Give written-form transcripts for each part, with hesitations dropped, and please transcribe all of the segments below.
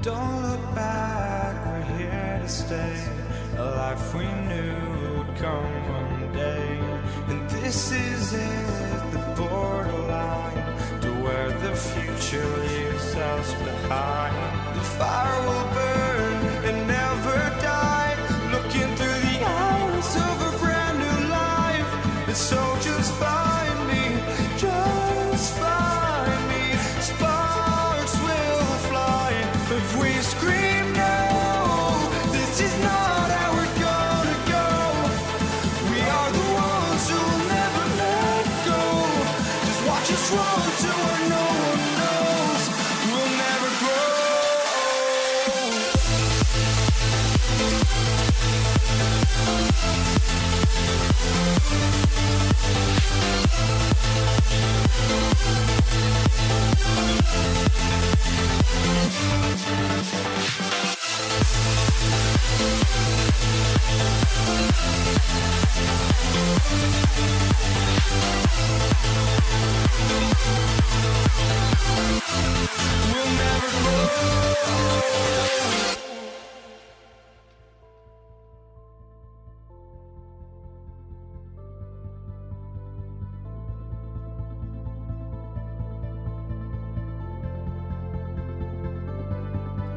Don't look back, we're here to stay. A life we knew would come one day. And this is it, the borderline to where the future leaves us behind. The fire will burn and never die, looking through the eyes of a brand new life. And so just find me, just find me. Sparks will fly if we scream no. This is not how we're gonna go. We are the ones who will never let go. Just watch us run to where no one knows. We'll never grow. We'll never grow.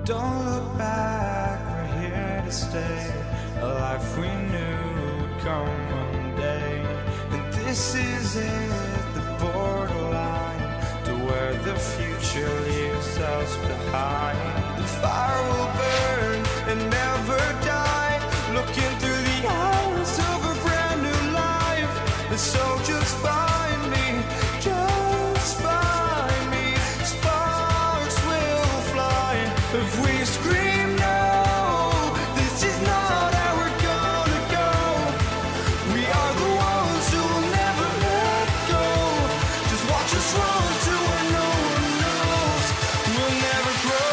Don't look back, we're here to stay. A life we knew would come one day. And this is it, the borderline to where the future leaves us behind. The fire will burn and never die, looking through the eyes of a brand new life. And so just find me, just find me. Sparks will fly if we scream no. This is not how we're gonna go. We are the ones who will never let go. Just watch us run to where no one knows. We'll never grow.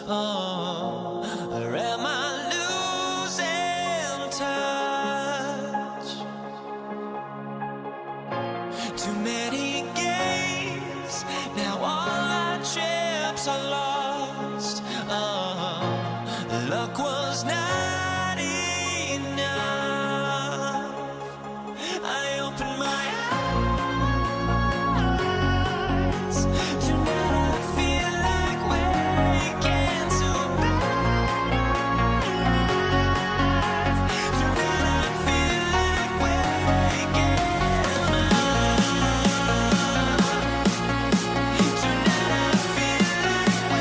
Or am I losing touch? Too many games, now all our chips are lost. Luck was not enough. I opened my eyes. Tonight I feel like waking to life. Tonight I feel like waking up. Tonight I feel like waking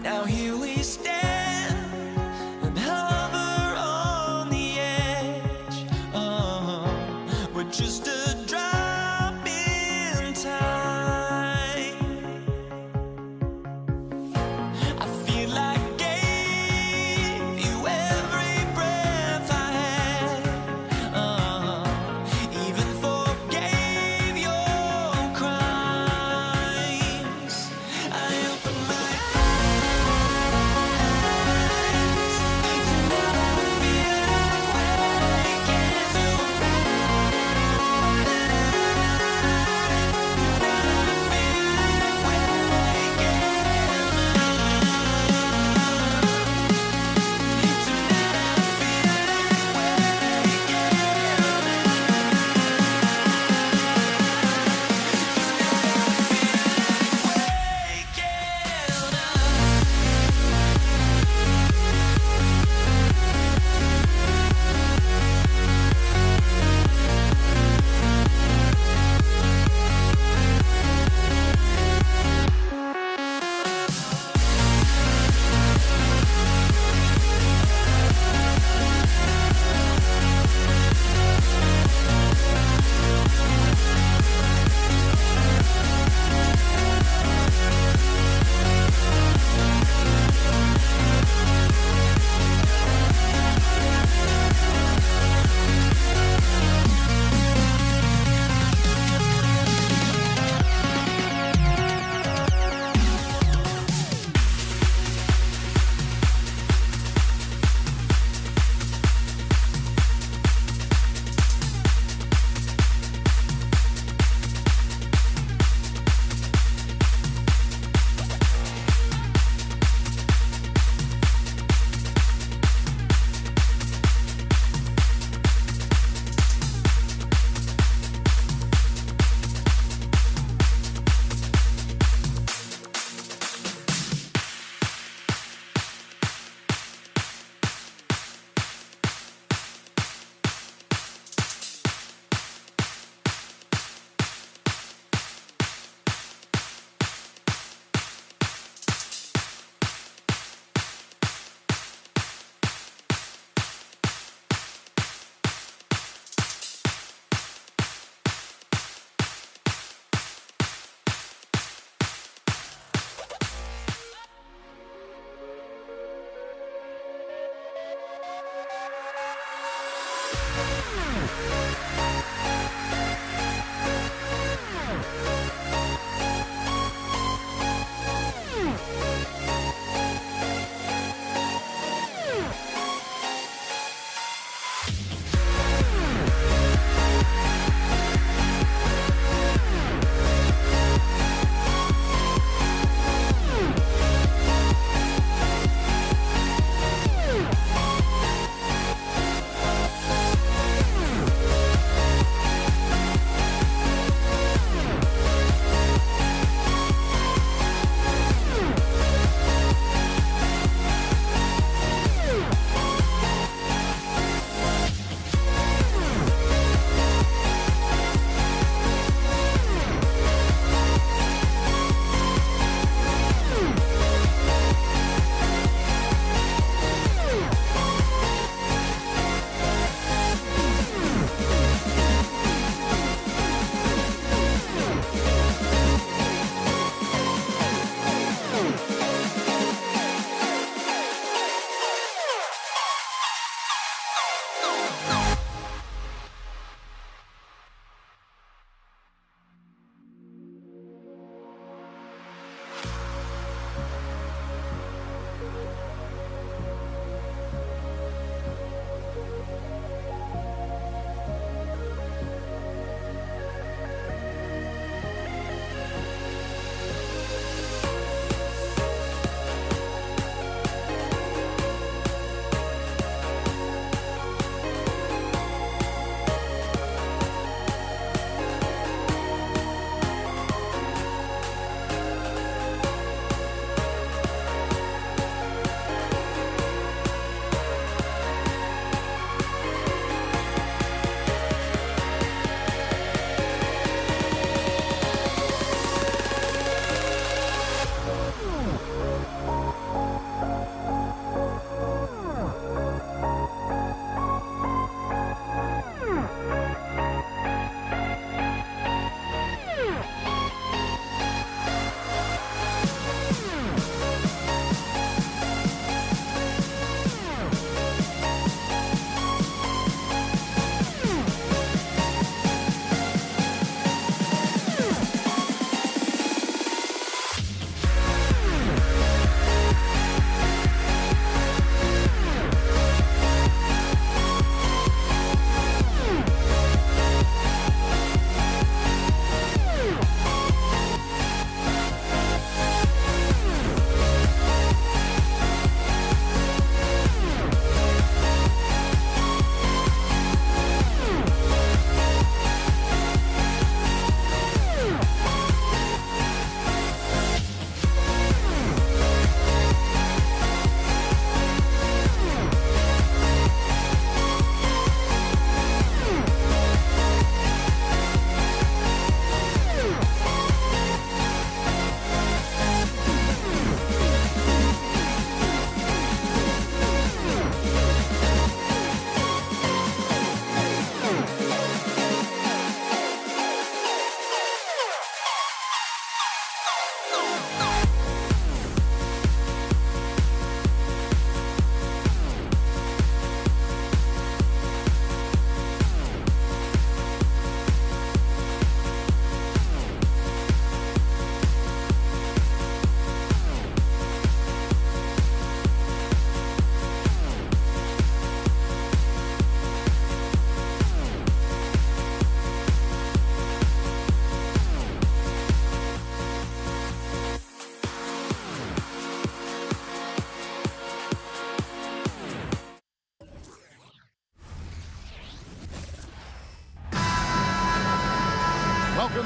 now here we stand and hover on the edge. We're just a drop in time. I feel like I gave you every breath I had. Even forgave your crimes. I opened my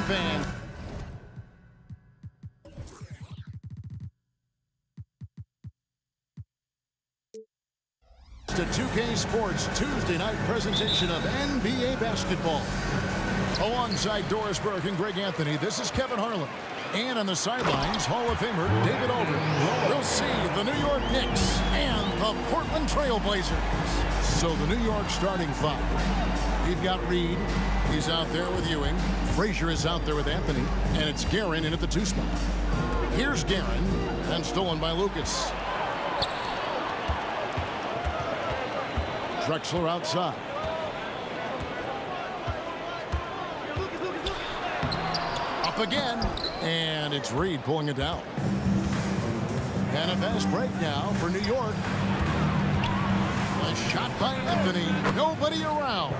fan. The 2K Sports Tuesday night presentation of NBA basketball. Alongside Doris Burke and Greg Anthony, this is Kevin Harlan. And on the sidelines, Hall of Famer David Aldridge. We'll see the New York Knicks and the Portland Trailblazers. So the New York starting five. We've got Reed. He's out there with Ewing. Frazier is out there with Anthony. And it's Guerin in at the 2 spot. Here's Guerin, and stolen by Lucas. Drexler outside. Up again, and it's Reed pulling it down. And a fast break now for New York. A shot by Anthony. Nobody around.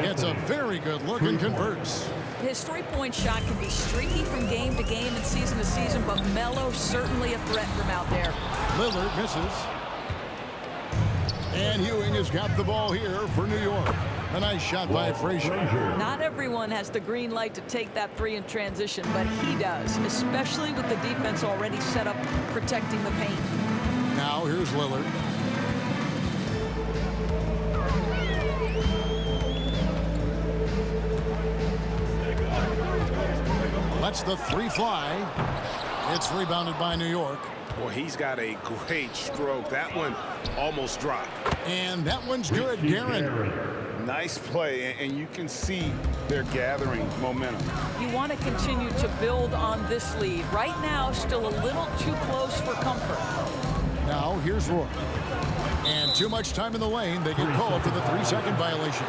Gets a very good look and converts. His three-point shot can be streaky from game to game and season to season, but Melo certainly a threat from out there. Lillard misses. And Ewing has got the ball here for New York. A nice shot by Frazier. Not everyone has the green light to take that three in transition, but he does, especially with the defense already set up protecting the paint. Now here's Lillard. Lets the three fly. It's rebounded by New York. Well, he's got a great stroke. That one almost dropped. And that one's good, Guerin. Nice play, and you can see they're gathering momentum. You want to continue to build on this lead. Right now, still a little too close for comfort. Now, here's Roy. And too much time in the lane. They get called for the 3-second violation.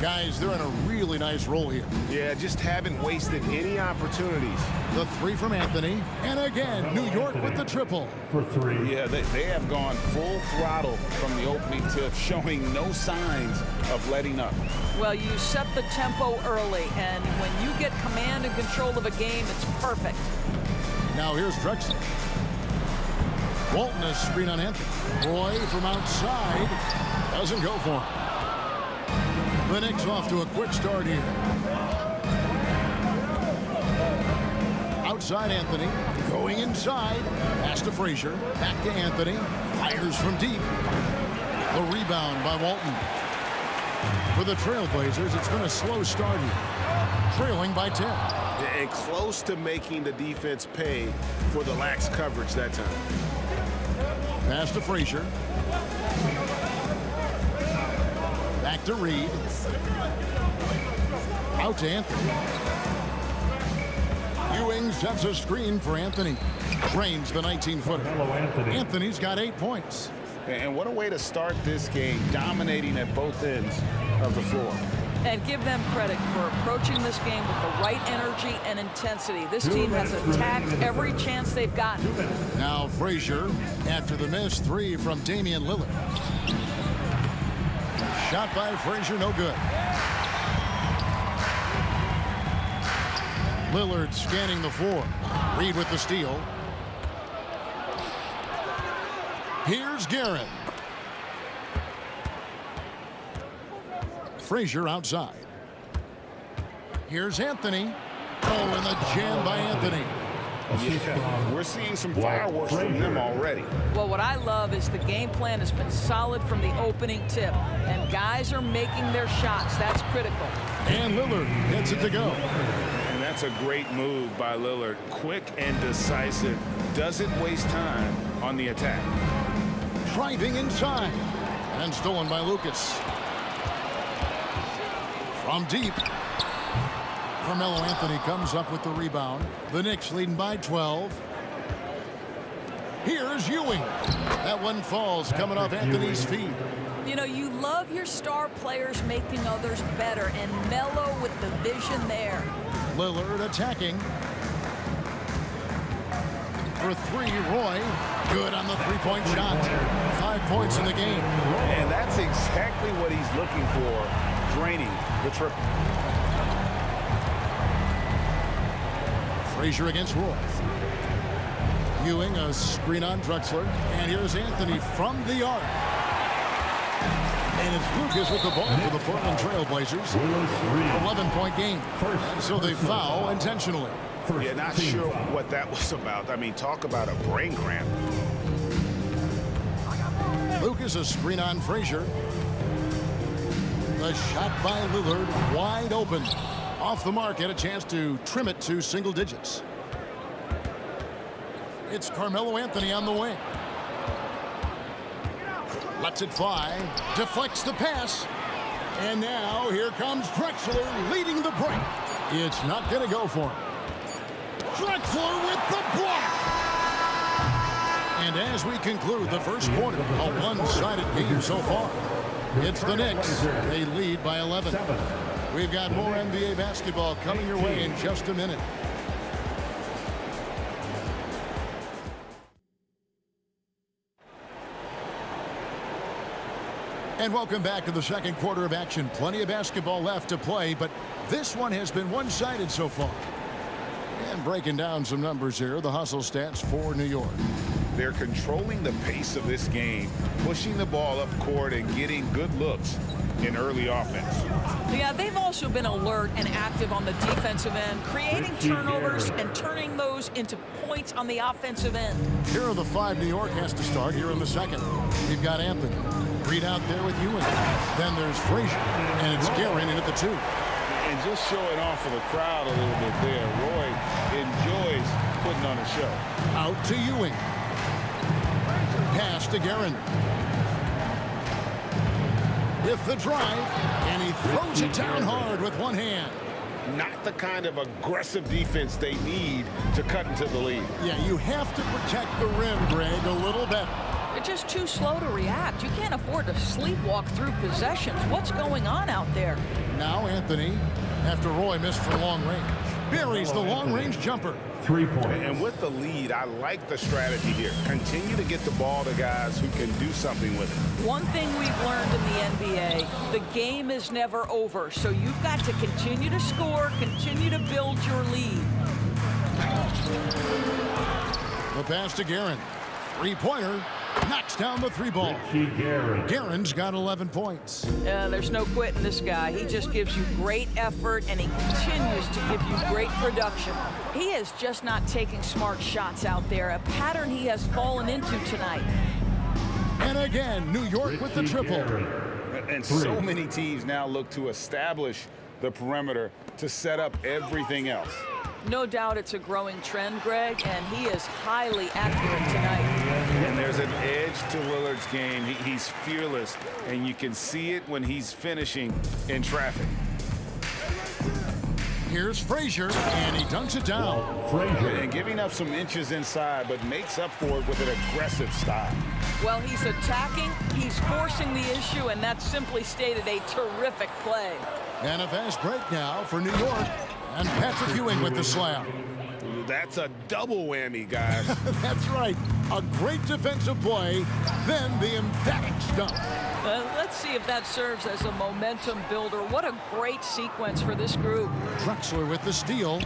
Guys, they're in a really nice roll here. Yeah, just haven't wasted any opportunities. The three from Anthony. And again, New York with the triple. For three. Yeah, they have gone full throttle from the opening tip, showing no signs of letting up. Well, you set the tempo early, and when you get command and control of a game, it's perfect. Now here's Drexler. Walton a screen on Anthony. Roy from outside doesn't go for him. The Knicks off to a quick start here. Outside Anthony, going inside, pass to Frazier, back to Anthony, fires from deep. The rebound by Walton. For the Trailblazers, it's been a slow start here, trailing by 10. And close to making the defense pay for the lax coverage that time. Pass to Frazier. Back to Reed. Out to Anthony. Ewing sets a screen for Anthony. Drains the 19-footer. Anthony's got 8 points. And what a way to start this game, dominating at both ends of the floor. And give them credit for approaching this game with the right energy and intensity. This team has attacked every chance they've gotten. Now Frazier after the missed three from Damian Lillard. Shot by Frazier, no good. Lillard scanning the floor. Reed with the steal. Here's Guerin. Frazier outside. Here's Anthony. Oh, and the jam by Anthony. Yeah, we're seeing some fireworks from them already. Well, what I love is the game plan has been solid from the opening tip, and guys are making their shots. That's critical. And Lillard gets it to go. And that's a great move by Lillard. Quick and decisive. Doesn't waste time on the attack. Driving inside. And stolen by Lucas. From deep. Carmelo Anthony comes up with the rebound. The Knicks leading by 12. Here's Ewing. That one falls coming off Anthony's feet. You know, you love your star players making others better, and Melo with the vision there. Lillard attacking. For three, Roy. Good on the three-point shot. 5 points in the game. And that's exactly what he's looking for, draining the triple. Frazier against Roy. Ewing a screen on Drexler. And here's Anthony from the arc. And it's Lucas with the ball for the Portland Trailblazers. 11-point game. And so they foul intentionally. Yeah, not sure what that was about. I mean, talk about a brain cramp. Lucas, a screen on Frazier. The shot by Lillard, wide open. Off the mark, had a chance to trim it to single digits. It's Carmelo Anthony on the wing. Lets it fly, deflects the pass. And now here comes Drexler leading the break. It's not going to go for him. Drexler with the block. And as we conclude the first quarter, a one-sided game so far. It's the Knicks. They lead by 11. We've got more NBA basketball coming your way in just a minute. And welcome back to the second quarter of action. Plenty of basketball left to play, but this one has been one-sided so far. And breaking down some numbers here, the hustle stats for New York. They're controlling the pace of this game, pushing the ball up court and getting good looks in early offense. Yeah, they've also been alert and active on the defensive end, creating turnovers and turning those into points on the offensive end. Here are the five New York has to start here in the second. You've got Anthony. Reed out there with Ewing. Then there's Frazier, and it's Guerin in at the 2. And just showing off for the crowd a little bit there. Roy enjoys putting on a show. Out to Ewing. Pass to Guerin. With the drive, and he throws it down hard with one hand. Not the kind of aggressive defense they need to cut into the lead. Yeah, you have to protect the rim, Greg, a little better. They're just too slow to react. You can't afford to sleepwalk through possessions. What's going on out there? Now Anthony, after Roy missed for long range, buries the long-range jumper. 3 points. And with the lead, I like the strategy here. Continue to get the ball to guys who can do something with it. One thing we've learned in the NBA, the game is never over. So you've got to continue to score, continue to build your lead. The pass to Guerin. Three-pointer. Knocks down the three ball. Guerin's got 11 points. There's no quitting this guy. He just gives you great effort, and he continues to give you great production. He is just not taking smart shots out there, a pattern he has fallen into tonight. And again, New York with the triple. And so many teams now look to establish the perimeter to set up everything else. No doubt it's a growing trend, Greg, and he is highly accurate tonight. And there's an edge to Lillard's game. He's fearless, and you can see it when he's finishing in traffic. Here's Frazier, and he dunks it down. And giving up some inches inside, but makes up for it with an aggressive style. Well, he's attacking, he's forcing the issue, and that's simply stated a terrific play. And a fast break now for New York. And Patrick Ewing with the slam. That's a double whammy, guys. That's right. A great defensive play, then the emphatic stuff. Let's see if that serves as a momentum builder. What a great sequence for this group. Drexler with the steal.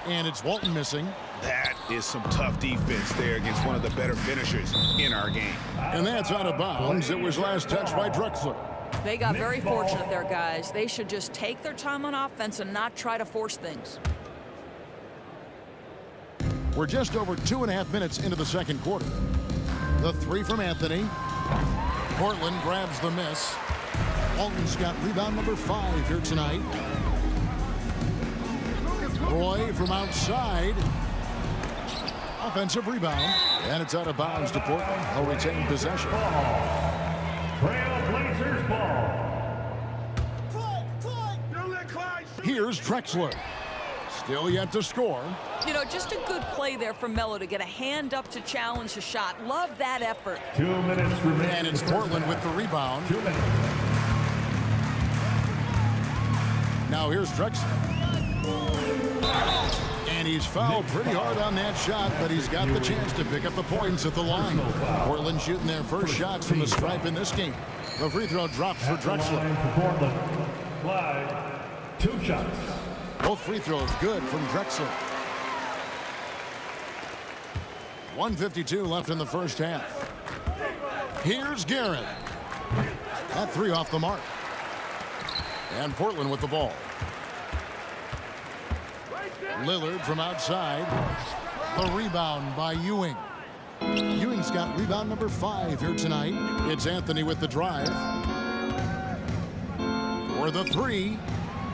And it's Walton missing. That is some tough defense there against one of the better finishers in our game. And that's out of bounds. It was last touched by Drexler. They got very fortunate there, guys. They should just take their time on offense and not try to force things. We're just over 2.5 minutes into the second quarter. The three from Anthony. Portland grabs the miss. Walton's got rebound number 5 here tonight. Roy from outside. Offensive rebound. And it's out of bounds to Portland. They'll retain possession. Trailblazers ball. Here's Drexler. Still yet to score. You know, just a good play there from Melo to get a hand up to challenge the shot. Love that effort. 2 minutes remaining. And it's Portland with the rebound. 2 minutes. Now here's Drexler. And he's fouled pretty hard on that shot, but he's got the chance to pick up the points at the line. Portland shooting their first shots from the stripe in this game. The free throw drops for Drexler. For Portland. Clyde, 2 shots. Both free throws good from Drexler. 1:52 left in the first half. Here's Guerin. That three off the mark. And Portland with the ball. Lillard from outside. The rebound by Ewing. Ewing's got rebound number 5 here tonight. It's Anthony with the drive. For the three.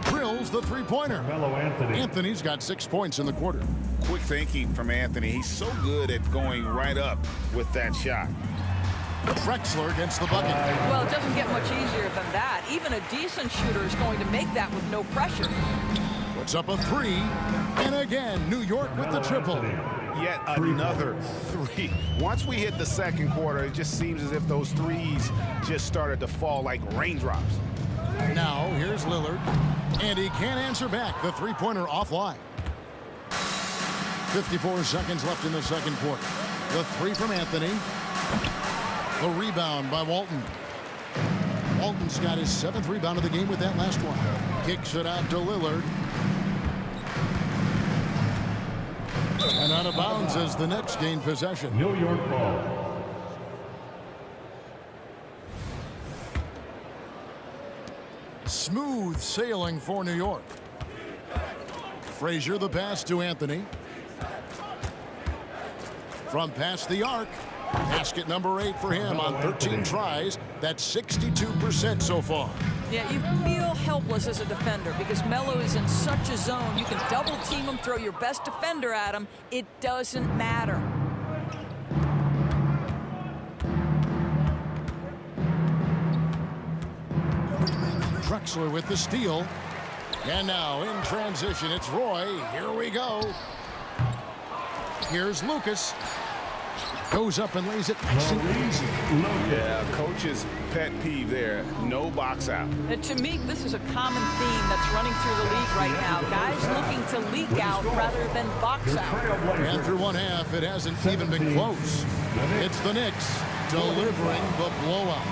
Drills the three-pointer. Carmelo Anthony. Anthony's got 6 points in the quarter. Quick thinking from Anthony. He's so good at going right up with that shot. Drexler against the bucket. Well, it doesn't get much easier than that. Even a decent shooter is going to make that with no pressure. Puts up a three. And again, New York with the triple. Yet another three. Once we hit the second quarter, it just seems as if those threes just started to fall like raindrops. Now, here's Lillard. And he can't answer back. The three-pointer offline. 54 seconds left in the second quarter. The three from Anthony. The rebound by Walton. Walton's got his 7th rebound of the game with that last one. Kicks it out to Lillard. And out of bounds as the Nets gain possession. New York ball. Smooth sailing for New York. Frazier the pass to Anthony. From past the arc. Basket number 8 for him on 13 tries. That's 62% so far. Yeah, you feel helpless as a defender because Melo is in such a zone. You can double team him, throw your best defender at him. It doesn't matter. Drexler with the steal. And now in transition, it's Roy. Here we go. Here's Lucas. Goes up and lays it nice and easy. Yeah, coach's pet peeve there. No box out. And to me, this is a common theme that's running through the league right now. Guys looking to leak out rather than box out. And through one half, it hasn't even been close. It's the Knicks delivering the blowout.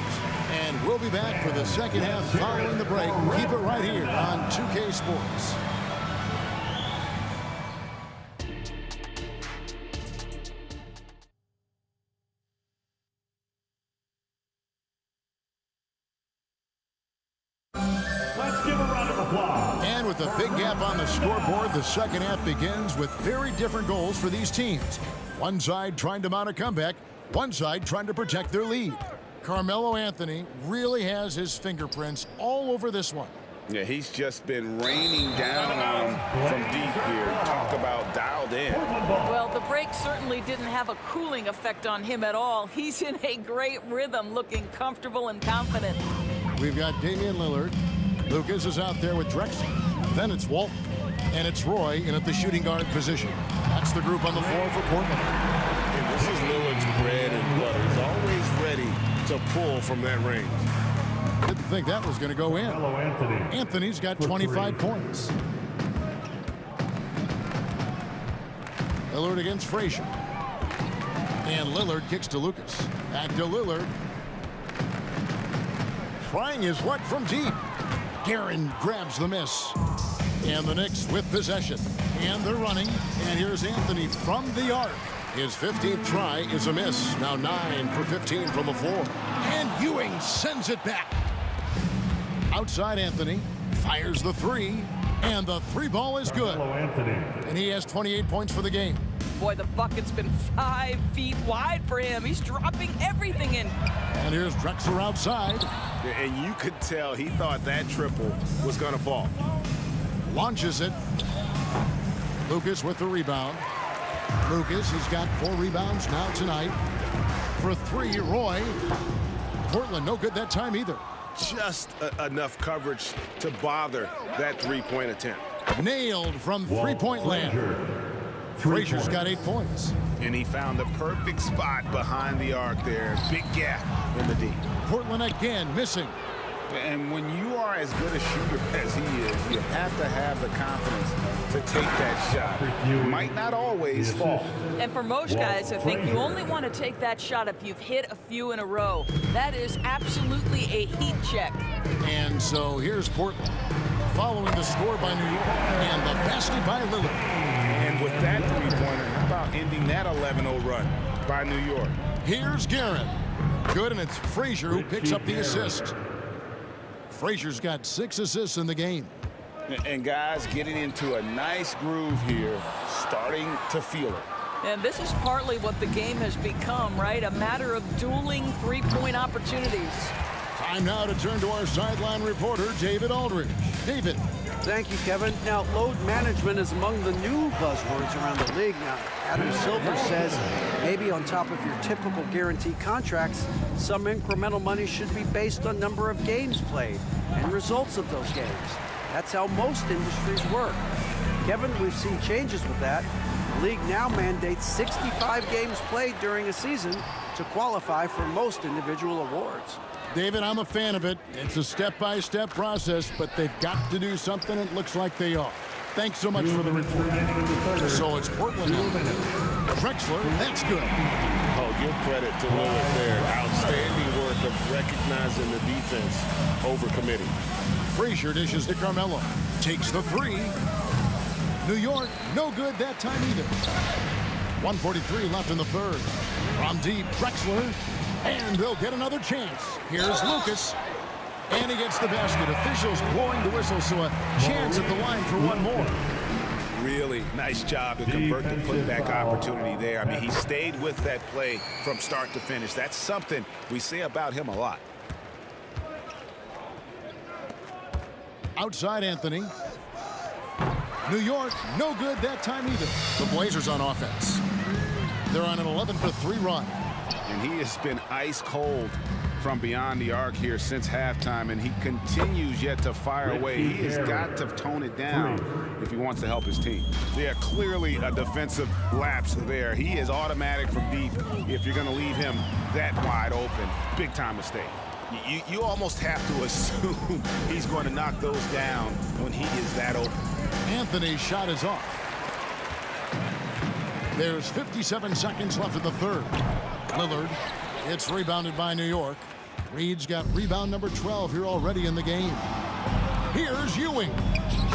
And we'll be back for the second half following the break. Keep it right here on 2K Sports. Let's give a round of applause. And with a big gap on the scoreboard, the second half begins with very different goals for these teams. One side trying to mount a comeback, one side trying to protect their lead. Carmelo Anthony really has his fingerprints all over this one. Yeah, he's just been raining down on him from deep here. Talk about dialed in. Well, the break certainly didn't have a cooling effect on him at all. He's in a great rhythm, looking comfortable and confident. We've got Damian Lillard. Lucas is out there with Drexler. Then it's Walton. And it's Roy in at the shooting guard position. That's the group on the floor for Portland. And this is Lillard's bread and butter. He's always ready to pull from that range. Didn't think that was going to go in. Carmelo Anthony. Anthony's got 25 points. Lillard against Frazier. And Lillard kicks to Lucas. Back to Lillard. Trying his luck from deep. Guerin grabs the miss. And the Knicks with possession. And they're running. And here's Anthony from the arc. His 15th try is a miss. Now 9 for 15 from the floor. And Ewing sends it back. Outside Anthony. Fires the three. And the three ball is good. Carmelo Anthony. And he has 28 points for the game. Boy, the bucket's been 5 feet wide for him. He's dropping everything in. And here's Drexler outside. And you could tell he thought that triple was going to fall. Launches it. Lucas with the rebound. Lucas has got 4 rebounds now tonight. For 3, Roy. Portland no good that time either. Just enough coverage to bother that three-point attempt. Nailed from three-point land. Frazier's got 8 points. And he found the perfect spot behind the arc there. Big gap in the D. Portland again missing. And when you are as good a shooter as he is, you have to have the confidence to take that shot. It might not always fall. And for most guys, I think you only want to take that shot if you've hit a few in a row. That is absolutely a heat check. And so here's Portland following the score by New York and the basket by Lillard. And with that three-pointer, how about ending that 11-0 run by New York? Here's Guerin. Good, and it's Frazier who picks up the assist. Frazier's got 6 assists in the game. And guys getting into a nice groove here, starting to feel it. And this is partly what the game has become, right? A matter of dueling three-point opportunities. Time now to turn to our sideline reporter, David Aldridge. David. Thank you, Kevin. Now, load management is among the new buzzwords around the league. Now, Adam Silver says maybe on top of your typical guaranteed contracts, some incremental money should be based on number of games played and results of those games. That's how most industries work. Kevin, we've seen changes with that. The league now mandates 65 games played during a season to qualify for most individual awards. David, I'm a fan of it. It's a step-by-step process, but they've got to do something. It looks like they are. Thanks so much for the report. So it's Portland now. Drexler, that's good. Oh, give credit to Lillard there. Outstanding work of recognizing the defense over committing. Frazier dishes to Carmelo. Takes the 3. New York, no good that time either. 1:43 left in the third. From deep, Drexler. And they'll get another chance. Here's Lucas. And he gets the basket. Officials blowing the whistle, so a chance at the line for one more. Really nice job to convert the putback opportunity there. I mean, he stayed with that play from start to finish. That's something we say about him a lot. Outside Anthony. New York, no good that time either. The Blazers on offense. They're on an 11-3 run. And he has been ice cold from beyond the arc here since halftime, and he continues yet to fire away. He has got to tone it down if he wants to help his team. Yeah, clearly a defensive lapse there. He is automatic from deep if you're going to leave him that wide open. Big time mistake. You almost have to assume he's going to knock those down when he is that open. Anthony's shot is off. There's 57 seconds left in the third. Lillard, it's rebounded by New York. Reed's got rebound number 12 here already in the game. Here's Ewing.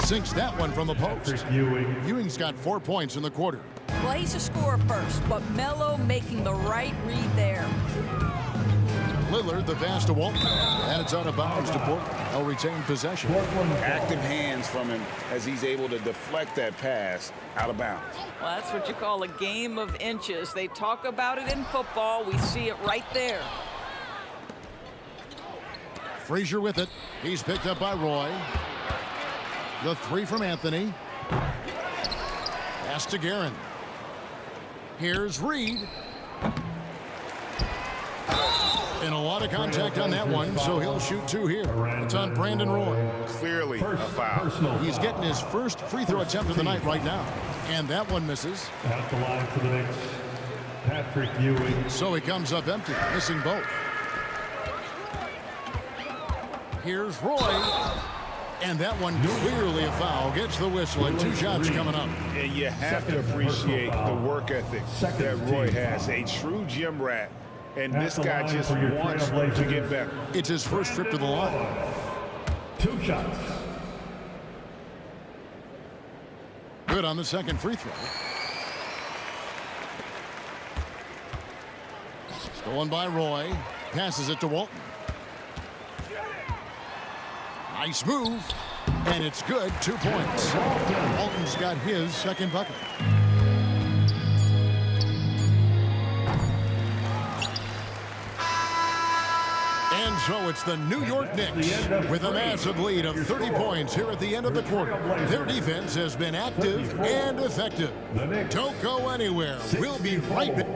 Sinks that one from the post. Ewing's got 4 points in the quarter. Well, he's a scorer first, but Melo making the right read there. Lillard, the pass to Walton. And it's out of bounds to Portland. They'll retain possession. Active hands from him as he's able to deflect that pass out of bounds. Well, that's what you call a game of inches. They talk about it in football. We see it right there. Frazier with it. He's picked up by Roy. The 3 from Anthony. Pass to Guerin. Here's Reed. And a lot of contact on that one, so he'll shoot 2 here. It's on Brandon Roy. Clearly a foul. He's getting his first free throw attempt of the night right now. And that one misses. At the line for the Knicks, Patrick Ewing. So he comes up empty, missing both. Here's Roy. And that one clearly a foul. Gets the whistle and 2 shots coming up. And you have to appreciate the work ethic that Roy has. A true gym rat. And this guy just wants to get better. It's his first trip to the line. 2 shots. Good on the second free throw. Stolen by Roy. Passes it to Walton. Nice move. And it's good. 2 points. Walton's got his second bucket. And so it's the New York Knicks with a massive lead of 30 points here at the end of the quarter. Their defense has been active and effective. Don't go anywhere. We'll be right back.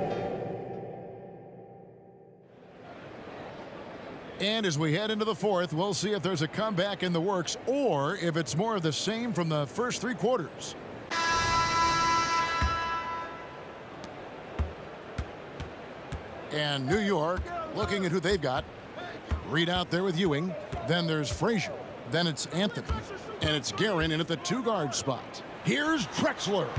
And as we head into the fourth, we'll see if there's a comeback in the works or if it's more of the same from the first 3 quarters. And New York looking at who they've got. Reed out there with Ewing. Then there's Frazier. Then it's Anthony. And it's Guerin in at the 2-guard spot. Here's Drexler.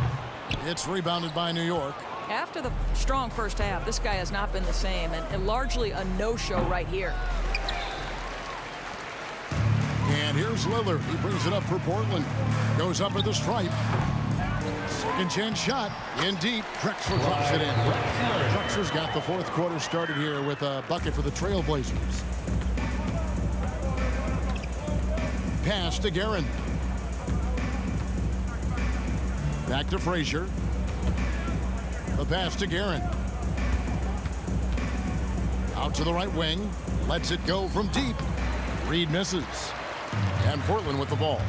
It's rebounded by New York. After the strong first half, this guy has not been the same, and largely a no-show right here. And here's Lillard. He brings it up for Portland. Goes up at the stripe. Second chance shot in deep. Drexler drops it in. Drexler's got the fourth quarter started here with a bucket for the Trailblazers. Pass to Guerin. Back to Frazier. The pass to Guerin. Out to the right wing. Lets it go from deep. Reed misses. And Portland with the ball.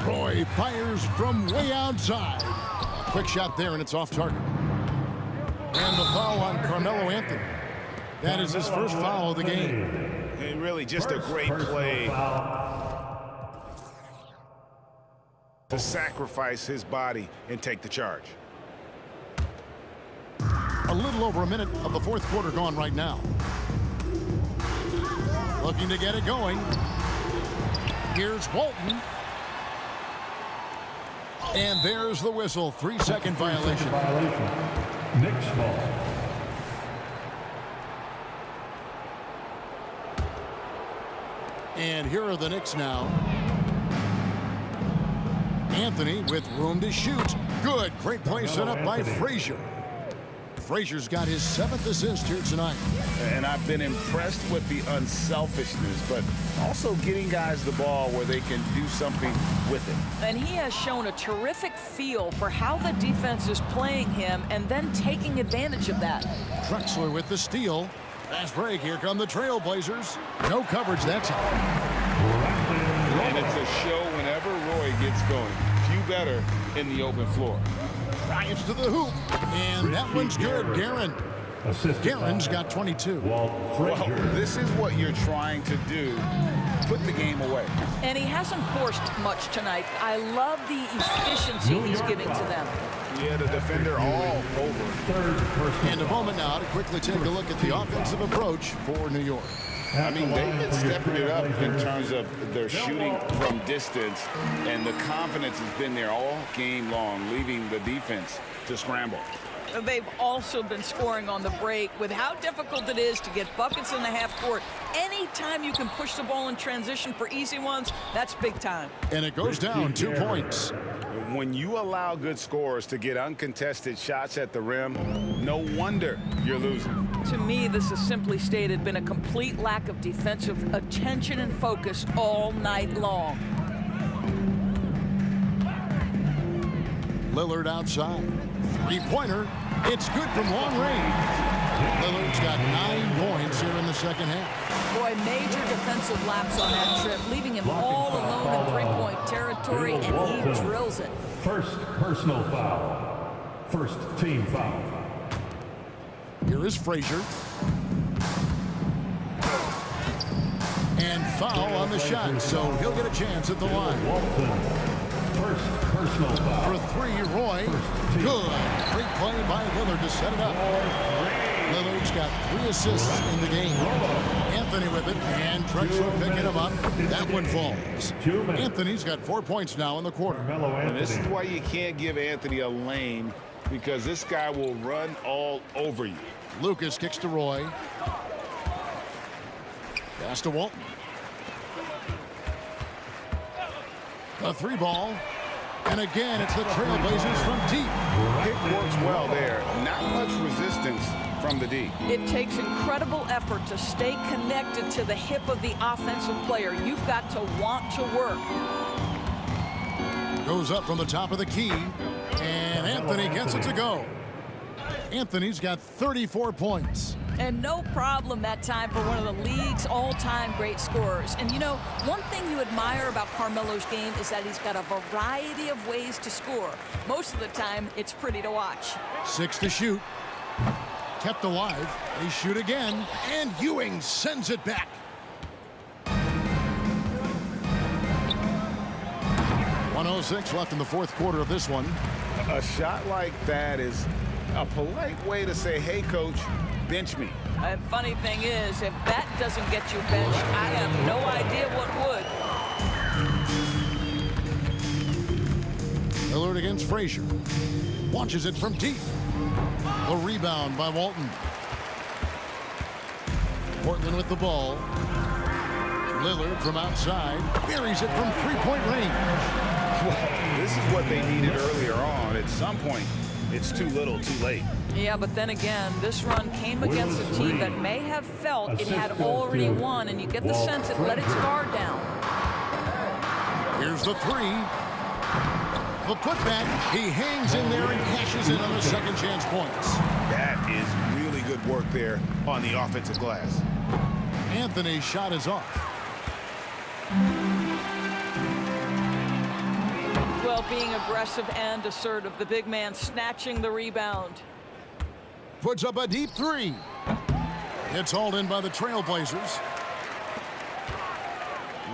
Roy fires from way outside. A quick shot there, and it's off target. And the foul on Carmelo Anthony. That is his first foul of the game. And really just a great play to sacrifice his body and take the charge. A little over a minute of the fourth quarter gone right now. Looking to get it going. Here's Walton. And there's the whistle. 3-second violation. Knicks ball. And here are the Knicks now. Anthony with room to shoot. Good. Great play set up by Frazier. Frazier's got his 7th assist here tonight. And I've been impressed with the unselfishness, but also getting guys the ball where they can do something with it. And he has shown a terrific feel for how the defense is playing him and then taking advantage of that. Drexler with the steal. Fast break. Here come the Trailblazers. No coverage that time. And it's a show whenever Roy gets going. Few better in the open floor. Drives to the hoop. And that one's good. Guerin. Guerin's got 22. Well, this is what you're trying to do. Put the game away. And he hasn't forced much tonight. I love the efficiency he's giving to them. Yeah, the defender all over. And a moment now to quickly take a look at the offensive approach for New York. I mean, they've been stepping it up in terms of their shooting from distance, and the confidence has been there all game long, leaving the defense to scramble. They've also been scoring on the break with how difficult it is to get buckets in the half court. Anytime you can push the ball in transition for easy ones, that's big time. And it goes down 2 points. When you allow good scorers to get uncontested shots at the rim, no wonder you're losing. To me, this has simply stated been a complete lack of defensive attention and focus all night long. Lillard outside. Three-pointer. It's good from long range. Lillard's got 9 points here in the second half. Boy, major defensive lapse on that trip, leaving him all alone in three-point territory, and he drills it. First personal foul. First team foul. Here is Frazier. And foul on the shot, so he'll get a chance at the line. Walton. First personal foul. For 3, Roy. Good. Great play by Lillard to set it up. Lillard's got 3 assists in the game. Anthony with it, and Drexler picking him up. That one falls. Anthony's got 4 points now in the quarter. And this is why you can't give Anthony a lane, because this guy will run all over you. Lucas kicks to Roy. Pass to Walton. A 3 ball. And again, it's the Trailblazers from deep. Pick works well there. Not much resistance from the D. It takes incredible effort to stay connected to the hip of the offensive player. You've got to want to work. Goes up from the top of the key. And Anthony gets it to go. Anthony's got 34 points. And no problem that time for one of the league's all-time great scorers. And you know, one thing you admire about Carmelo's game is that he's got a variety of ways to score. Most of the time, it's pretty to watch. 6 to shoot. Kept alive. They shoot again. And Ewing sends it back. .106 left in the fourth quarter of this one. A shot like that is a polite way to say, hey, coach, bench me. And funny thing is, if that doesn't get you benched, I have no idea what would. Lillard against Frazier. Launches it from deep. A rebound by Walton. Portland with the ball. Lillard from outside. Buries it from 3-point range. Well, this is what they needed earlier on. at some point, it's too little, too late. Yeah, but then again, this run came against a team that may have felt it had already won, and you get the sense it let its guard down. Here's the three. The putback. He hangs in there and cashes in on the second chance points. That is really good work there on the offensive glass. Anthony's shot is off. Well, being aggressive and assertive, the big man snatching the rebound. Puts up a deep three. It's hauled in by the Trailblazers.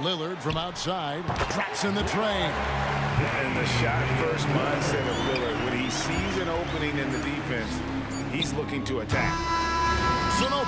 Lillard from outside traps in the train. And the shot-first mindset of Lillard, when he sees an opening in the defense, he's looking to attack. Sino.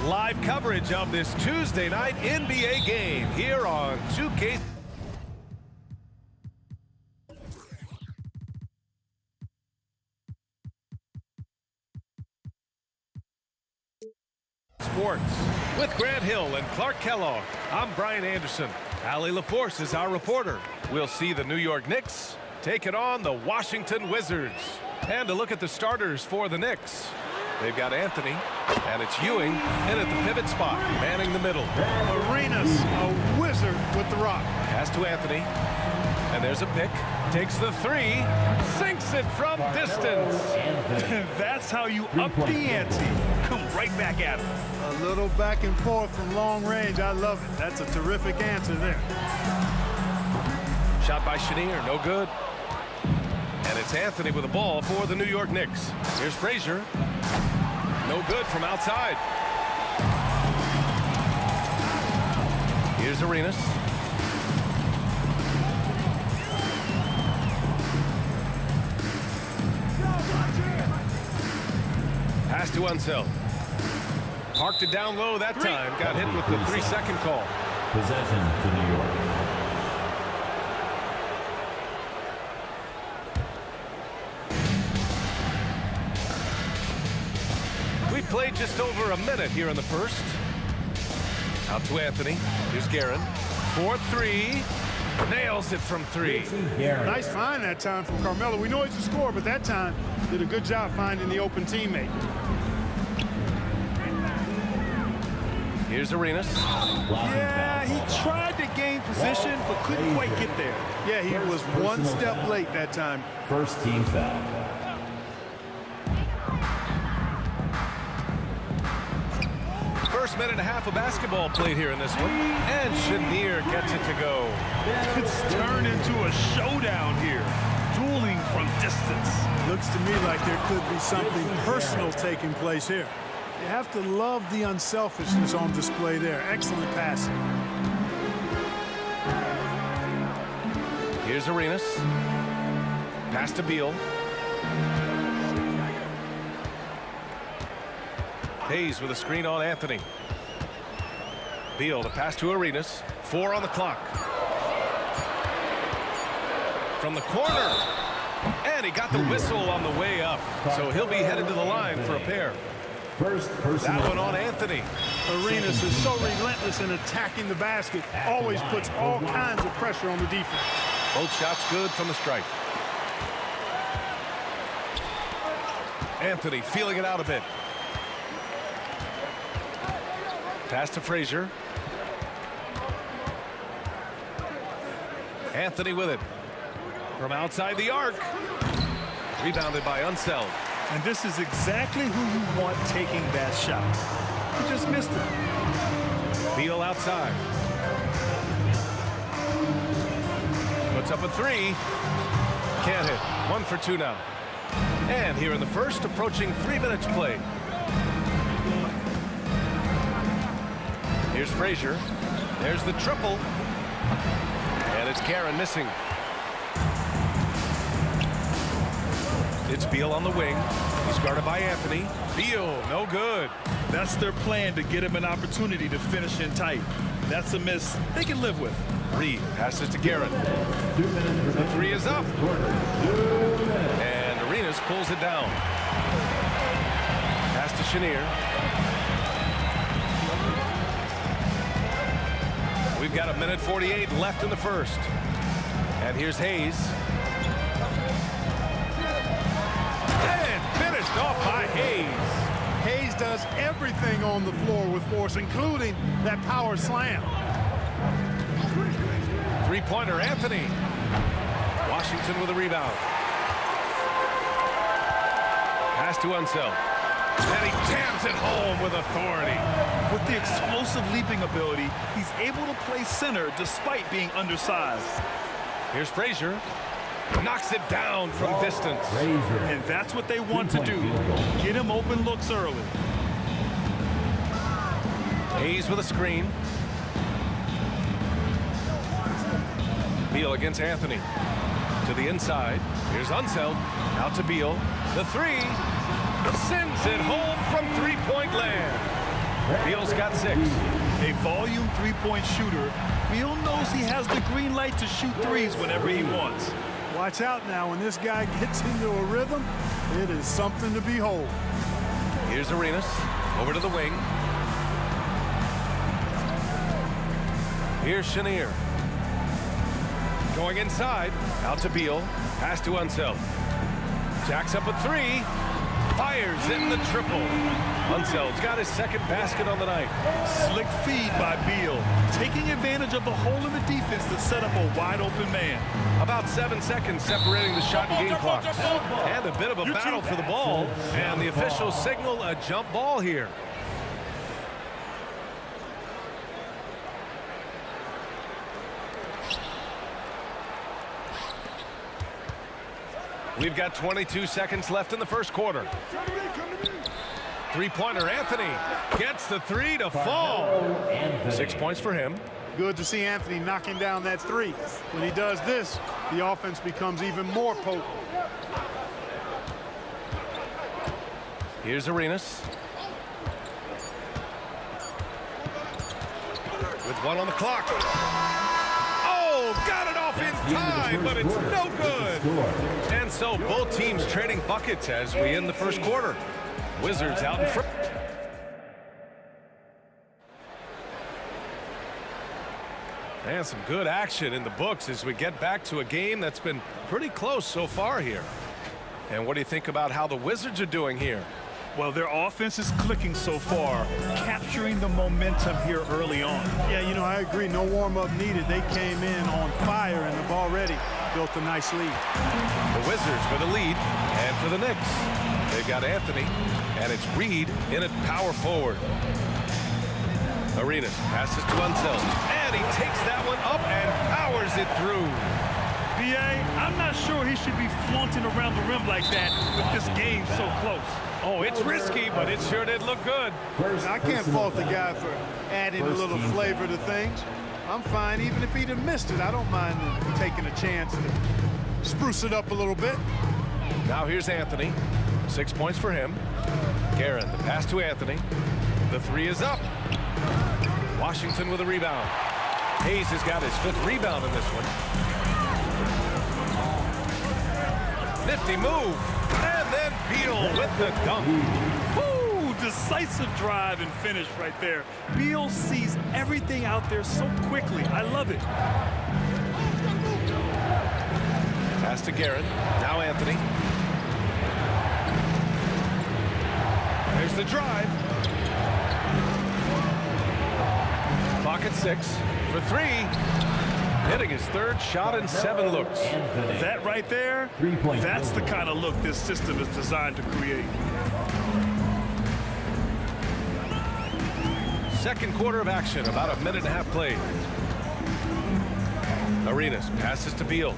live coverage of this Tuesday night NBA game here on 2K. Sports with Grant Hill and Clark Kellogg. I'm Brian Anderson. Allie LaForce is our reporter. We'll see the New York Knicks take it on the Washington Wizards. And a look at the starters for the Knicks. They've got Anthony, and it's Ewing in at the pivot spot, manning the middle. Arenas, a wizard with the rock. Pass to Anthony, and there's a pick. Takes the three, sinks it from distance. That's how you up the ante. Come right back at him. A little back and forth from long range. I love it. That's a terrific answer there. Shot by Chenier, no good. And it's Anthony with the ball for the New York Knicks. Here's Frazier. No good from outside. Here's Arenas. Pass to Unseld. Parked it down low that time. Got hit with the 3-second call. Possession to New York. We played just over a minute here in the first. Out to Anthony. Here's Guerin. 4-3. Nails it from three. Nice find that time from Carmelo. We know he's a scorer, but that time did a good job finding the open teammate. Here's Arenas. Yeah, he tried to gain position, but couldn't quite get there. Yeah, he was one step late that time. First team foul. First minute and a half of basketball played here in this one. And Chenier gets it to go. It's turned into a showdown here. Dueling from distance. Looks to me like there could be something personal taking place here. You have to love the unselfishness on display there. Excellent passing. Here's Arenas. Pass to Beal. Hayes with a screen on Anthony. Beal to pass to Arenas. 4 on the clock. From the corner. And he got the whistle on the way up. So he'll be headed to the line for a pair. That one on Anthony. Arenas is so relentless in attacking the basket. Always puts all kinds of pressure on the defense. Both shots good from the strike. Anthony feeling it out a bit. Pass to Frazier. Anthony with it. From outside the arc. Rebounded by Unseld. And this is exactly who you want taking that shot. He just missed it. Beal outside. Puts up a three. Can't hit. 1 for 2 now. And here in the first, approaching 3 minutes played. Here's Frazier. There's the triple. And it's Guerin missing. It's Beal on the wing. He's guarded by Anthony. Beal, no good. That's their plan, to get him an opportunity to finish in tight. That's a miss they can live with. Reed passes to Guerin. The three is up. And Arenas pulls it down. Pass to Chenier. We've got 1:48 left in the first. And here's Hayes. And finished off by Hayes. Hayes does everything on the floor with force, including that power slam. Three-pointer, Anthony. Washington with a rebound. Pass to Unseld. And he jams it home with authority. With the explosive leaping ability, he's able to play center despite being undersized. Here's Frazier. Knocks it down from distance. And that's what they want to do. Get him open looks early. Hayes with a screen. Beal against Anthony. To the inside. Here's Unseld. Out to Beal. The three. Sends it home from three-point land. Beal's got 6. A volume three-point shooter. Beal knows he has the green light to shoot threes whenever he wants. Watch out now. When this guy gets into a rhythm, it is something to behold. Here's Arenas over to the wing. Here's Chenier. Going inside. Out to Beal. Pass to Unseld. Jacks up a 3. Fires in the triple. Unseld's got his second basket on the night. Slick feed by Beal, taking advantage of the hole in the defense to set up a wide-open man. About 7 seconds separating the shot and game clocks. And a bit of a battle for the ball. And the officials signal a jump ball here. We've got 22 seconds left in the first quarter. Three-pointer, Anthony gets the 3 to fall. 6 points for him. Good to see Anthony knocking down that 3. When he does this, the offense becomes even more potent. Here's Arenas. With 1 on the clock. Oh, got it off in time, but it's no good. And so both teams trading buckets as we end the first quarter. Wizards out in front. And some good action in the books as we get back to a game that's been pretty close so far here. And what do you think about how the Wizards are doing here? Well, their offense is clicking so far, capturing the momentum here early on. Yeah, you know, I agree. No warm-up needed. They came in on fire and have already built a nice lead. The Wizards with a lead, and for the Knicks, they've got Anthony, and it's Reed in at power forward. Arenas passes to Unseld, and he takes that one up and powers it through. B.A., I'm not sure he should be flaunting around the rim like that with this game so close. Oh, it's risky, but it sure did look good. I can't fault the guy for adding a little flavor to things. I'm fine, even if he'd have missed it. I don't mind taking a chance to spruce it up a little bit. Now here's Anthony. 6 points for him. Guerin, the pass to Anthony. The 3 is up. Washington with a rebound. Hayes has got his 5th rebound in this one. Nifty move. And then Beal with the dunk. Woo! Decisive drive and finish right there. Beal sees everything out there so quickly. I love it. Pass to Guerin. Now Anthony. There's the drive. Clock at 6 for 3. Hitting his 3rd shot in 7 looks. That right there, that's the kind of look this system is designed to create. Second quarter of action, about a minute and a half played. Arenas passes to Beal.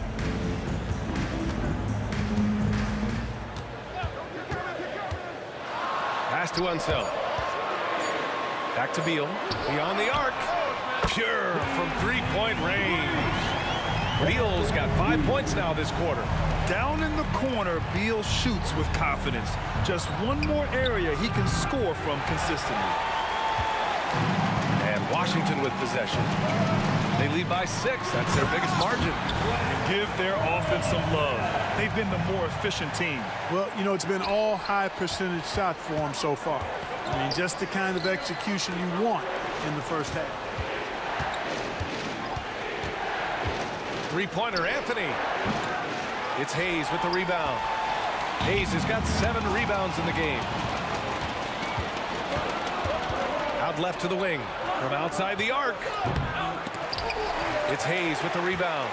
Pass to Unseld. Back to Beal. Beyond the arc. Pure from 3-point range. Beal's got 5 points now this quarter. Down in the corner, Beal shoots with confidence. Just one more area he can score from consistently. And Washington with possession. They lead by 6. That's their biggest margin. And give their offense some love. They've been the more efficient team. Well, you know, it's been all high percentage shots for them so far. I mean, just the kind of execution you want in the first half. Three-pointer, Anthony. It's Hayes with the rebound. Hayes has got 7 rebounds in the game. Out left to the wing. From outside the arc. It's Hayes with the rebound.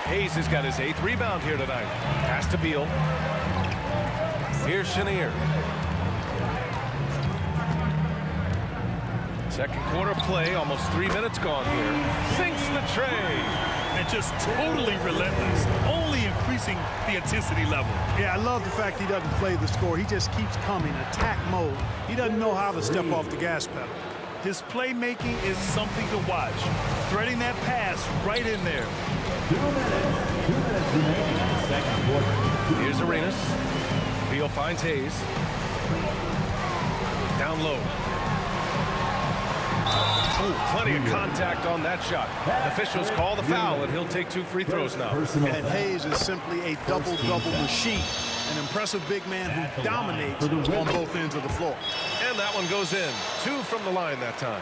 Hayes has got his 8th rebound here tonight. Pass to Beal. Here's Chenier. Second quarter play, almost 3 minutes gone here. Sinks the tray. And just totally relentless, only increasing the intensity level. Yeah, I love the fact he doesn't play the score. He just keeps coming, attack mode. He doesn't know how to step off the gas pedal. His playmaking is something to watch. Threading that pass right in there. 2 minutes remaining in the second quarter. Here's Arenas. Beal finds Hayes. Down low. Ooh, plenty of contact on that shot. Officials call the foul, and he'll take 2 free throws now. And Hayes is simply a double-double machine. An impressive big man who dominates on both ends of the floor. And that one goes in. 2 from the line that time.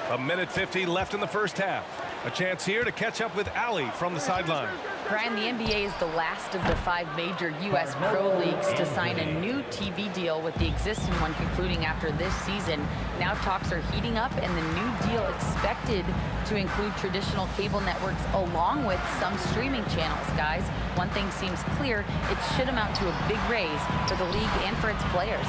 1:50 left in the first half. A chance here to catch up with Allie from the sideline. Brian, the NBA is the last of the 5 major U.S. pro leagues to sign a new TV deal, with the existing one concluding after this season. Now talks are heating up, and the new deal expected to include traditional cable networks along with some streaming channels. Guys, one thing seems clear: it should amount to a big raise for the league and for its players.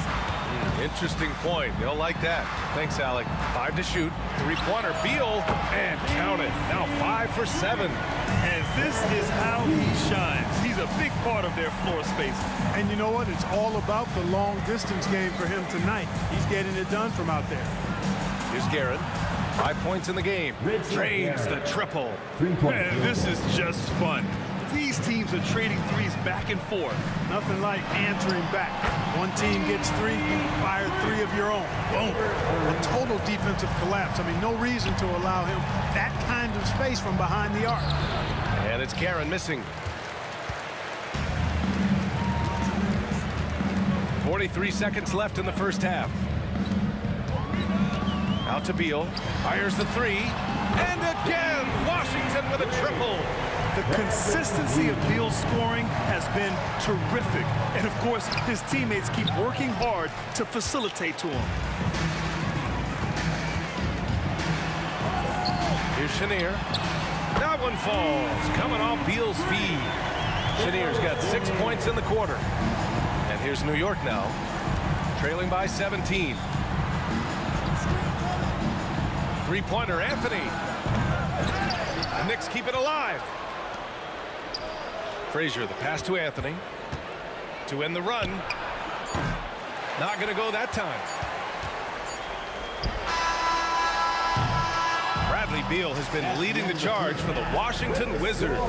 Interesting point. They'll like that. Thanks, Alec. 5 to shoot. 3-pointer. Beal. And count it. Now 5 for 7. And this is how he shines. He's a big part of their floor space. And you know what? It's all about the long-distance game for him tonight. He's getting it done from out there. Here's Guerin. 5 points in the game. Drains the triple. Man, this is just fun. These teams are trading threes back and forth. Nothing like answering back. One team gets 3, you fire 3 of your own. Boom. A total defensive collapse. I mean, no reason to allow him that kind of space from behind the arc. And it's Guerin missing. 43 seconds left in the first half. Out to Beal. Fires the 3. And again, Washington with a triple. The consistency of Beal's scoring has been terrific. And, of course, his teammates keep working hard to facilitate to him. Here's Chenier. That one falls. Coming off Beal's feed. Chenier's got 6 points in the quarter. And here's New York now, trailing by 17. 3-pointer, Anthony. The Knicks keep it alive. Frazier, the pass to Anthony to end the run. Not going to go that time. Bradley Beal has been leading the charge for the Washington Wizards,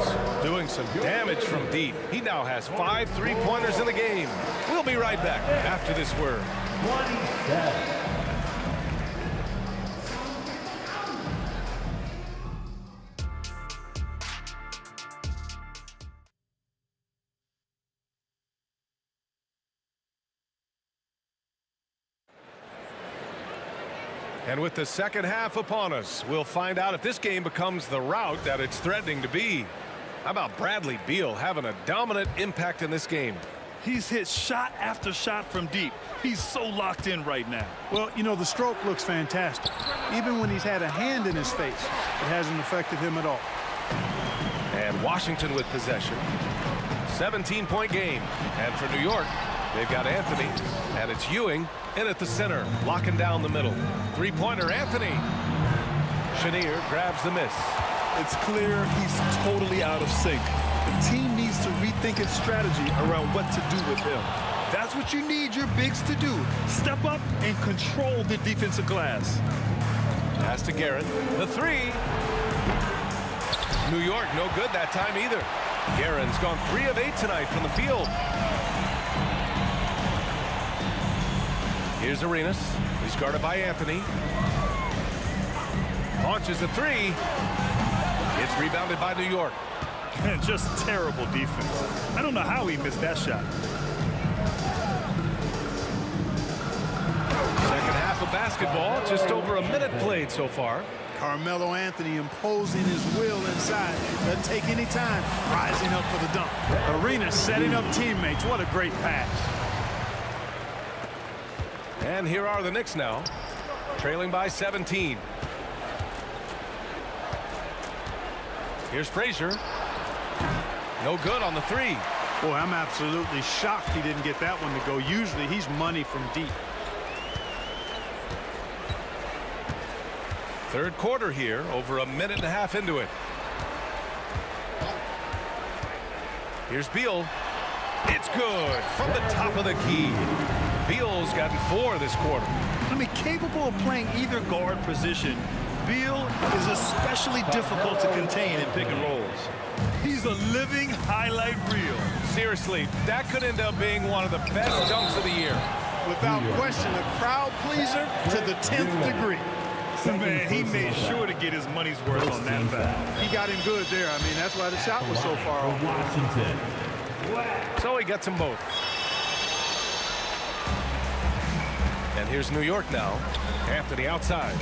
doing some damage from deep. He now has 5 3-pointers in the game. We'll be right back after this word. 27. And with the second half upon us, we'll find out if this game becomes the rout that it's threatening to be. How about Bradley Beal having a dominant impact in this game? He's hit shot after shot from deep. He's so locked in right now. Well, you know, the stroke looks fantastic. Even when he's had a hand in his face, it hasn't affected him at all. And Washington with possession. 17-point game. And for New York, they've got Anthony, and it's Ewing in at the center, locking down the middle. 3-pointer, Anthony. Chenier grabs the miss. It's clear he's totally out of sync. The team needs to rethink its strategy around what to do with him. That's what you need your bigs to do. Step up and control the defensive glass. Pass to Guerin. The 3. New York no good that time either. Guerin's gone 3 of 8 tonight from the field. Here's Arenas. He's guarded by Anthony. Launches a 3. It's rebounded by New York. And just terrible defense. I don't know how he missed that shot. Second half of basketball, just over a minute played so far. Carmelo Anthony imposing his will inside. Doesn't take any time. Rising up for the dunk. Arenas setting up teammates. What a great pass. And here are the Knicks now, trailing by 17. Here's Frazier. No good on the 3. Boy, I'm absolutely shocked he didn't get that one to go. Usually he's money from deep. Third quarter here, over a minute and a half into it. Here's Beal. It's good from the top of the key. Beal's gotten 4 this quarter. I mean, capable of playing either guard position, Beal is especially difficult to contain in pick and rolls. He's a living highlight reel. Seriously, that could end up being one of the best dunks of the year. Without question, a crowd pleaser to the 10th degree. Man, he made sure to get his money's worth on that foul. He got him good there. I mean, that's why the shot was so far off. Washington. So he gets them both. And here's New York now. Anthony outside.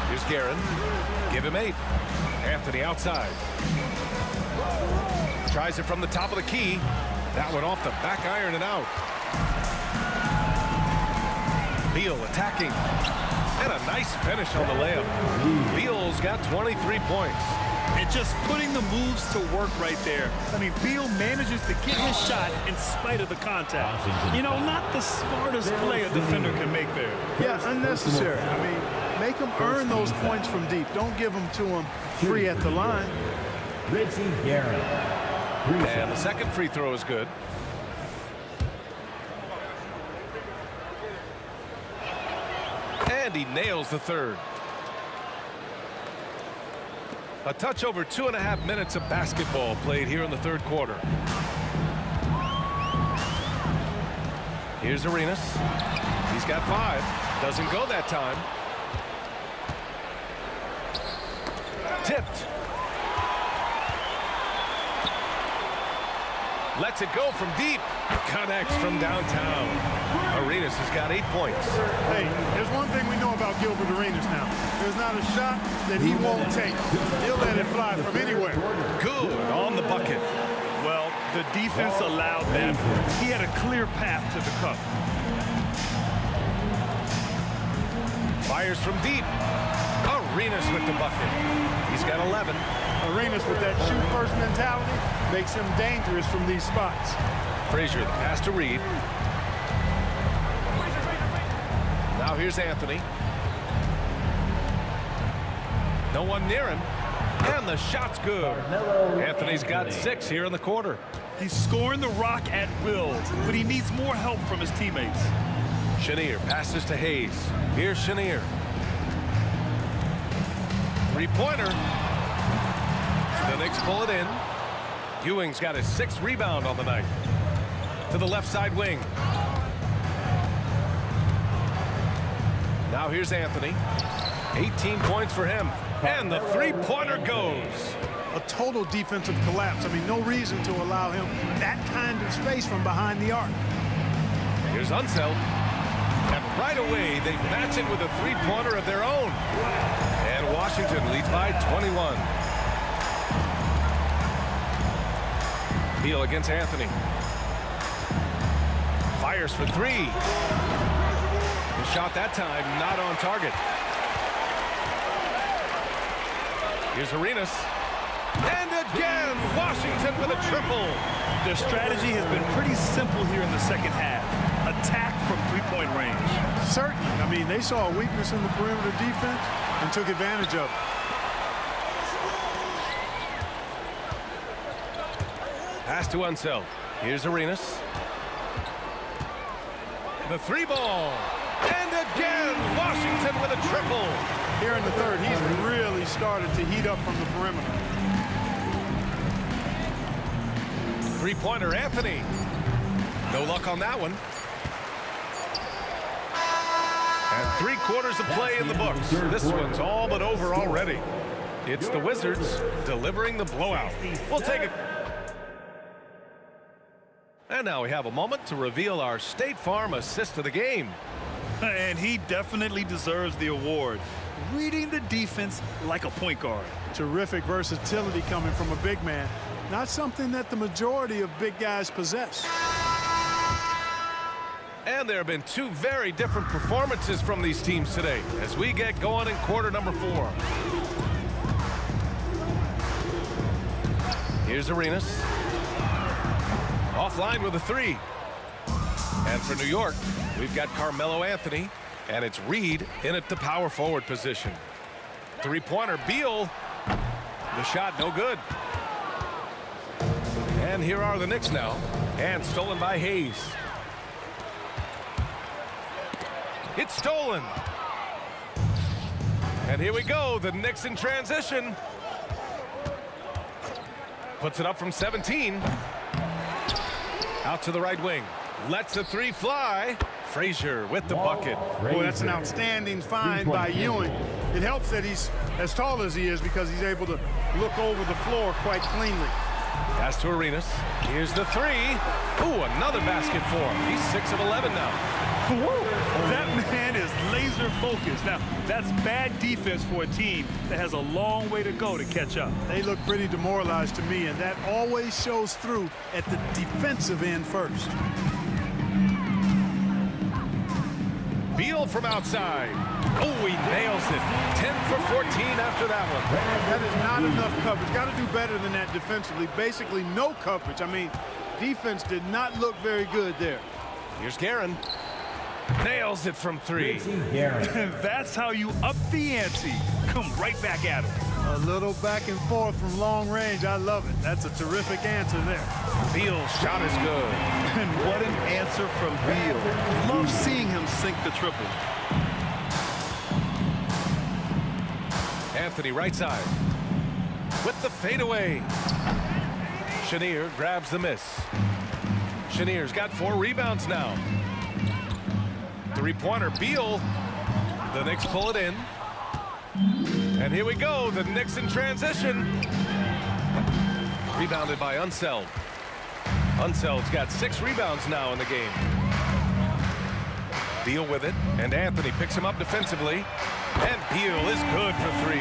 Here's Guerin. Give him 8. Anthony outside. Tries it from the top of the key. That one off the back iron and out. Beal attacking. And a nice finish on the layup. Beal's got 23 points. And just putting the moves to work right there. I mean, Beal manages to get his shot in spite of the contact. You know, not the smartest play a defender can make there. Yeah, unnecessary. I mean, make him earn those points from deep. Don't give them to him free at the line. Richie Guerin. And the second free throw is good. And he nails the third. A touch over 2.5 minutes of basketball played here in the third quarter. Here's Arenas. He's got 5. Doesn't go that time. Tipped. Lets it go from deep. Connects from downtown. Arenas has got 8 points. Hey, there's one thing we know about Gilbert Arenas now. There's not a shot that he won't take. He'll let it fly from anywhere. Good on the bucket. Well, the defense allowed that. He had a clear path to the cup. Fires from deep. Arenas with the bucket. He's got 11. Arenas with that shoot-first mentality makes him dangerous from these spots. Frazier, the pass to Reed. Now here's Anthony. No one near him. And the shot's good. Anthony's got 6 here in the quarter. He's scoring the rock at will, but he needs more help from his teammates. Chenier passes to Hayes. Here's Chenier. Three-pointer. The Knicks pull it in. Ewing's got his 6th rebound on the night. To the left side wing. Now here's Anthony. 18 points for him. And the three-pointer goes. A total defensive collapse. I mean, no reason to allow him that kind of space from behind the arc. Here's Unseld. And right away, they match it with a three-pointer of their own. And Washington leads by 21. Beal against Anthony. Fires for 3. The shot that time not on target. Here's Arenas. And again, Washington with a triple. Their strategy has been pretty simple here in the second half. Attack from three-point range. Certainly. I mean, they saw a weakness in the perimeter defense and took advantage of it. Pass to Unseld. Here's Arenas. The 3-ball. And again, Washington with a triple. Here in the third, he's really started to heat up from the perimeter. Three-pointer, Anthony. No luck on that one. And 3/4 of play in the books. This one's all but over already. It's the Wizards delivering the blowout. We'll take it. And now we have a moment to reveal our State Farm assist of the game. And he definitely deserves the award. Reading the defense like a point guard. Terrific versatility coming from a big man. Not something that the majority of big guys possess. And there have been 2 very different performances from these teams today as we get going in quarter number 4. Here's Arenas. Offline with a 3. And for New York, we've got Carmelo Anthony, and it's Reed in at the power forward position. Three-pointer, Beal. The shot no good. And here are the Knicks now. And stolen by Hayes. It's stolen. And here we go, the Knicks in transition. Puts it up from 17. Out to the right wing. Lets the 3 fly. Frazier with the bucket. Boy, that's an outstanding find by Ewing. It helps that he's as tall as he is because he's able to look over the floor quite cleanly. Pass to Arenas. Here's the three. Ooh, another basket for him. He's 6 of 11 now. Whoa, that man is laser focused. Now, that's bad defense for a team that has a long way to go to catch up. They look pretty demoralized to me, and that always shows through at the defensive end first. Beal from outside. Oh, he nails it. 10 for 14 after that one. That is not enough coverage. Got to do better than that defensively. Basically, no coverage. I mean, defense did not look very good there. Here's Guerin. Nails it from three. That's how you up the ante. Come right back at him. A little back and forth from long range. I love it. That's a terrific answer there. Beal's shot is good. And what an answer from Beal. Love seeing him sink the triple. Anthony right side. With the fadeaway. Chenier grabs the miss. Chenier's got 4 rebounds now. Three-pointer, Beal. The Knicks pull it in. And here we go, the Knicks in transition. Rebounded by Unseld. Unseld's got 6 rebounds now in the game. Beal with it, and Anthony picks him up defensively. And Beal is good for 3.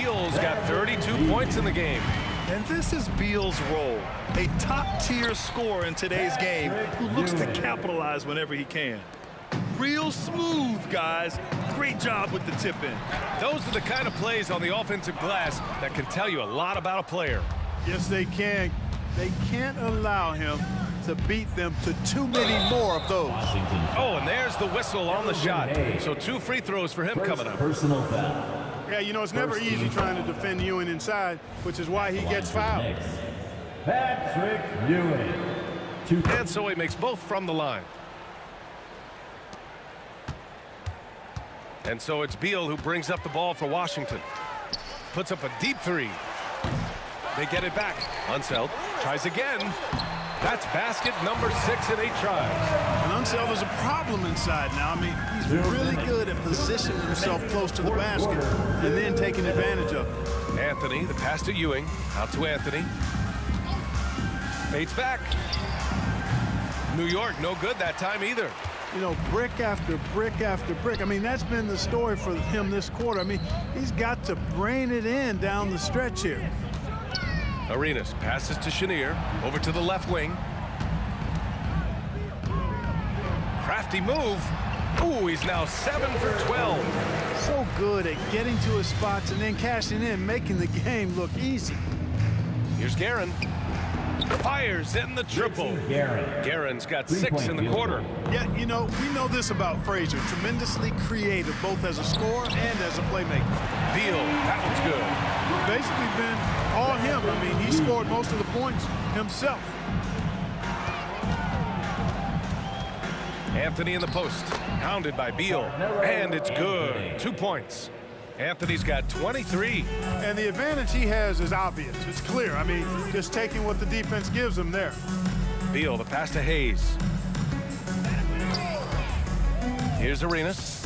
Beal's got 32 points in the game. And this is Beal's role, a top-tier scorer in today's game who looks to capitalize whenever he can. Real smooth, guys. Great job with the tip-in. Those are the kind of plays on the offensive glass that can tell you a lot about a player. Yes, they can. They can't allow him to beat them to too many more of those. Oh, and there's the whistle on the shot. So 2 free throws for him coming up. Personal foul. Yeah, you know, it's never easy trying to defend Ewing inside, which is why he gets fouled. Patrick Ewing. And so he makes both from the line. And so it's Beal who brings up the ball for Washington. Puts up a deep 3. They get it back. Unseld tries again. That's basket number 6 in 8 tries. And Unseld is a problem inside now. I mean, he's really good at positioning himself close to the basket and then taking advantage of it. Anthony, the pass to Ewing. Out to Anthony. Fades back. New York, no good that time either. You know, brick after brick after brick. I mean, that's been the story for him this quarter. I mean, he's got to rein it in down the stretch here. Arenas passes to Chenier. Over to the left wing. Crafty move. Ooh, he's now 7 for 12. So good at getting to his spots and then cashing in, making the game look easy. Here's Guerin. Fires in the triple. Guerin's got 6 in the quarter. Yeah, you know, we know this about Frazier. Tremendously creative, both as a scorer and as a playmaker. Beal, that one's good. Basically been all him. I mean, he scored most of the points himself. Anthony in the post, hounded by Beal, and it's good. 2 points. Anthony's got 23. And the advantage he has is obvious. It's clear. I mean, just taking what the defense gives him there. Beal, the pass to Hayes. Here's Arenas.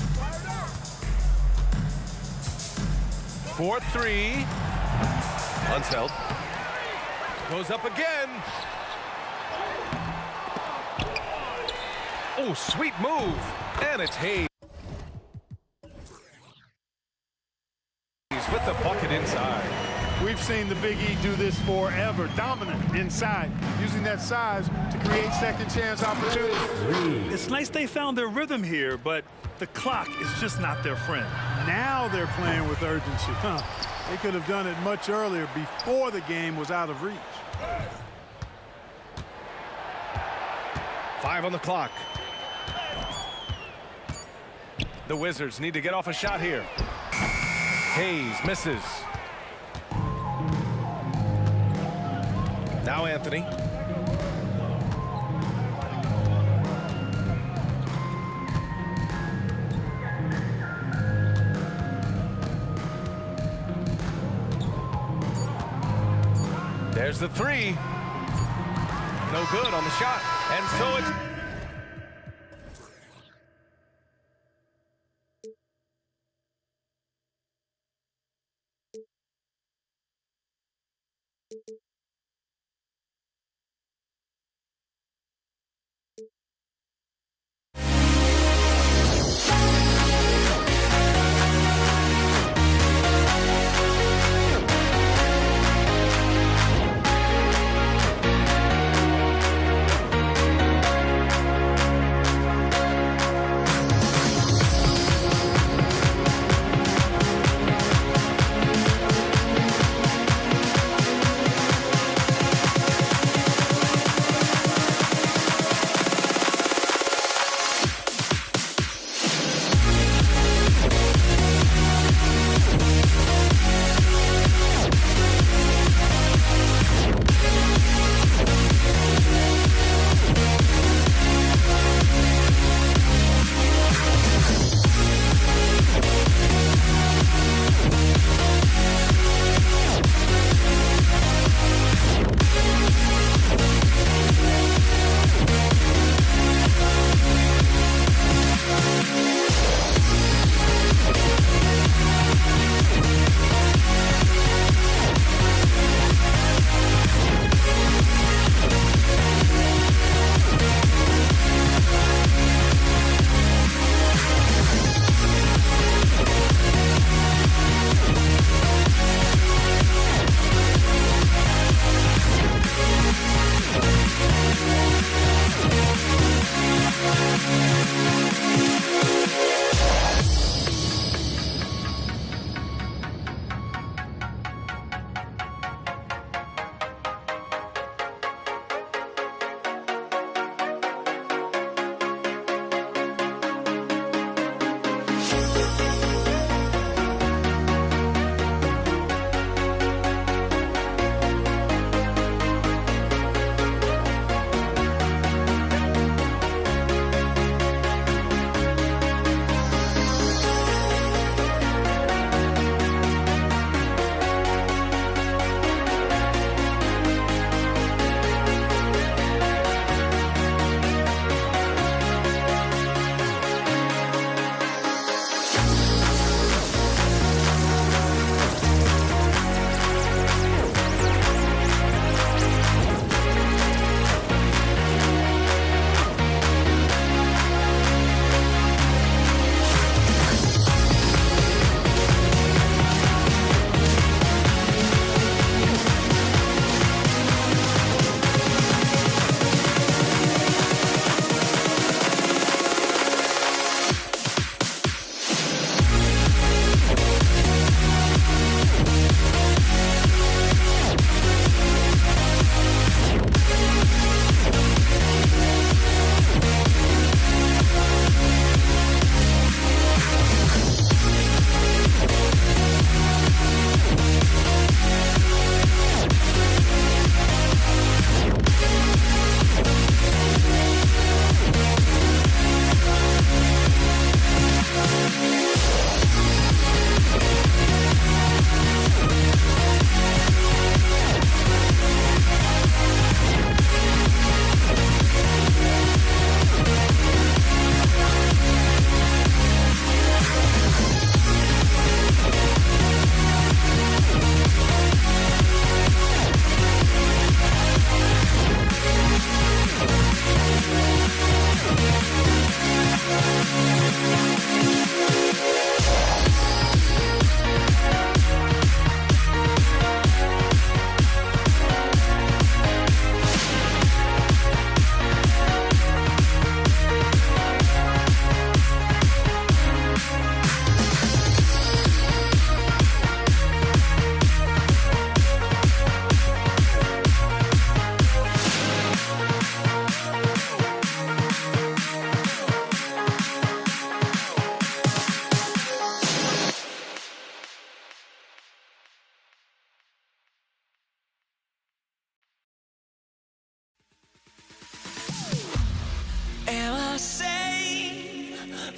4-3. Unseld. Goes up again. Oh, sweet move. And it's Hayes. With the bucket inside. We've seen the Big E do this forever. Dominant inside, using that size to create second chance opportunities. It's nice they found their rhythm here, but the clock is just not their friend. Now they're playing with urgency. They could have done it much earlier, before the game was out of reach. 5 on the clock. The Wizards need to get off a shot here. Hayes misses. Now Anthony. There's the 3. No good on the shot. And so it's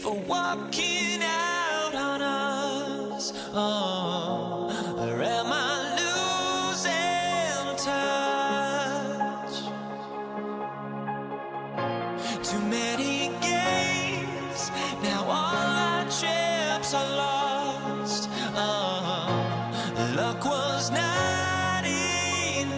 for walking out on us? Oh, or am I losing touch? Too many games, now all our chips are lost. Oh, luck was not enough.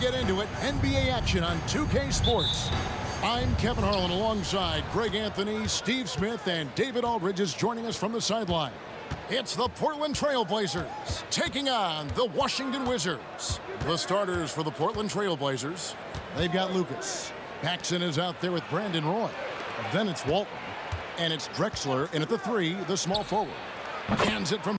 get into it. NBA action on 2K Sports. I'm Kevin Harlan alongside Greg Anthony, Steve Smith, and David Aldridge is joining us from the sideline. It's the Portland Trail Blazers taking on the Washington Wizards. The starters for the Portland Trail Blazers, they've got Lucas. Paxson is out there with Brandon Roy. Then it's Walton. And it's Drexler in at the 3, the small forward. Hands it from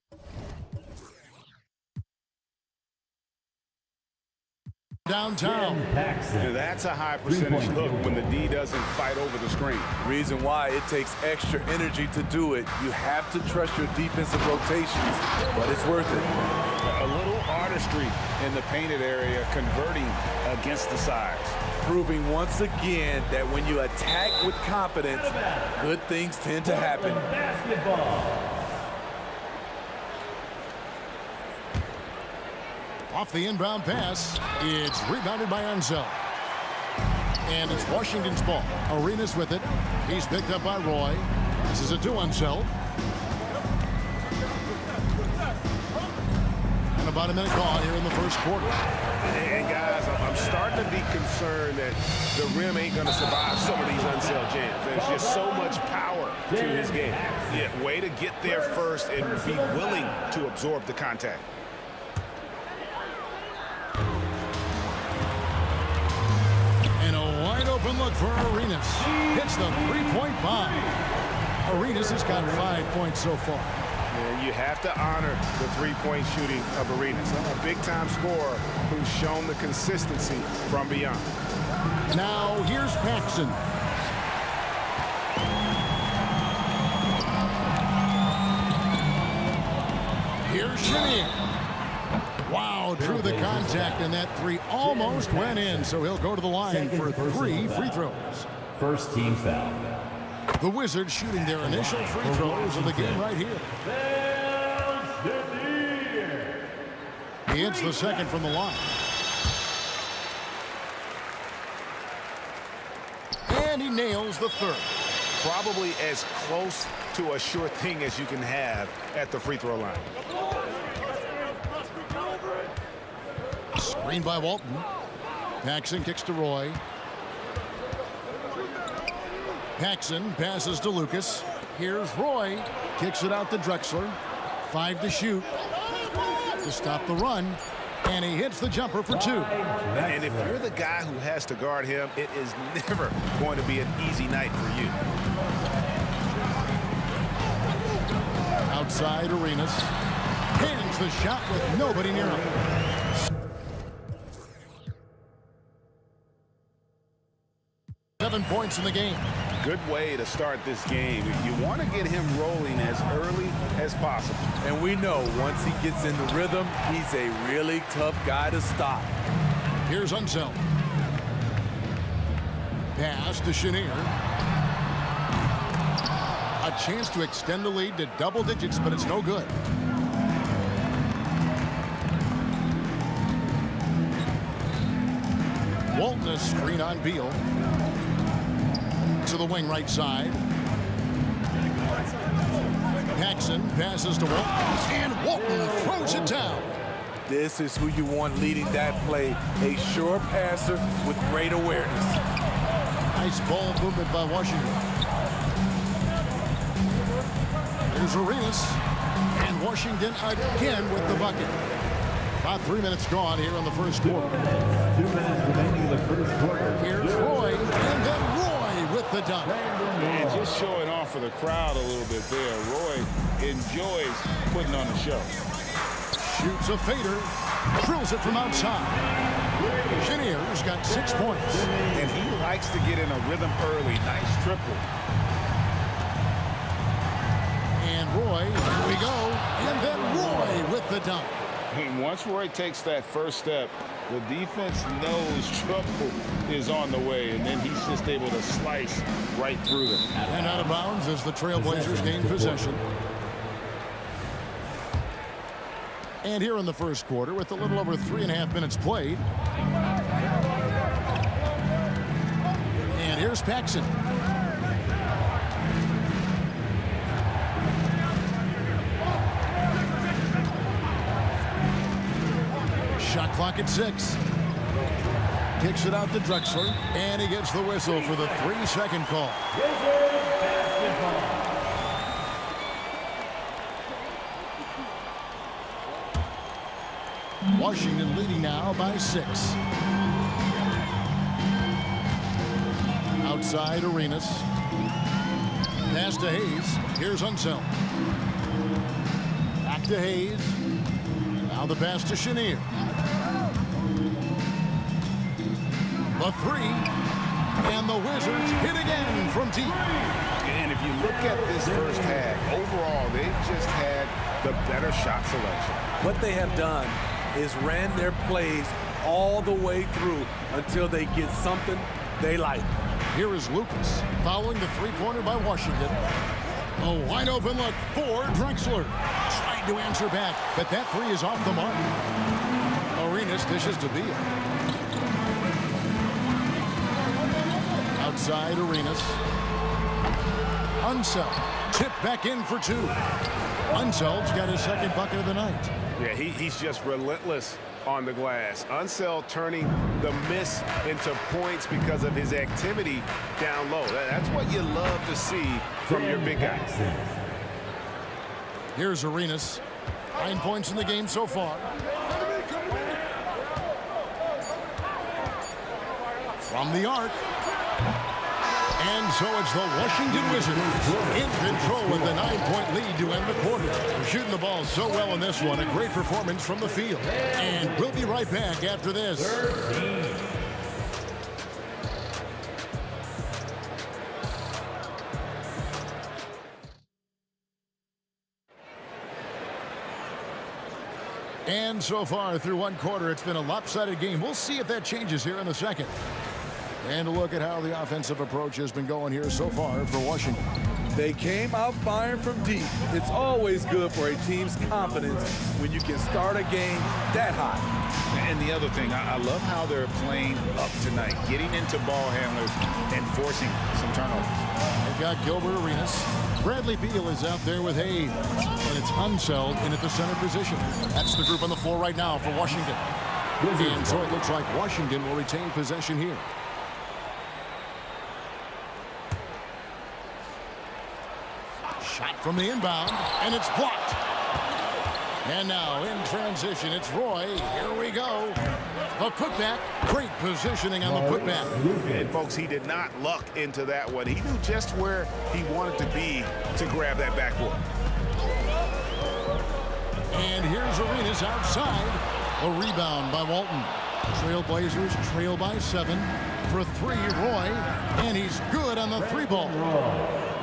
downtown. That's a high percentage look when the D doesn't fight over the screen. Reason why it takes extra energy to do it. You have to trust your defensive rotations, but it's worth it. A little artistry in the painted area, converting against the size. Proving once again that when you attack with confidence, good things tend to happen. Off the inbound pass, it's rebounded by Ansel. And it's Washington's ball. Arenas with it. He's picked up by Roy. This is a 2 Ansel. And about a minute gone here in the first quarter. And guys, I'm starting to be concerned that the rim ain't going to survive some of these Ansel jams. There's just so much power to his game. Yeah, way to get there first and be willing to absorb the contact. And a wide open look for Arenas. Hits the three-point bomb. Arenas has got 5 points so far. And you have to honor the three-point shooting of Arenas. A big-time scorer who's shown the consistency from beyond. Now here's Paxson. Here's Chenier. Wow, drew the contact, and that 3 almost went in, so he'll go to the line for 3 free throws. First team foul. The Wizards shooting their initial free throws of the game right here. He hits the second from the line. And he nails the third. Probably as close to a sure thing as you can have at the free throw line. Screen by Walton. Paxson kicks to Roy. Paxson passes to Lucas. Here's Roy. Kicks it out to Drexler. 5 to shoot. To stop the run. And he hits the jumper for 2. And if you're the guy who has to guard him, it is never going to be an easy night for you. Outside Arenas. Hands the shot with nobody near him. Points in the game. Good way to start this game. You want to get him rolling as early as possible. And we know once he gets in the rhythm, he's a really tough guy to stop. Here's Ansel. Pass to Chenier. A chance to extend the lead to double digits, but it's no good. Walton, a screen on Beal. To the wing right side. Paxson passes to Walton, and Walton throws it down. This is who you want leading that play. A sure passer with great awareness. Nice ball movement by Washington. Here's Arenas, and Washington again with the bucket. About 3 minutes gone here in the first quarter. 2 minutes remaining in the first quarter. Here's Roy, and then Roy with the dunk. And just showing off for the crowd a little bit there. Roy enjoys putting on the show. Shoots a fader, drills it from outside. Chenier's got 6 points. And he likes to get in a rhythm early. Nice triple. And Roy, here we go. And then Roy with the dunk. And once Roy takes that first step, the defense knows trouble is on the way, and then he's just able to slice right through them. And out of bounds as the Trailblazers gain possession. And here in the first quarter, with a little over 3.5 minutes played. And here's Paxson. Shot clock at 6. Kicks it out to Drexler, and he gets the whistle for the 3-second call. Washington leading now by 6. Outside Arenas. Pass to Hayes. Here's Unseld. Back to Hayes. Now the pass to Chenier. The 3. And the Wizards hit again from deep. And if you look at this first half, overall, they've just had the better shot selection. What they have done is ran their plays all the way through until they get something they like. Here is Lucas following the three-pointer by Washington. A wide open look for Drexler. Tried to answer back, but that 3 is off the mark. Arenas dishes to Beal. Outside Arenas. Unseld. Tipped back in for 2. Unseld's got his second bucket of the night. Yeah, he's just relentless on the glass. Unseld turning the miss into points because of his activity down low. That's what you love to see from your big guys. Here's Arenas. 9 points in the game so far. From the arc. And so it's the Washington Wizards in control with the 9-point lead to end the quarter. They're shooting the ball so well in this one. A great performance from the field. And we'll be right back after this. And so far through one quarter, it's been a lopsided game. We'll see if that changes here in the second. And a look at how the offensive approach has been going here so far for Washington. They came out firing from deep. It's always good for a team's confidence when you can start a game that hot. And the other thing, I love how they're playing up tonight, getting into ball handlers and forcing some turnovers. They've got Gilbert Arenas. Bradley Beal is out there with Hayes. And it's Unseld in at the center position. That's the group on the floor right now for Washington. And so it looks like Washington will retain possession here. Shot from the inbound, and it's blocked. And now in transition, it's Roy. Here we go. The putback. Great positioning on the putback. And folks, he did not luck into that one. He knew just where he wanted to be to grab that backboard. And here's Arenas outside. A rebound by Walton. Trailblazers trail by 7. For 3, Roy. And he's good on the 3-ball.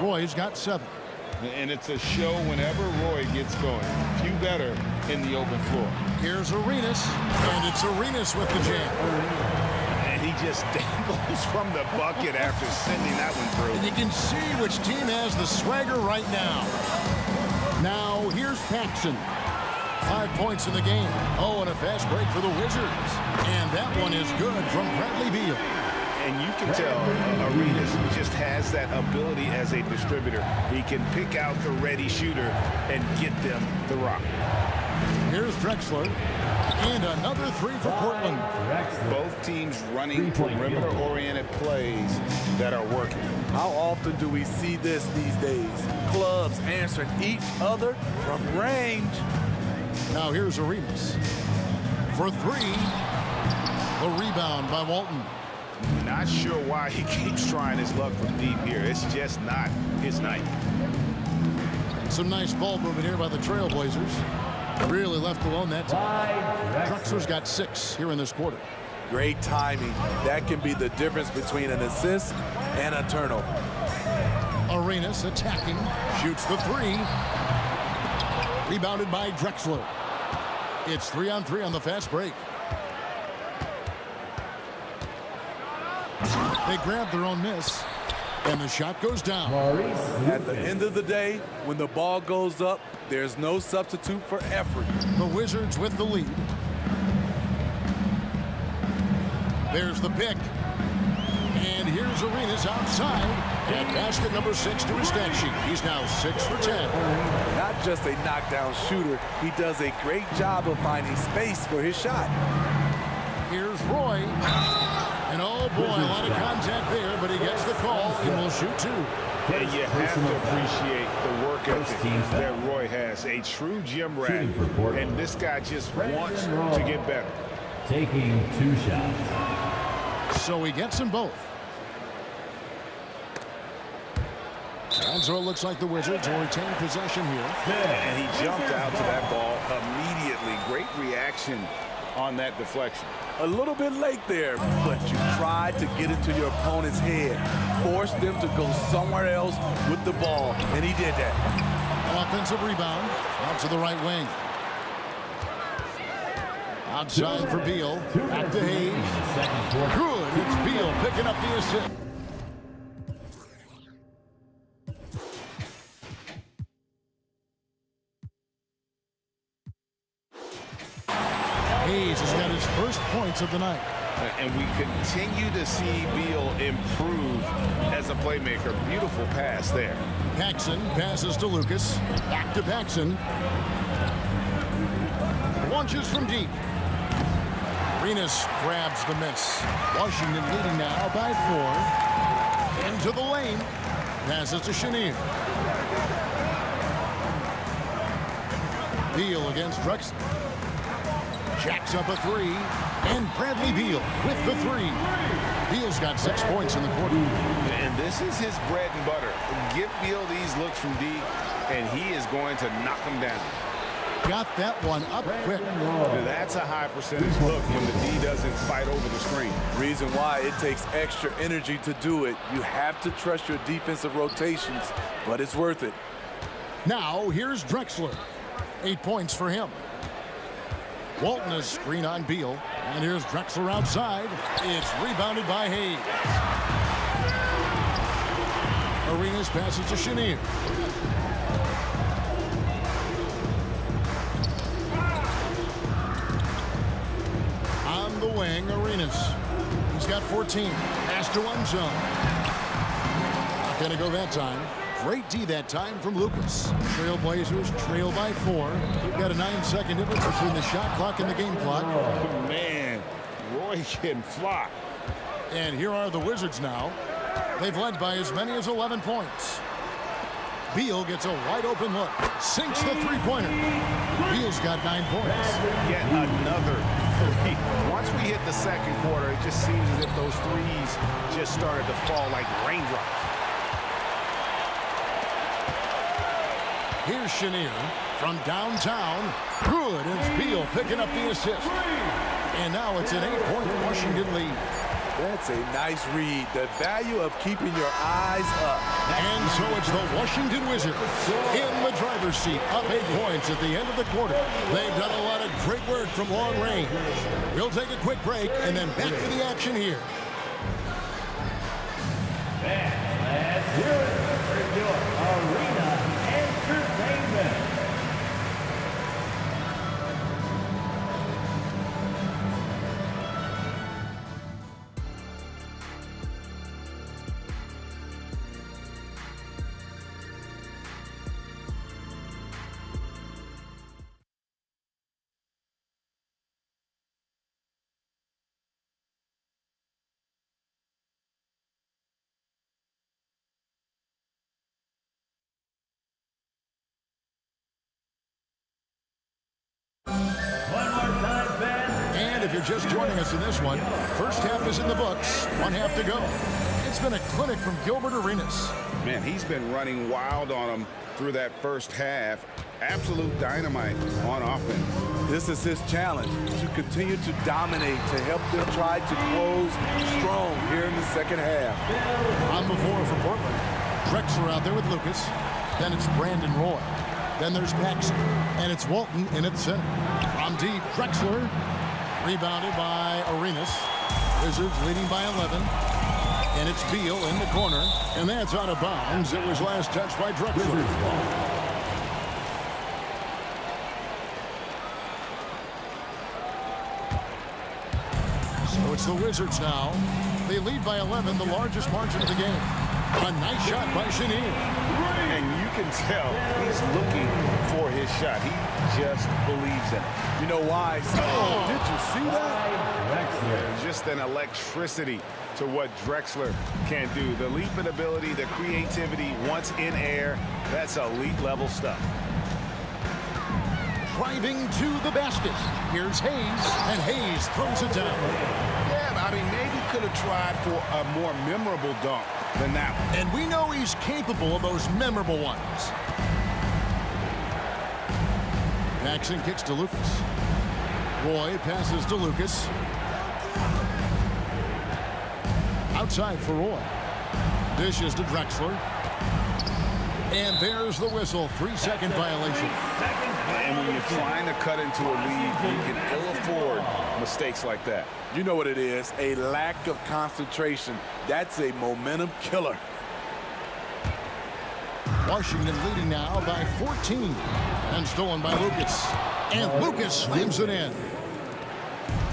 Roy's got 7. And it's a show whenever Roy gets going. Few better in the open floor. Here's Arenas, and it's Arenas with the jam. And he just dangles from the bucket after sending that one through. And you can see which team has the swagger right now. Now, here's Paxson. 5 points in the game. Oh, and a fast break for the Wizards. And that one is good from Bradley Beal. And you can tell Arenas just has that ability as a distributor. He can pick out the ready shooter and get them the rock. Here's Drexler. And another 3 for Portland. Both teams running perimeter-oriented plays that are working. How often do we see this these days? Clubs answering each other from range. Now here's Arenas. For 3. The rebound by Walton. Not sure why he keeps trying his luck from deep here. It's just not his night. Some nice ball movement here by the Trailblazers. Really left alone that time. Drexler's got 6 here in this quarter. Great timing. That can be the difference between an assist and a turnover. Arenas attacking. Shoots the 3. Rebounded by Drexler. It's 3-on-3 on the fast break. They grab their own miss, and the shot goes down. At the end of the day, when the ball goes up, there's no substitute for effort. The Wizards with the lead. There's the pick. And here's Arenas outside at basket number 6 to his stat sheet. He's now 6 for 10. Not just a knockdown shooter, he does a great job of finding space for his shot. Here's Roy. boy, a lot of contact there, but he gets the call and will shoot 2. And you have to appreciate the work ethic that Roy has. A true gym rat. And this guy just wants to get better. Taking 2 shots. So he gets them both. And so it looks like the Wizards will retain possession here. And he jumped out to that ball immediately. Great reaction on that deflection. A little bit late there, but you tried to get it to your opponent's head. Force them to go somewhere else with the ball, and he did that. An offensive rebound out to the right wing. Outside for Beal. Back to Hayes. Good. It's Beal picking up the assist. Hayes has got his first points of the night. And we continue to see Beal improve as a playmaker. Beautiful pass there. Paxson passes to Lucas. Back to Paxson. Launches from deep. Arenas grabs the miss. Washington leading now by 4. Into the lane. Passes to Chenier. Beal against Drexler. Jacks up a 3. And Bradley Beal with the 3. Beal's got 6 points in the quarter. And this is his bread and butter. Give Beal these looks from deep, and he is going to knock them down. Got that one up quick. That's a high percentage look when the D doesn't fight over the screen. Reason why it takes extra energy to do it. You have to trust your defensive rotations, but it's worth it. Now here's Drexler. 8 points for him. Walton is screen on Beal. And here's Drexler outside. It's rebounded by Hayes. Arenas passes to Chenier. On the wing, Arenas. He's got 14. Pass to one zone. Not going to go that time. Great D that time from Lucas. Trailblazers trail by 4. We've got a 9-second difference between the shot clock and the game clock. Oh, man, Roy can fly. And here are the Wizards now. They've led by as many as 11 points. Beal gets a wide open look. Sinks the three-pointer. Beal's got 9 points. Yet another 3. Once we hit the second quarter, it just seems as if those threes just started to fall like raindrops. Here's Chenier from downtown. Good. It's Beal picking up the assist. And now it's an 8-point Washington lead. That's a nice read. The value of keeping your eyes up. And so it's the Washington Wizards in the driver's seat, up 8 points at the end of the quarter. They've done a lot of great work from long range. We'll take a quick break and then back to the action here. Let's hear it for your Arena Entertainment. If you're just joining us in this one, first half is in the books, 1 half to go. It's been a clinic from Gilbert Arenas. Man, he's been running wild on them through that first half. Absolute dynamite on offense. This is his challenge, to continue to dominate, to help them try to close strong here in the second half. On the floor for Portland. Drexler out there with Lucas. Then it's Brandon Roy. Then there's Paxson. And it's Walton in at center. From deep, Drexler. Rebounded by Arenas. Wizards leading by 11. And it's Beal in the corner. And that's out of bounds. It was last touched by Drexler. So it's the Wizards now. They lead by 11, the largest margin of the game. A nice shot by Chenier. And you can tell he's looking for his shot. He just believes in it. You know why? Oh, did you see that? There's just an electricity to what Drexler can do. The leaping ability, the creativity, once in air, that's elite level stuff. Driving to the basket. Here's Hayes, and Hayes throws it down. Yeah, I mean, maybe could have tried for a more memorable dunk than that one. And we know he's capable of those memorable ones. Paxson kicks to Lucas. Roy passes to Lucas. Outside for Roy. Dishes to Drexler. And there's the whistle. 3-second violation. And when you're trying to cut into a lead, you can ill afford mistakes like that. You know what it is, a lack of concentration. That's a momentum killer. Washington leading now by 14. And stolen by Lucas. And Lucas slams it in.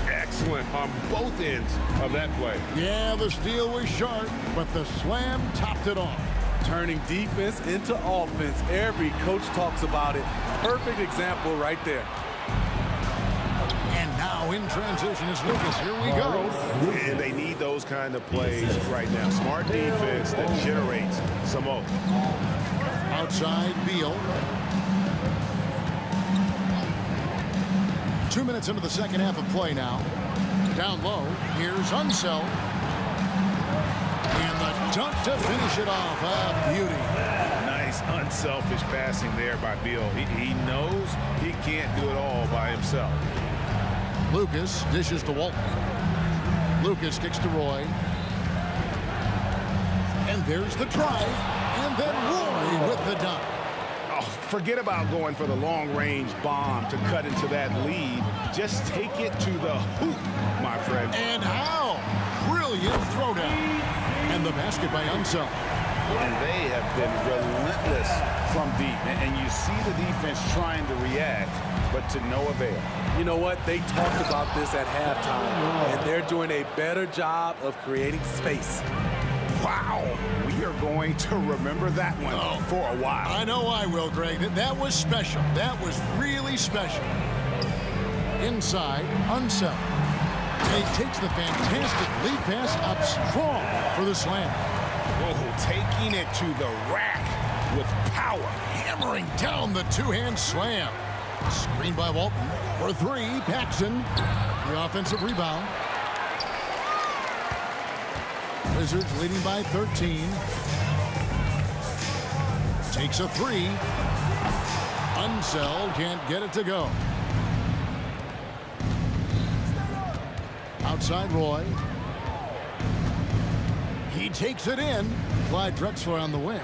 Excellent on both ends of that play. Yeah, the steal was sharp, but the slam topped it off. Turning defense into offense. Every coach talks about it. Perfect example right there. And now in transition is Lucas. Here we go. And they need those kind of plays right now. Smart defense that generates some more. Outside Beal. 2 minutes into the second half of play now. Down low, here's Unseld. And the dunk to finish it off. A beauty. Nice, unselfish passing there by Beal. He knows he can't do it all by himself. Lucas dishes to Walton. Lucas kicks to Roy. And there's the drive. And then Roy with the dunk. Oh, forget about going for the long-range bomb to cut into that lead. Just take it to the hoop, my friend. And how? Brilliant throwdown. And the basket by Unseld. And they have been relentless from deep. And you see the defense trying to react, but to no avail. You know what? They talked about this at halftime, and they're doing a better job of creating space. Wow. We are going to remember that one for a while. I know I will, Greg. That was special. That was really special. Inside, Unseld. And he takes the fantastic lead pass up strong for the slam. Oh, taking it to the rack with power. Hammering down the two-hand slam. Screen by Walton. For three, Paxson. The offensive rebound. Wizards leading by 13. Takes a three. Unseld can't get it to go. Outside Roy. He takes it in. Clyde Drexler on the wing.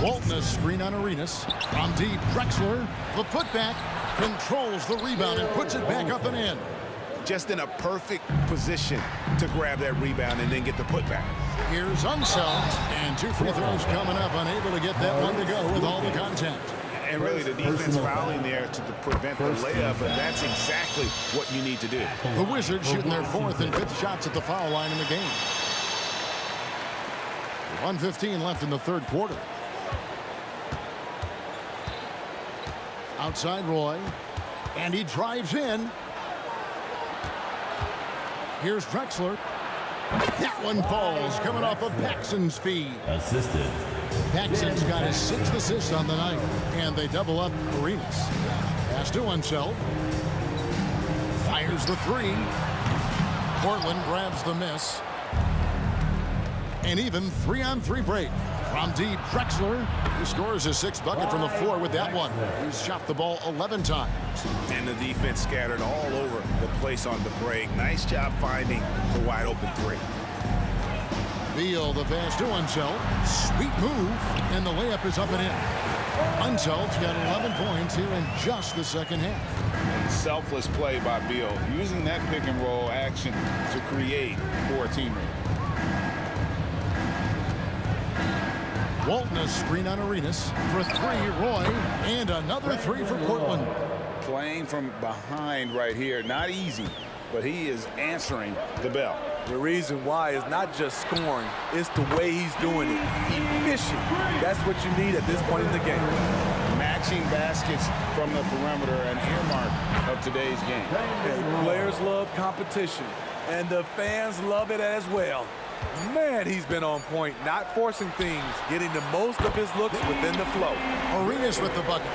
Walton a screen on Arenas. From deep, Drexler, the putback, controls the rebound and puts it back up and in. Just in a perfect position to grab that rebound and then get the putback. Here's Unseld, and 2 free throws coming up, unable to get that one to go with all the contact. And really the defense fouling there to prevent the layup, but that's exactly what you need to do. The Wizards shooting their 4th and 5th shots at the foul line in the game. 1:15 left in the third quarter. Outside Roy, and he drives in. Here's Drexler. That one falls, coming off of Paxson's feed. Assisted. Paxson's got his 6th assist on the night, and they double up Arenas. Pass to Unseld. Fires the three. Portland grabs the miss. And even 3-on-3 break. From deep, Drexler, who scores his 6th bucket from the floor with that one. He's shot the ball 11 times. And the defense scattered all over the place on the break. Nice job finding the wide open three. Beal, the pass to Unseld. Sweet move, and the layup is up and in. Unseld's got 11 points here in just the second half. Selfless play by Beal, using that pick and roll action to create for a teammate. Walton a screen on Arenas for three, Roy, and another three for Portland. Playing from behind right here, not easy, but he is answering the bell. The reason why is not just scoring, it's the way he's doing it. Efficient. That's what you need at this point in the game. Matching baskets from the perimeter, an earmark of today's game. Okay, players love competition, and the fans love it as well. Man, he's been on point, not forcing things, getting the most of his looks within the flow. Arenas with the bucket.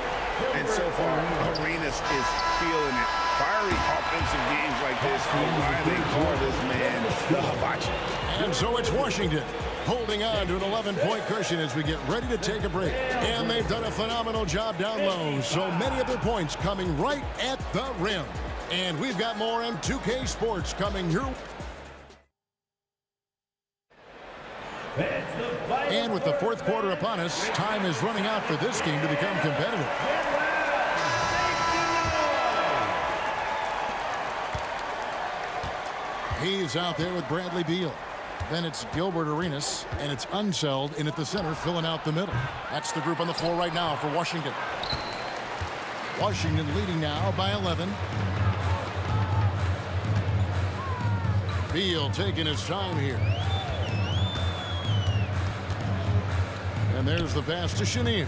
And so far, Arenas is feeling it. Fiery offensive games like this are why they call this man the Hibachi. And so it's Washington holding on to an 11-point cushion as we get ready to take a break. And they've done a phenomenal job down low. So many of their points coming right at the rim. And we've got more on 2K Sports coming your way. And with the fourth quarter upon us, time is running out for this game to become competitive. He's out there with Bradley Beal. Then it's Gilbert Arenas, and it's Unseld in at the center, filling out the middle. That's the group on the floor right now for Washington. Washington leading now by 11. Beal taking his time here. And there's the pass to Chenier.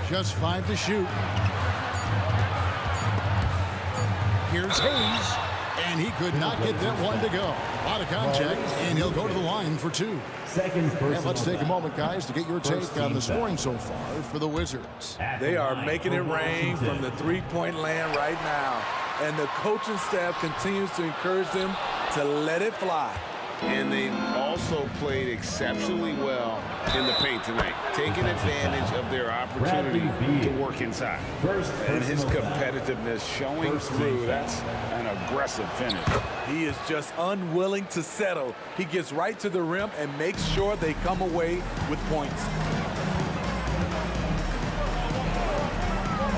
Just 5 to shoot. Here's Hayes, and he could not get that one to go. A lot of contact, and he'll go to the line for 2. And let's take a moment, guys, to get your take on the scoring so far for the Wizards. They are making it rain from the three-point land right now, and the coaching staff continues to encourage them to let it fly. And they also played exceptionally well in the paint tonight, taking advantage of their opportunity to work inside. And his competitiveness showing through. That's an aggressive finish. He is just unwilling to settle. He gets right to the rim and makes sure they come away with points.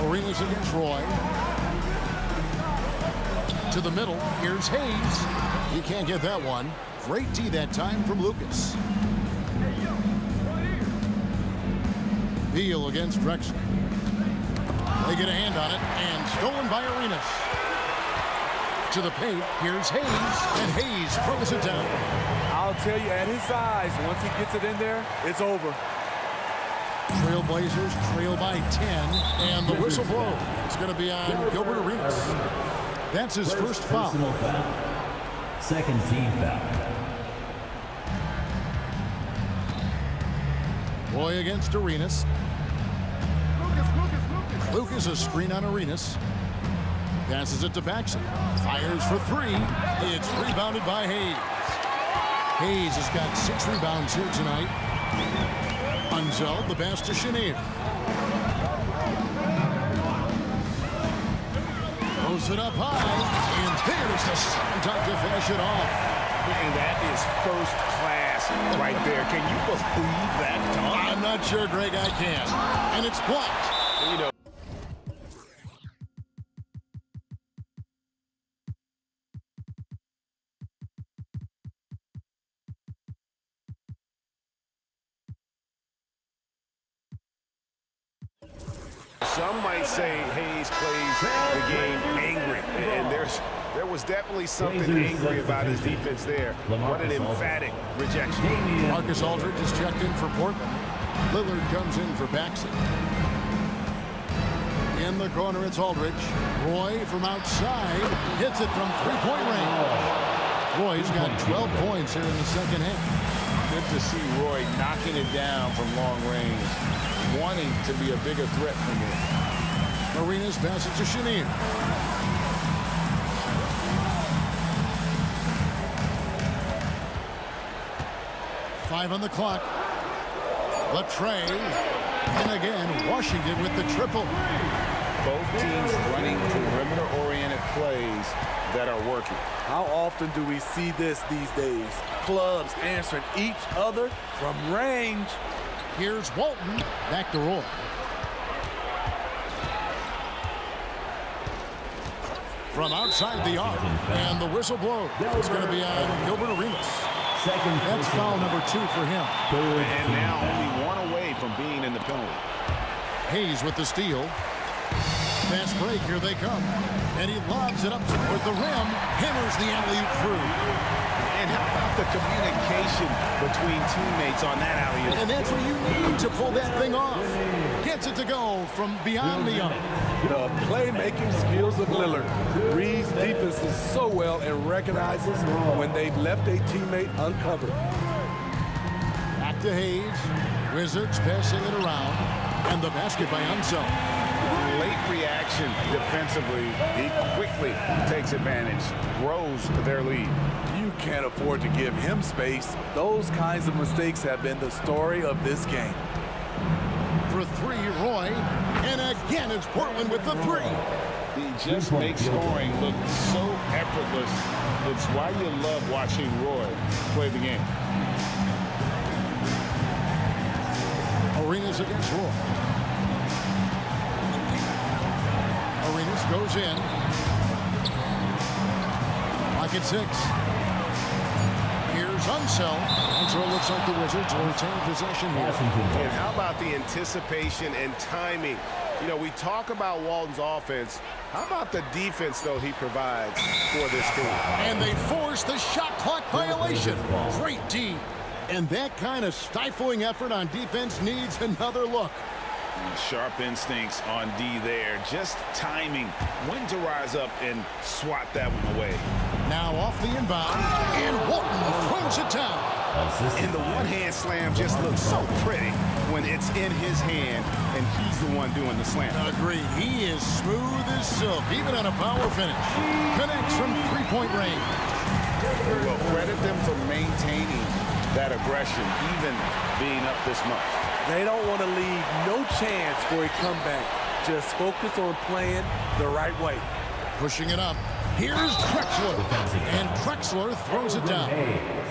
Arenas against Roy. To the middle. Here's Hayes. He can't get that one. Great D that time from Lucas. Beal against Drexler. They get a hand on it, and stolen by Arenas. To the paint, here's Hayes, and Hayes throws it down. I'll tell you, at his size, once he gets it in there, it's over. Trailblazers trail by 10, and the whistle blows. It's going to be on Gilbert Arenas. That's his first foul. Second team foul. Roy against Arenas. Lucas a screen on Arenas. Passes it to Paxson. Fires for 3. It's rebounded by Hayes. Hayes has got 6 rebounds here tonight. Unseld, the pass to Chenier. Throws it up high, and there's the slam dunk to finish it off. And that is first class right there. Can you believe that dunk? I'm not sure, Greg, I can. And it's blocked. You know. Some might say Hayes plays the game angry, and there was definitely something angry about his defense there. What an emphatic rejection. Marcus Aldridge is checked in for Portland. Lillard comes in for Paxson. In the corner, it's Aldridge. Roy from outside hits it from three-point range. Roy's got 12 points here in the second half. Good to see Roy knocking it down from long range, wanting to be a bigger threat from him. Arenas passes to Chenier. Five on the clock. Latrey. And again, Washington with the triple. Both teams running perimeter-oriented plays that are working. How often do we see this these days? Clubs answering each other from range. Here's Walton. Back to Roy. From outside the arc, and the whistle blows. It's going to be on Gilbert Arenas. That's foul number 2 for him. And now only one away from being in the penalty. Hayes with the steal. Fast break, here they come. And he lobs it up toward the rim, hammers the alley-oop through. And how about the communication between teammates on that alley-oop? And that's what you need to pull that thing off. Gets it to go from beyond the arc. The playmaking skills of Lillard reads defenses so well and recognizes when they've left a teammate uncovered. Back to Hayes. Wizards passing it around. And the basket by Unseld. Late reaction defensively. He quickly takes advantage, grows their lead. You can't afford to give him space. Those kinds of mistakes have been the story of this game. For three, Roy. And again, it's Portland with the three. He just makes scoring look so effortless. It's why you love watching Roy play the game. Arenas against Roy. Arenas goes in. Pocket 6. Here's Unseld. And so it looks like the Wizards will retain possession here. And how about the anticipation and timing? You know, we talk about Walton's offense. How about the defense, though, he provides for this team? And they force the shot clock violation. Great D. And that kind of stifling effort on defense needs another look. Sharp instincts on D there. Just timing when to rise up and swat that one away. Now off the inbound, and Walton throws it down. And the one-hand slam just looks so pretty when it's in his hand, and he's the one doing the slam. Agreed. He is smooth as silk, even on a power finish. Connects from three-point range. Well, credit them for maintaining that aggression, even being up this much. They don't want to leave no chance for a comeback. Just focus on playing the right way. Pushing it up. Here's Drexler. And Drexler throws it down.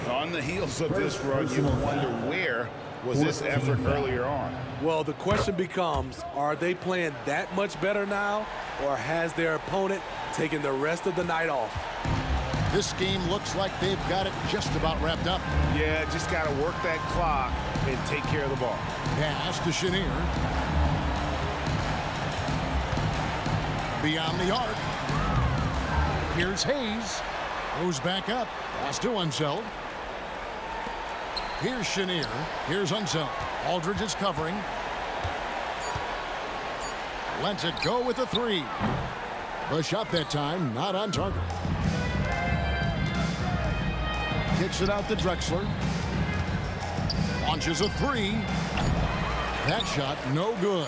On the heels of this run, you wonder where was this effort earlier on? Well, the question becomes, are they playing that much better now, or has their opponent taken the rest of the night off? This game looks like they've got it just about wrapped up. Yeah, just got to work that clock and take care of the ball. Pass to Chenier. Beyond the arc. Here's Hayes. Goes back up. Pass to Unseld. Here's Chenier. Here's Unseld. Aldridge is covering. Lets it go with a three. The shot that time, not on target. Kicks it out to Drexler. Launches a three. That shot, no good.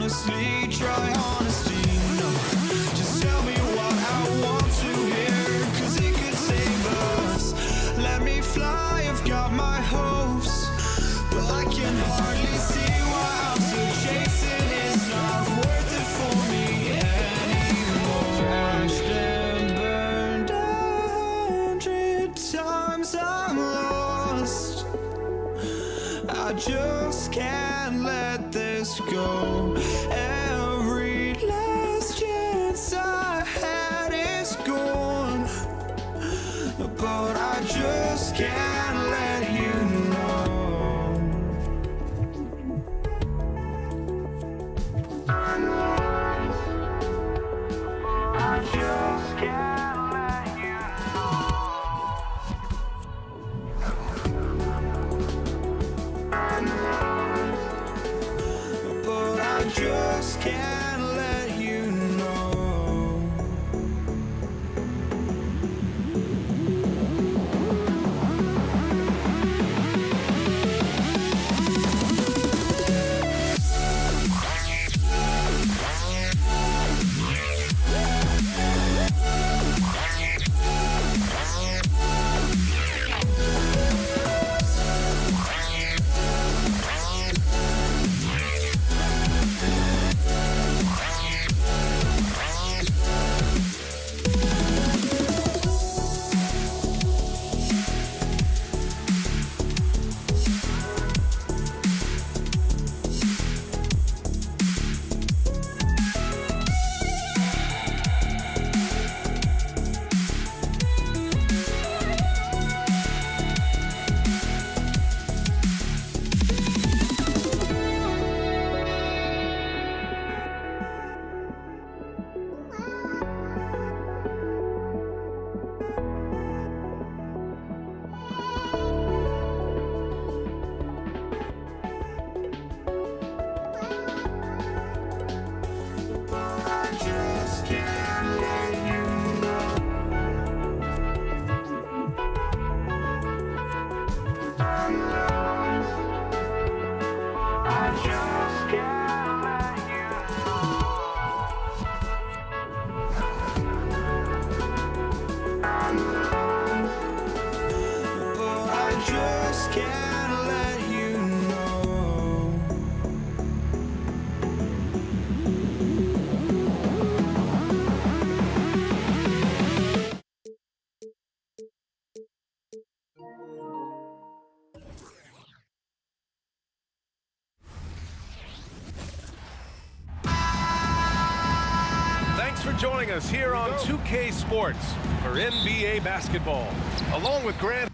honestly, try honesty, no. Just tell me what I want to hear, 'cause it could save us. Let me fly, I've got my hopes, but I can hardly see why I'm still chasing. It's not worth it for me anymore. Crashed and burned 100 times, I'm lost. I just can't let this go. Every last chance I had is gone. just can't let you know. I just can't let you know. But I just can't let you know. For joining us here on 2K Sports for NBA basketball, along with Grant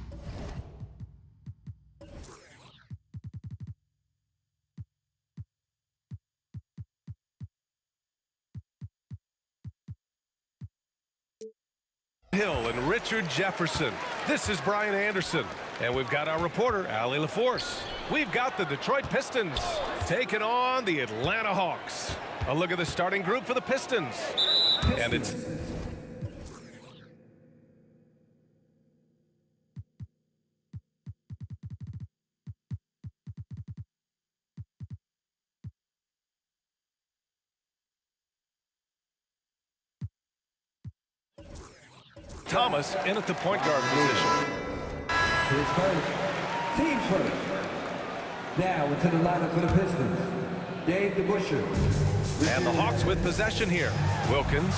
Hill and Richard Jefferson. This is Brian Anderson, and we've got our reporter, Allie LaForce. We've got the Detroit Pistons taking on the Atlanta Hawks. A look at the starting group for the Pistons. And it's Thomas in at the point guard position. His first, team first. Now into the lineup for the Pistons. Dave DeBusschere. And the Hawks with possession here. Wilkins.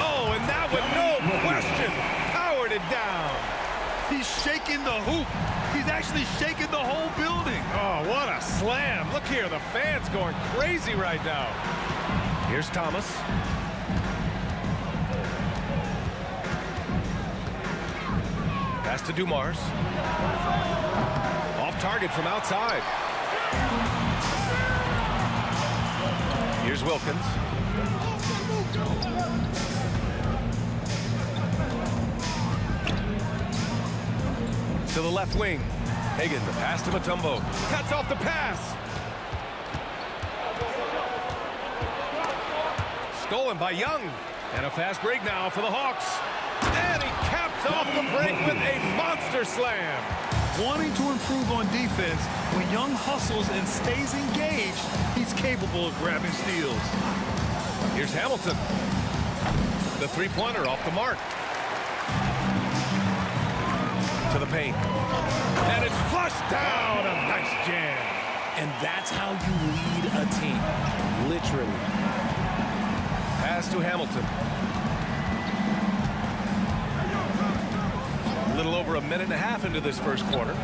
Oh, and that one, no question, powered it down. He's shaking the hoop. He's actually shaking the whole building. Oh, what a slam. Look here, the fans going crazy right now. Here's Thomas. Pass to Dumars. Off target from outside. Here's Wilkins. To the left wing. Hagan, the pass to Mutombo. Cuts off the pass. Stolen by Young. And a fast break now for the Hawks. And he caps off the break with a monster slam. Wanting to improve on defense, when Young hustles and stays engaged, he's capable of grabbing steals. Here's Hamilton. The three-pointer off the mark. To the paint. And it's flushed down. A nice jam. And that's how you lead a team. Literally. Pass to Hamilton. A little over a minute and a half into this first quarter.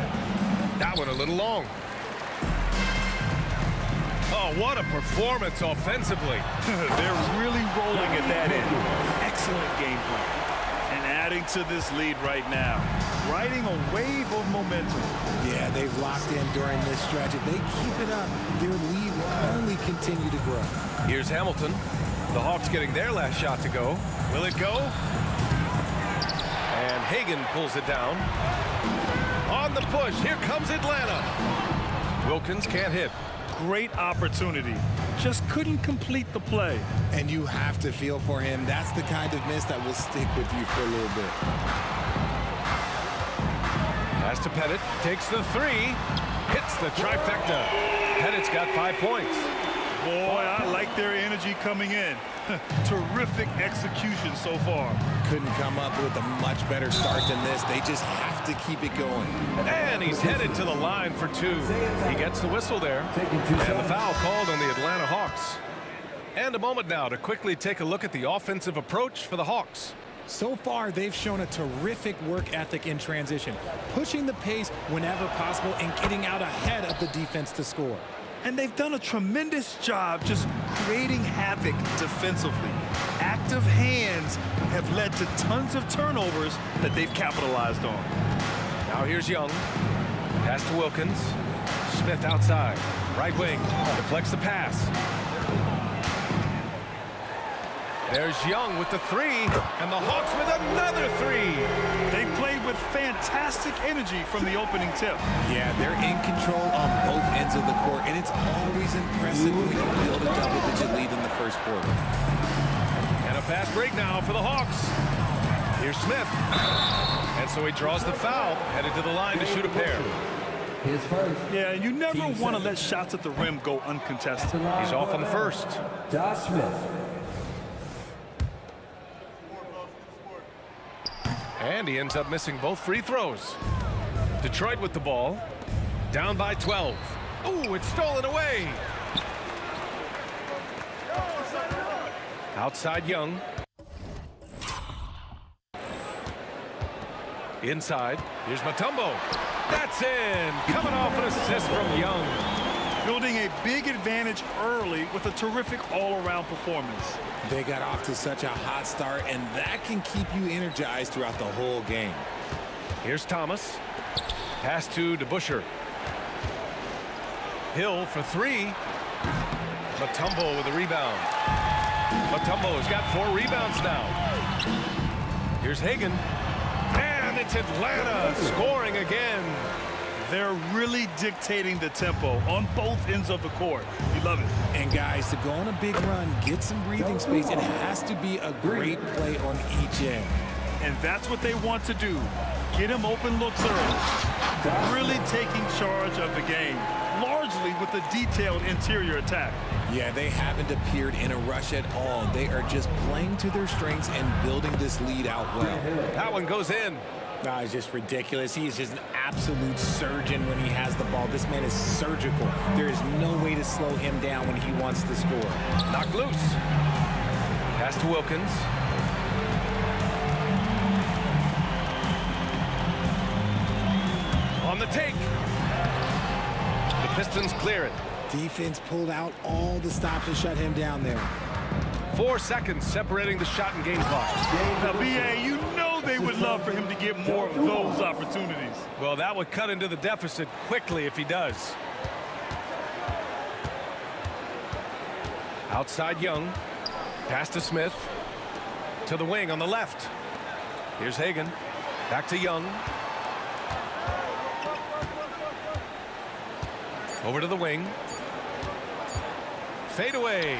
That one a little long. Oh, what a performance offensively. They're really rolling at that end. Excellent game plan. And adding to this lead right now, riding a wave of momentum. Yeah, they've locked in during this stretch. If they keep it up, their lead will only continue to grow. Here's Hamilton. The Hawks getting their last shot to go. Will it go? And Hagan pulls it down. On the push, here comes Atlanta. Wilkins can't hit. Great opportunity. Just couldn't complete the play. And you have to feel for him. That's the kind of miss that will stick with you for a little bit. Pass to Pettit. Takes the three. Hits the trifecta. Pettit's got 5 points. Boy, I like their energy coming in. Terrific execution so far. Couldn't come up with a much better start than this. They just have to keep it going. And he's headed to the line for 2. He gets the whistle there. And the foul called on the Atlanta Hawks. And a moment now to quickly take a look at the offensive approach for the Hawks. So far, they've shown a terrific work ethic in transition, pushing the pace whenever possible and getting out ahead of the defense to score. And they've done a tremendous job just creating havoc defensively. Active hands have led to tons of turnovers that they've capitalized on. Now here's Young. Pass to Wilkins. Smith outside. Right wing. Deflects the pass. There's Young with the 3. And the Hawks with another 3. They played with fantastic energy from the opening tip. Yeah, they're in control on both ends of the court, and it's always impressive when you build a double-digit lead in the first quarter. And a fast break now for the Hawks. Here's Smith. And so he draws the foul, headed to the line to shoot a pair. Yeah, you never want to let shots at the rim go uncontested. He's off on the first. Josh Smith. And he ends up missing both free throws. Detroit with the ball. Down by 12. Ooh, it's stolen away. Outside Young. Inside. Here's Mutombo. That's in. Coming off an assist from Young. Building a big advantage early with a terrific all-around performance. They got off to such a hot start, and that can keep you energized throughout the whole game. Here's Thomas. Pass to DeBusschere. Hill for 3. Mutombo with a rebound. Mutombo has got 4 rebounds now. Here's Hagan. And it's Atlanta scoring again. They're really dictating the tempo on both ends of the court. You love it. And guys, to go on a big run, get some breathing space, it has to be a great play on each end. And that's what they want to do. Get him open looks early. Really taking charge of the game, largely with a detailed interior attack. Yeah, they haven't appeared in a rush at all. They are just playing to their strengths and building this lead out well. That one goes in. It's just ridiculous. He is just an absolute surgeon when he has the ball. This man is surgical. There is no way to slow him down when he wants to score. Knocked loose. Pass to Wilkins. On the take. The Pistons clear it. Defense pulled out all the stops to shut him down there. 4 seconds separating the shot and game clock. Now, B.A., you know they would love for him to get more of those opportunities. Well, that would cut into the deficit quickly if he does. Outside Young. Pass to Smith. To the wing on the left. Here's Hagan. Back to Young. Over to the wing. Fade away.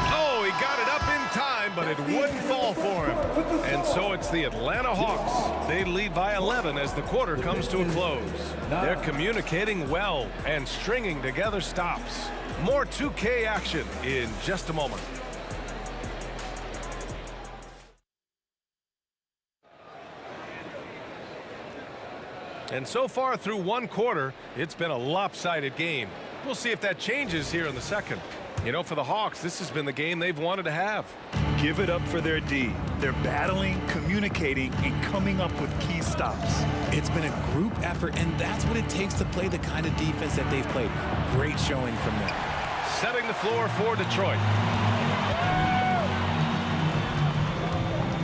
Oh, he got it up in time, but it wouldn't fall for him. And so it's the Atlanta Hawks. They lead by 11 as the quarter comes to a close. They're communicating well and stringing together stops. More 2K action in just a moment. And so far through one quarter, it's been a lopsided game. We'll see if that changes here in the second. You know, for the Hawks, this has been the game they've wanted to have. Give it up for their D. They're battling, communicating, and coming up with key stops. It's been a group effort, and that's what it takes to play the kind of defense that they've played. Great showing from them. Setting the floor for Detroit.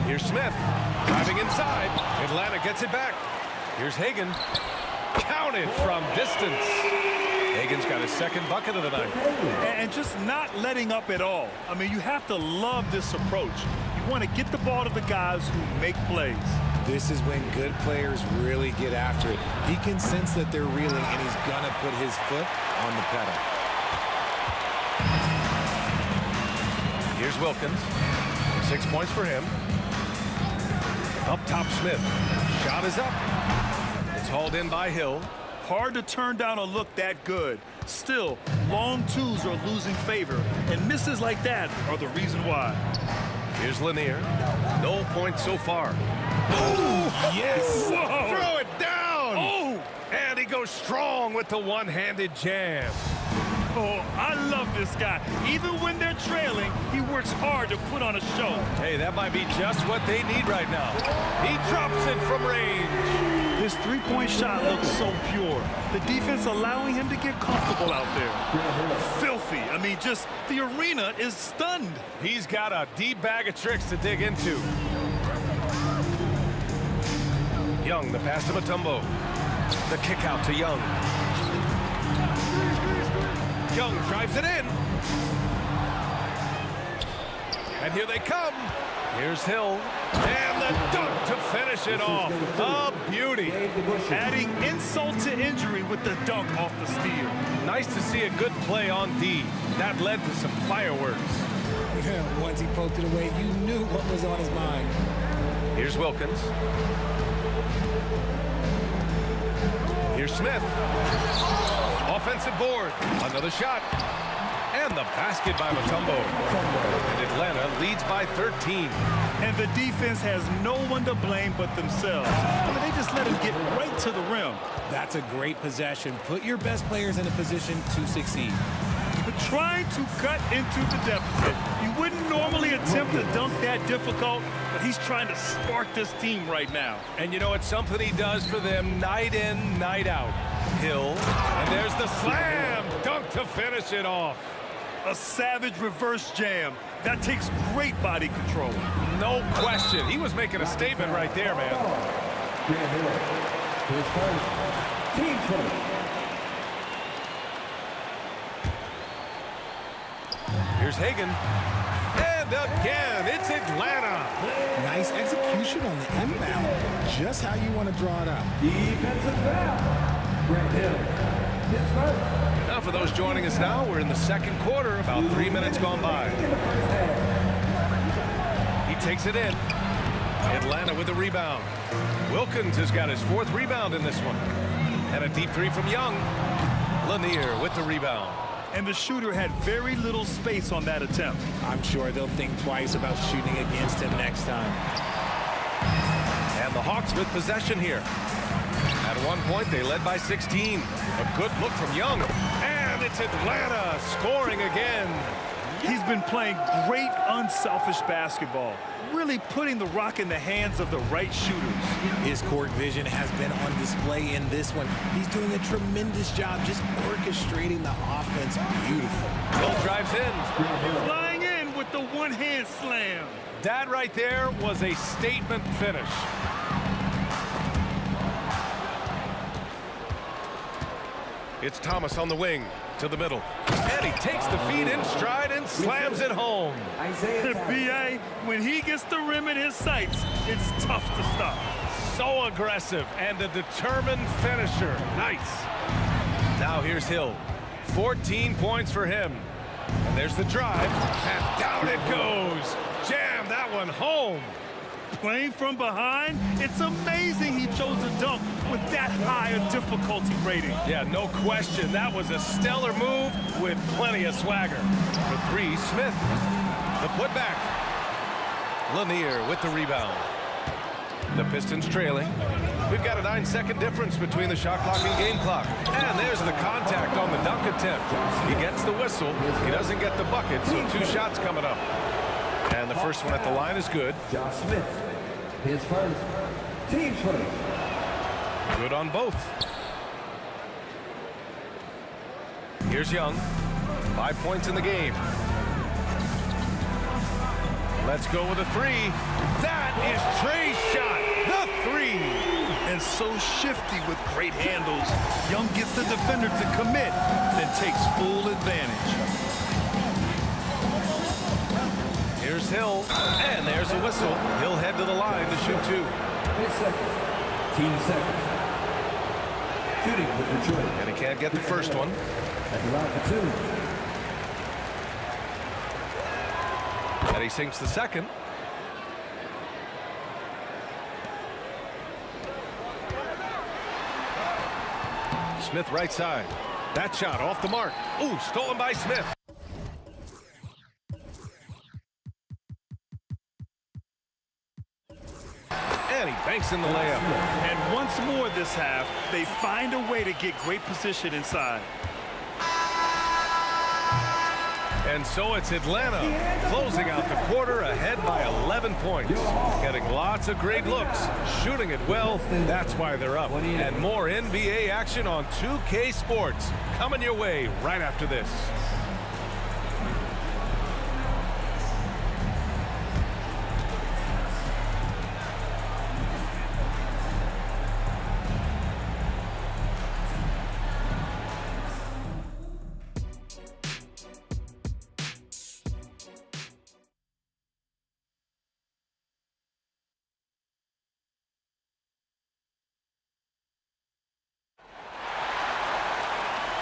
Here's Smith. Driving inside. Atlanta gets it back. Here's Hagan. Counted from distance. Hagan's got his second bucket of the night. And just not letting up at all. I mean, you have to love this approach. You want to get the ball to the guys who make plays. This is when good players really get after it. He can sense that they're reeling, and he's going to put his foot on the pedal. Here's Wilkins. 6 points for him. Up top, Smith. Shot is up. It's hauled in by Hill. Hard to turn down a look that good. Still, long twos are losing favor, and misses like that are the reason why. Here's Lanier. No points so far. Oh, yes! Whoa. Throw it down! Oh! And he goes strong with the one-handed jam. Oh, I love this guy. Even when they're trailing, he works hard to put on a show. Hey, that might be just what they need right now. He drops it from range. His three-point shot looks so pure. The defense allowing him to get comfortable out there. Filthy. I mean, just the arena is stunned. He's got a deep bag of tricks to dig into. Young, the pass to Mutombo. The kick out to Young. Young drives it in. And here they come. Here's Hill. And the dunk to finish it off. A beauty. Adding insult to injury with the dunk off the steal. Nice to see a good play on D. That led to some fireworks. Once he poked it away, you knew what was on his mind. Here's Wilkins. Here's Smith. Offensive board. Another shot. And the basket by Mutombo. And Atlanta leads by 13. And the defense has no one to blame but themselves. I mean, they just let him get right to the rim. That's a great possession. Put your best players in a position to succeed. But trying to cut into the deficit. You wouldn't normally attempt to dunk that difficult, but he's trying to spark this team right now. And you know, it's something he does for them night in, night out. Hill, and there's the slam dunk to finish it off. A savage reverse jam. That takes great body control. No question. He was making a statement right there, man. Team first. Here's Hagan. And again, it's Atlanta. Nice execution on the inbound. Just how you want to draw it up. Defensive foul. Grant Hill. His first. Now for those joining us now, we're in the second quarter, about 3 minutes gone by. He takes it in. Atlanta with the rebound. Wilkins has got his fourth rebound in this one. And a deep three from Young. Lanier with the rebound. And the shooter had very little space on that attempt. I'm sure they'll think twice about shooting against him next time. And the Hawks with possession here. At one point, they led by 16. A good look from Young. And it's Atlanta scoring again. He's been playing great, unselfish basketball. Really putting the rock in the hands of the right shooters. His court vision has been on display in this one. He's doing a tremendous job just orchestrating the offense beautiful. Hill drives in. Flying in with the one-hand slam. That right there was a statement finish. It's Thomas on the wing to the middle. And he takes the feed in stride and slams it home. B.A., when he gets the rim in his sights, it's tough to stop. So aggressive and a determined finisher. Nice. Now here's Hill. 14 points for him. And there's the drive. And down it goes. Jam that one home. Playing from behind, it's amazing he chose to dunk with that high a difficulty rating. Yeah, no question. That was a stellar move with plenty of swagger. For three, Smith. The putback. Lanier with the rebound. The Pistons trailing. We've got a 9-second difference between the shot clock and game clock. And there's the contact on the dunk attempt. He gets the whistle. He doesn't get the bucket, so 2 shots coming up. And the first one at the line is good. Josh Smith. His first. Team first. Good on both. Here's Young. 5 points in the game. Let's go with a three. That is Trey's shot. The three. And so shifty with great handles. Young gets the defender to commit, then takes full advantage. Here's Hill, and there's a whistle. He'll head to the line to shoot 2. 8 seconds. Team seconds. Shooting for Detroit. And he can't get the first one. At the line for 2. And he sinks the second. Smith right side. That shot off the mark. Ooh, stolen by Smith. And he banks in the layup. And once more this half, they find a way to get great position inside. And so it's Atlanta closing out the quarter ahead by 11 points. Getting lots of great looks, shooting it well. That's why they're up. And more NBA action on 2K Sports coming your way right after this.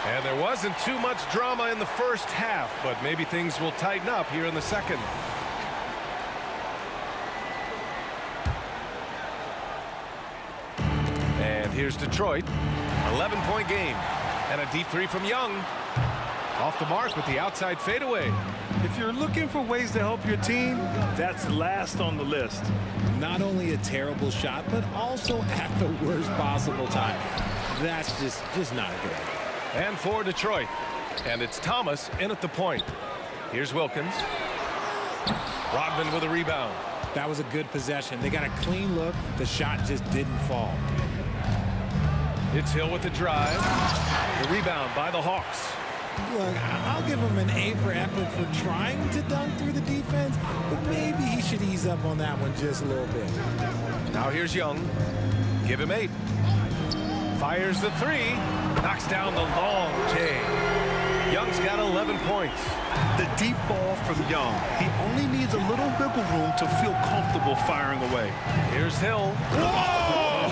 And there wasn't too much drama in the first half, but maybe things will tighten up here in the second. And here's Detroit. 11-point game. And a deep three from Young. Off the mark with the outside fadeaway. If you're looking for ways to help your team, that's last on the list. Not only a terrible shot, but also at the worst possible time. That's just not a good idea. And for Detroit. And it's Thomas in at the point. Here's Wilkins. Rodman with a rebound. That was a good possession. They got a clean look. The shot just didn't fall. It's Hill with the drive. The rebound by the Hawks. Look, I'll give him an A for effort for trying to dunk through the defense, but maybe he should ease up on that one just a little bit. Now here's Young. Give him 8. Fires the 3. Knocks down the long J. Young's got 11 points. The deep ball from Young. He only needs a little wiggle room to feel comfortable firing away. Here's Hill. Whoa!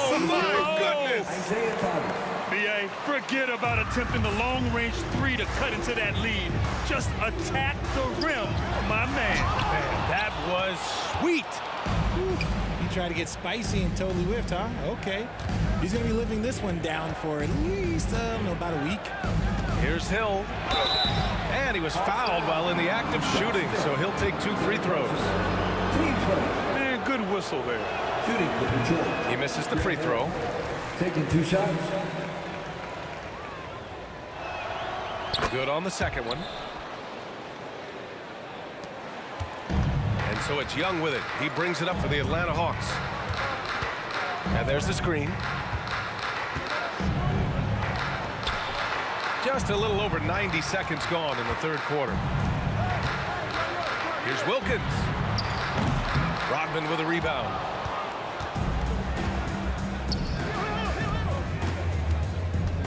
Oh, my goodness! Isaiah Thomas. B.A., forget about attempting the long-range 3 to cut into that lead. Just attack the rim, my man. Man, that was sweet. He tried to get spicy and totally whiffed, huh? Okay. He's going to be living this one down for at least about a week. Here's Hill. And he was fouled while in the act of shooting, so he'll take 2 free throws. Man, good whistle there. Shooting for Detroit. He misses the free throw. Taking 2 shots. Good on the second one. And so it's Young with it. He brings it up for the Atlanta Hawks. And there's the screen. Just a little over 90 seconds gone in the third quarter. Here's Wilkins. Rodman with a rebound.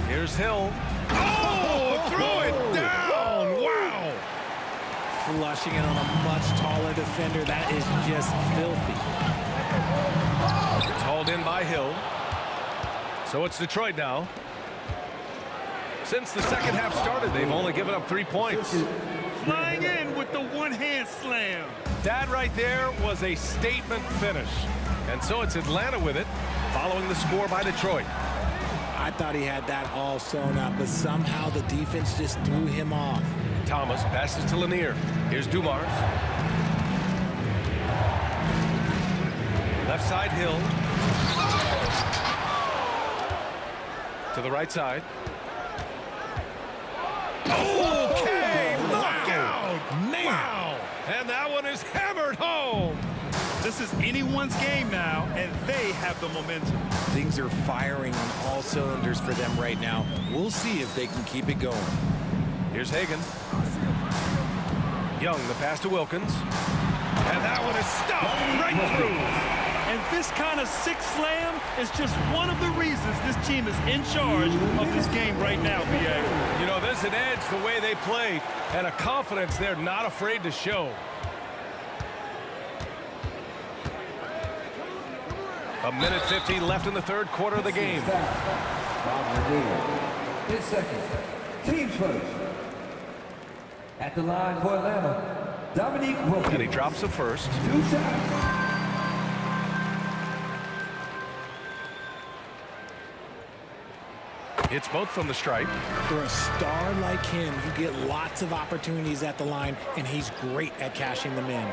Here's Hill. Oh, throw it down. Wow. Flushing it on a much taller defender. That is just filthy. It's hauled in by Hill. So it's Detroit now. Since the second half started, they've only given up 3 points. Flying in with the one-hand slam. That right there was a statement finish. And so it's Atlanta with it, following the score by Detroit. I thought he had that all sewn up, but somehow the defense just threw him off. Thomas passes to Lanier. Here's Dumars. Left side, Hill. To the right side. Okay, knockout! Wow! And that one is hammered home. This is anyone's game now, and they have the momentum. Things are firing on all cylinders for them right now. We'll see if they can keep it going. Here's Hagan. Young, the pass to Wilkins. And that one is stuffed right through. And this kind of sick slam is just one of the reasons this team is in charge of this game right now, B.A. You know, there's an edge the way they play and a confidence they're not afraid to show. A minute 15 left in the third quarter of the game. His second. Teams first. At the line for Atlanta, Dominique Wilkins. And he drops it first. 2 shots. It's both from the stripe. For a star like him, you get lots of opportunities at the line, and he's great at cashing them in.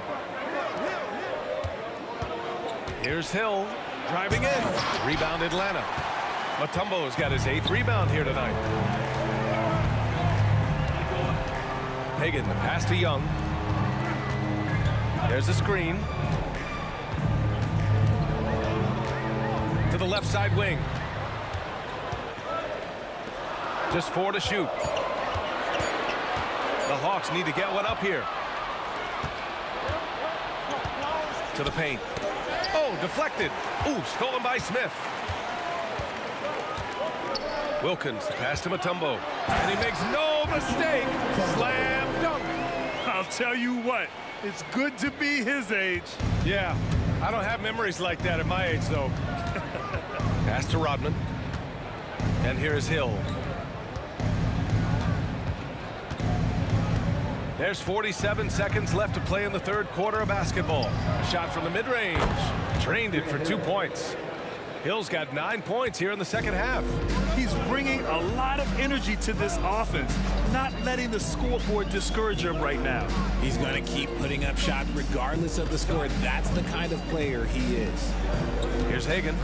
Here's Hill driving in. Rebound Atlanta. Mutombo's got his 8th rebound here tonight. Hagan, the pass to Young. There's a screen. To the left side wing. Just 4 to shoot. The Hawks need to get one up here. To the paint. Oh, deflected. Ooh, stolen by Smith. Wilkins, the pass to Mutombo. And he makes no mistake. Slam dunk. I'll tell you what, it's good to be his age. Yeah, I don't have memories like that at my age, though. Pass to Rodman. And here's Hill. There's 47 seconds left to play in the third quarter of basketball. A shot from the mid-range. Drained it for 2 points. Hill's got 9 points here in the second half. He's bringing a lot of energy to this offense, not letting the scoreboard discourage him right now. He's going to keep putting up shots regardless of the score. That's the kind of player he is. Here's Hagan.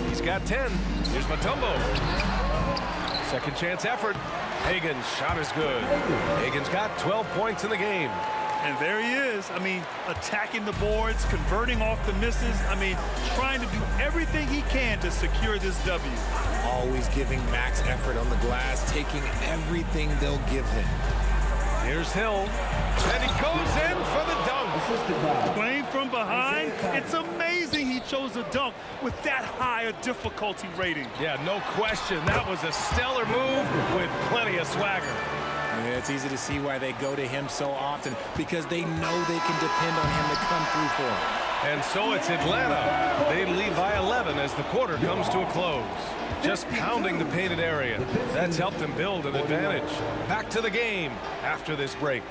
He's got 10. Here's Mutombo. Second chance effort. Hagan's shot is good. Hagan's got 12 points in the game. And there he is. I mean, attacking the boards, converting off the misses. I mean, trying to do everything he can to secure this W. Always giving max effort on the glass, taking everything they'll give him. Here's Hill. And he goes in for the dunk. Playing from behind, it's amazing he chose a dunk with that high a difficulty rating. Yeah, no question. That was a stellar move with plenty of swagger. Yeah, it's easy to see why they go to him so often, because they know they can depend on him to come through for them. And so it's Atlanta. They lead by 11 as the quarter comes to a close. Just pounding the painted area. That's helped them build an advantage. Back to the game after this break.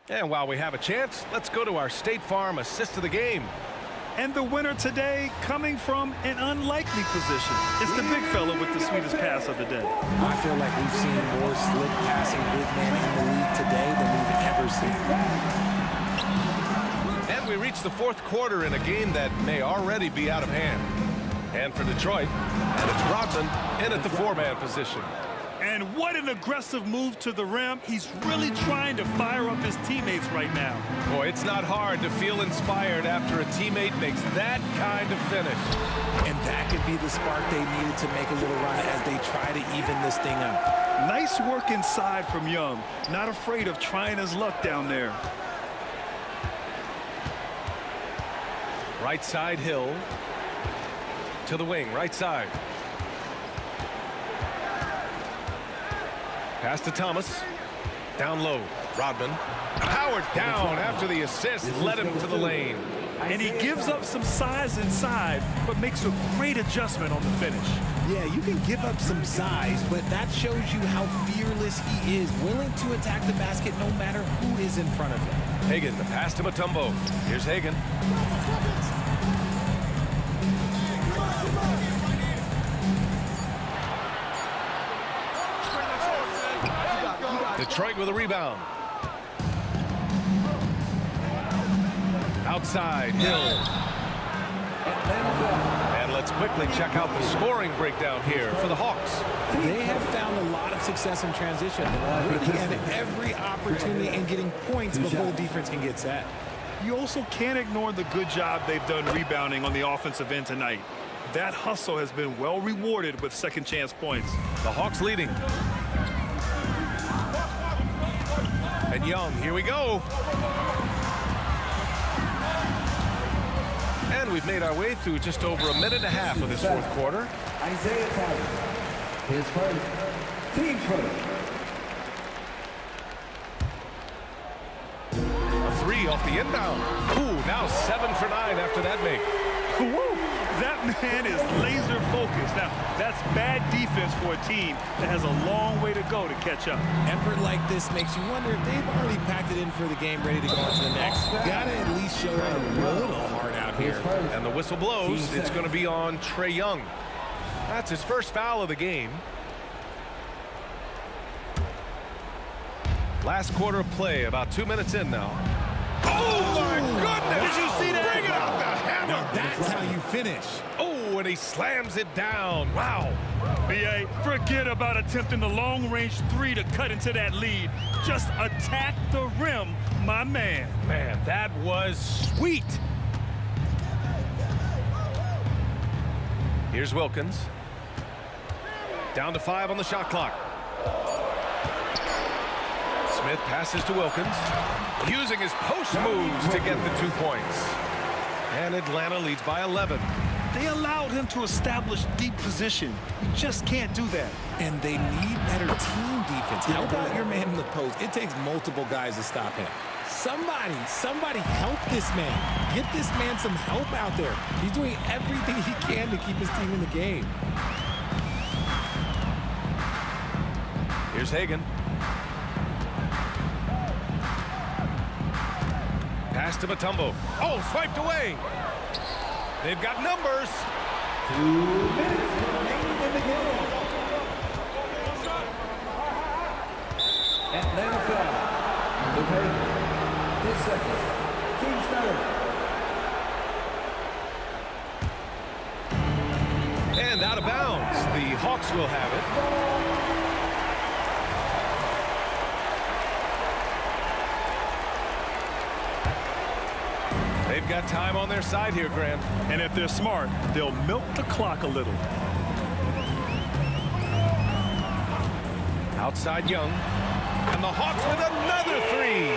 And while we have a chance, let's go to our State Farm assist of the game. And the winner today coming from an unlikely position. It's the big fella with the sweetest pass of the day. I feel like we've seen more slick passing big men in the league today than we've ever seen. And we reach the fourth quarter in a game that may already be out of hand. And for Detroit, and it's Rodman in at the 4-man position. And what an aggressive move to the rim. He's really trying to fire up his teammates right now. Boy, it's not hard to feel inspired after a teammate makes that kind of finish. And that could be the spark they needed to make a little run as they try to even this thing up. Nice work inside from Young. Not afraid of trying his luck down there. Right side Hill. To the wing, right side. Pass to Thomas. Down low. Rodman. Powered down after the assist led him to the lane. And he gives up some size inside, but makes a great adjustment on the finish. Yeah, you can give up some size, but that shows you how fearless he is, willing to attack the basket no matter who is in front of him. Hagan, the pass to Mutombo. Here's Hagan. Detroit with a rebound. Outside, Hill. And let's quickly check out the scoring breakdown here for the Hawks. They have found a lot of success in transition. Really have every opportunity in getting points before the defense can get set. You also can't ignore the good job they've done rebounding on the offensive end tonight. That hustle has been well rewarded with second chance points. The Hawks leading. And Young. Here we go. And we've made our way through just over a minute and a half of this fourth quarter. Isaiah Thomas, his first, team first. A three off the inbound. Ooh, now 7 for 9 after that make. Woo! That man is laser focused. Now, that's bad defense for a team that has a long way to go to catch up. Effort like this makes you wonder if they've already packed it in for the game, ready to go on to the next. Gotta at least show a little heart out here. And the whistle blows. It's going to be on Trae Young. That's his first foul of the game. Last quarter of play, about 2 minutes in now. Oh, my goodness! Did you see that? Bring out the hammer! Now that's how you finish. Oh, and he slams it down. Wow. B.A., forget about attempting the long-range three to cut into that lead. Just attack the rim, my man. Man, that was sweet. Here's Wilkins. Down to 5 on the shot clock. Smith passes to Wilkins, using his post moves to get the 2 points. And Atlanta leads by 11. They allowed him to establish deep position. You just can't do that. And they need better team defense. How about your man in the post? It takes multiple guys to stop him. Somebody help this man. Get this man some help out there. He's doing everything he can to keep his team in the game. Here's Hagan. Pass to Mutombo. Oh, swiped away. They've got numbers. 2 minutes remaining in the game. Atlanta foul. Number 10 seconds. Team starter. And out of bounds. The Hawks will have it. They've got time on their side here, Grant. And if they're smart, they'll milk the clock a little. Outside Young. And the Hawks with another three.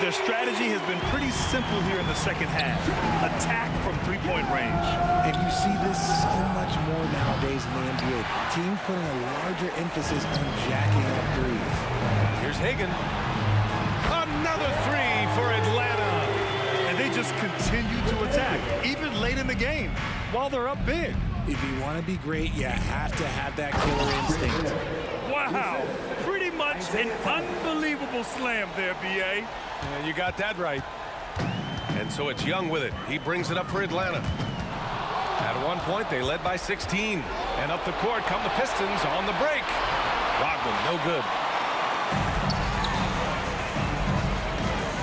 Their strategy has been pretty simple here in the second half. Attack from three-point range. And you see this so much more nowadays in the NBA. Teams putting a larger emphasis on jacking up threes. Here's Hagan. Another three for Atlanta. And they just continue to attack, even late in the game, while they're up big. If you want to be great, you have to have that killer instinct. Wow, pretty much an unbelievable slam there, B.A. Yeah, you got that right. And so it's Young with it. He brings it up for Atlanta. At one point, they led by 16. And up the court come the Pistons on the break. Rodman, no good.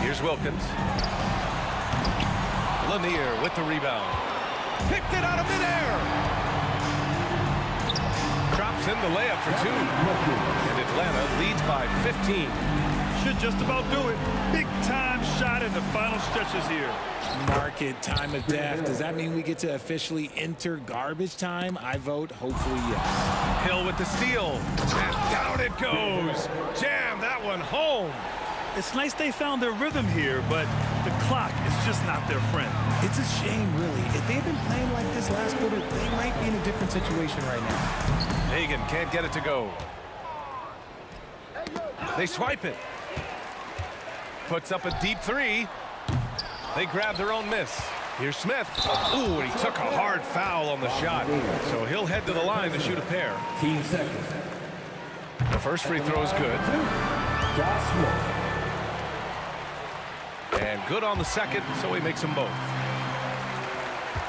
Here's Wilkins. Lanier with the rebound. Picked it out of midair. Drops in the layup for 2. And Atlanta leads by 15. Should just about do it. Big time shot in the final stretches here. Market time of death. Does that mean we get to officially enter garbage time? I vote hopefully yes. Hill with the steal. And down it goes. Jam that one home. It's nice they found their rhythm here, but the clock is just not their friend. It's a shame, really. If they'd been playing like this last quarter, they might be in a different situation right now. Hagan can't get it to go. They swipe it. Puts up a deep three. They grab their own miss. Here's Smith. Ooh, and he took a hard foul on the shot. So he'll head to the line to shoot a pair. 15 seconds. The first free throw is good. Josh Smith. And good on the second, so he makes them both.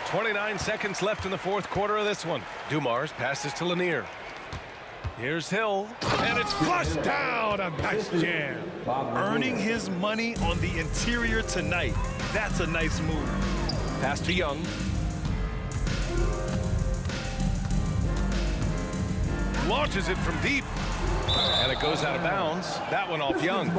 29 seconds left in the fourth quarter of this one. Dumars passes to Lanier. Here's Hill, and it's flushed down. A nice jam. Earning his money on the interior tonight. That's a nice move. Pass to Young. Launches it from deep. And it goes out of bounds. That one off Young.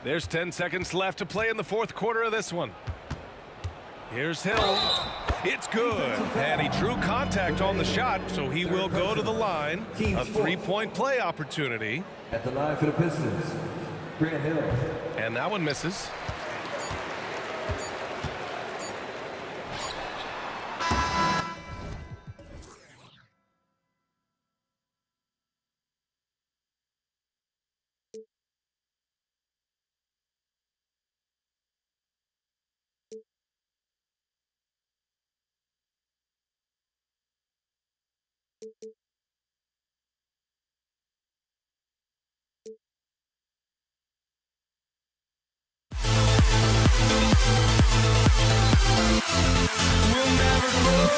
There's 10 seconds left to play in the fourth quarter of this one. Here's Hill. It's good. And he drew contact on the shot, so he will go to the line. A three-point play opportunity. At the line for the Pistons, Grant Hill. And that one misses. We'll never grow.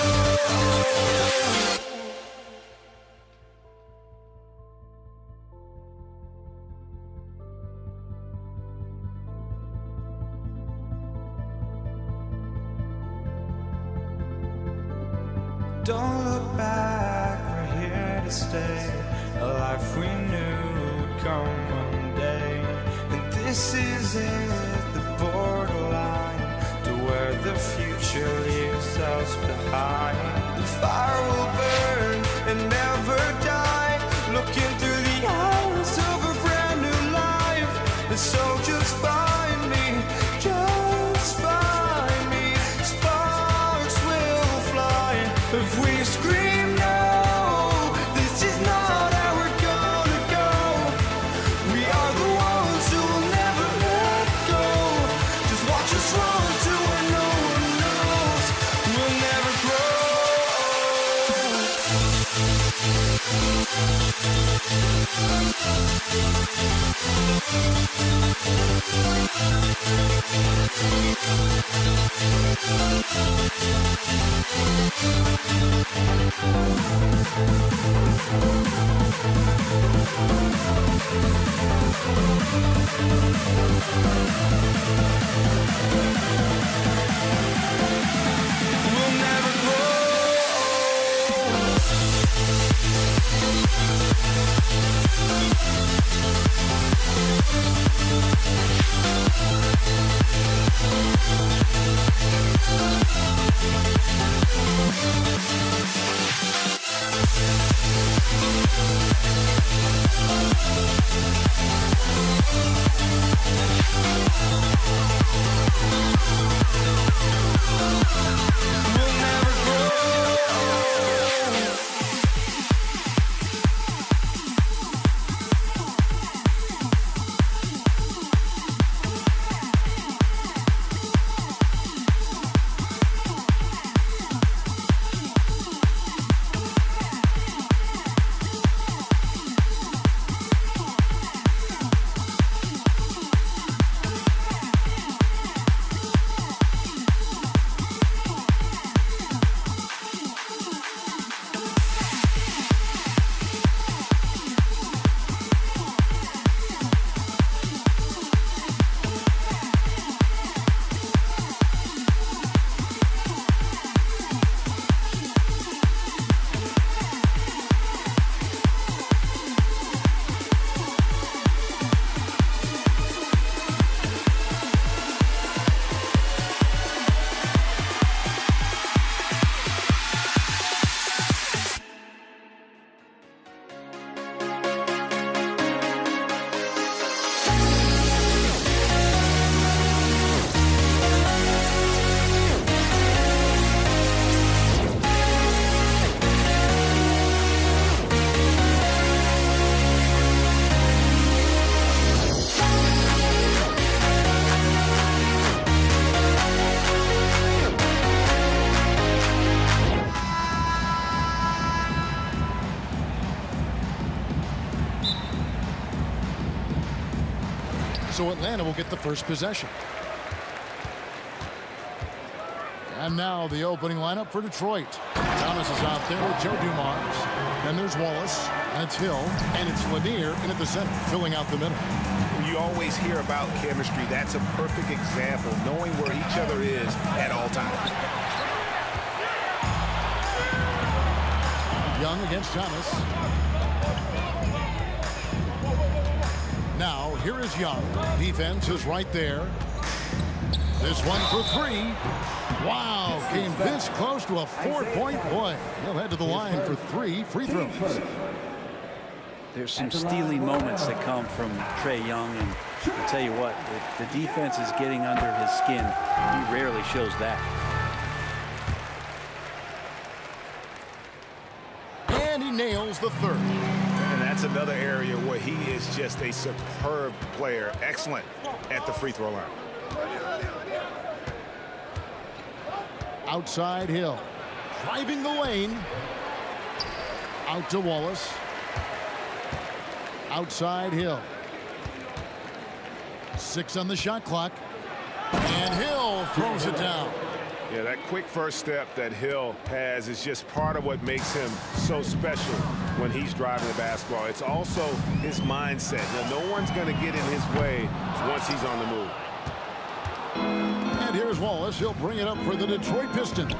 Don't look back, we're here to stay. A life we knew would come one day. And this is it, the borderline to where the future leaves us behind. The fire will burn and never die, looking through the eyes of a brand new life. And so just find me, just find me. Sparks will fly if we scream no. This is not how we're gonna go. We are the ones who will never let go. Just watch us run to where no one knows. We'll never So Atlanta will get the first possession. And now the opening lineup for Detroit. Thomas is out there with Joe Dumars. Then there's Wallace, and it's Hill, and it's Lanier in at the center, filling out the middle. You always hear about chemistry. That's a perfect example, knowing where each other is at all times. Young against Thomas. Now, here is Young. Defense is right there. This one for three. Wow, came this close to a 4-point play. He'll head to the line for 3 free throws. There's some steely moments that come from Trae Young, and I'll tell you what, if the defense is getting under his skin, he rarely shows that. And he nails the third. And that's another area where he is just a superb player. Excellent at the free throw line. Outside Hill. Driving the lane. Out to Wallace. Outside Hill. 6 on the shot clock. And Hill throws it down. Yeah, that quick first step that Hill has is just part of what makes him so special when he's driving the basketball. It's also his mindset. Now, no one's going to get in his way once he's on the move. And here's Wallace. He'll bring it up for the Detroit Pistons.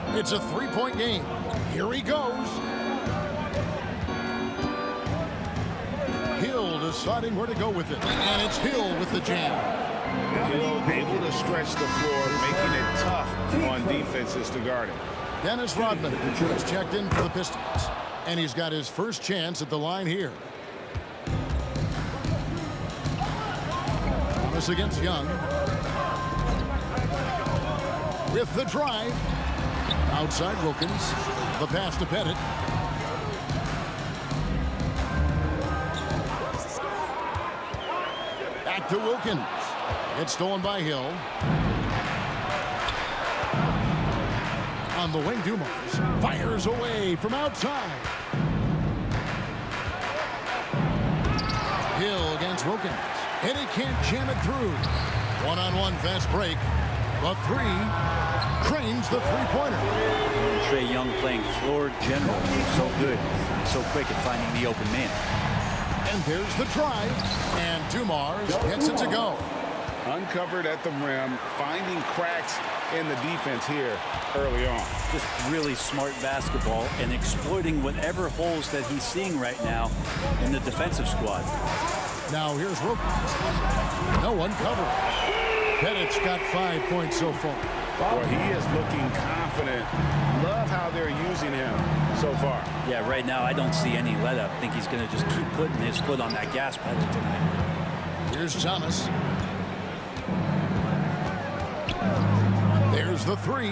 It's a 3-point game. Here he goes. Hill deciding where to go with it. And it's Hill with the jam. Hill able to stretch the floor, making it tough on defenses to guard him. Dennis Rodman has checked in for the Pistons. And he's got his first chance at the line here. Thomas against Young. With the drive. Outside Wilkins. The pass to Pettit. Back to Wilkins. It's stolen by Hill. On the wing, Dumars fires away from outside. Hill against Wilkins. And he can't jam it through. One-on-one fast break. The 3 trains the three-pointer. Trae Young playing floor general. So good. So quick at finding the open man. And there's the drive. And Dumars gets it to go. Uncovered at the rim, finding cracks in the defense here early on. Just really smart basketball and exploiting whatever holes that he's seeing right now in the defensive squad. Now here's Wilkins. No one covered. Pettit's got 5 points so far. Boy, he is looking confident. Love how they're using him so far. Yeah, right now I don't see any let up. I think he's going to just keep putting his foot on that gas pedal tonight. Here's Thomas. There's the 3.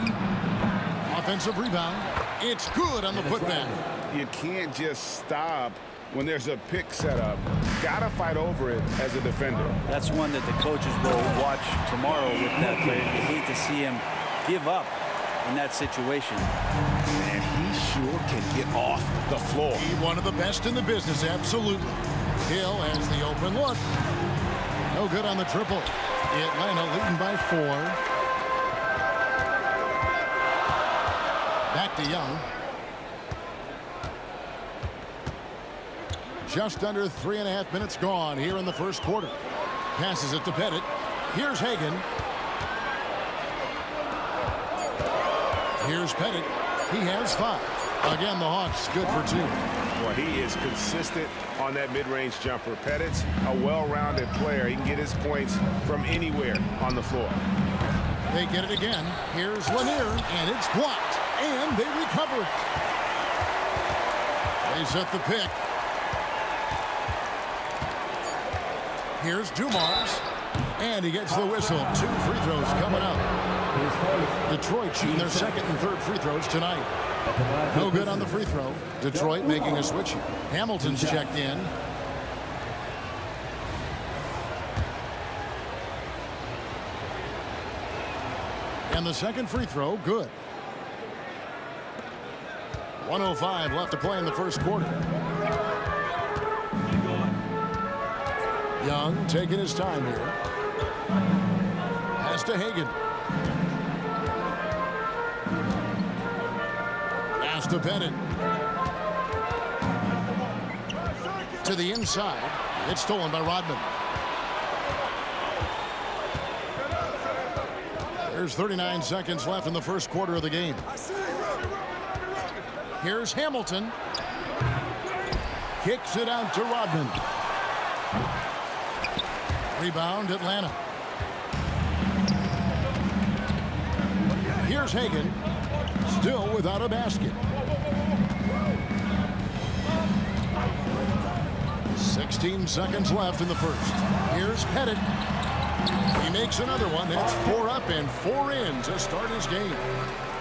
Offensive rebound. It's good on the putback. You can't just stop when there's a pick set up. Gotta fight over it as a defender. That's one that the coaches will watch tomorrow with that player. You hate to see him give up in that situation. And he sure can get off the floor. He's one of the best in the business, absolutely. Hill has the open look. No good on the triple. Atlanta leading by 4. Back to Young. Just under 3.5 minutes gone here in the first quarter. Passes it to Pettit. Here's Hagan. Here's Pettit. He has 5. Again, the Hawks good for 2. Well, he is consistent on that mid-range jumper. Pettit's a well-rounded player. He can get his points from anywhere on the floor. They get it again. Here's Lanier, and it's blocked. And they recover it. They set the pick. Here's Dumars. And he gets the whistle. 2 free throws coming up. Detroit shooting their second and third free throws tonight. No good on the free throw. Detroit making a switch here. Hamilton's checked in. And the second free throw, good. 1:05 left to play in the first quarter. Young taking his time here. Pass to Hagan. Pass to Pettit. To the inside. It's stolen by Rodman. There's 39 seconds left in the first quarter of the game. Here's Hamilton. Kicks it out to Rodman. Rebound, Atlanta. Here's Hagan, still without a basket. 16 seconds left in the first. Here's Pettit. He makes another one. That's 4 up and 4 in to start his game.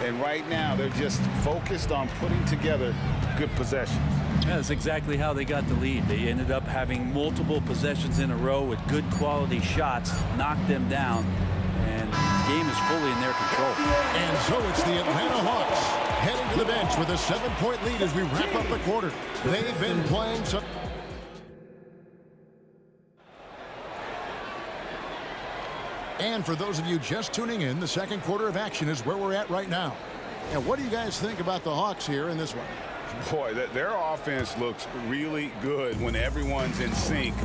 And right now, they're just focused on putting together good possessions. That's exactly how they got the lead. They ended up having multiple possessions in a row with good quality shots, knocked them down, and the game is fully in their control. And so it's the Atlanta Hawks heading to the bench with a 7-point lead as we wrap up the quarter. They've been playing some... And for those of you just tuning in, the second quarter of action is where we're at right now. And what do you guys think about the Hawks here in this one? Boy, their offense looks really good when everyone's in sync.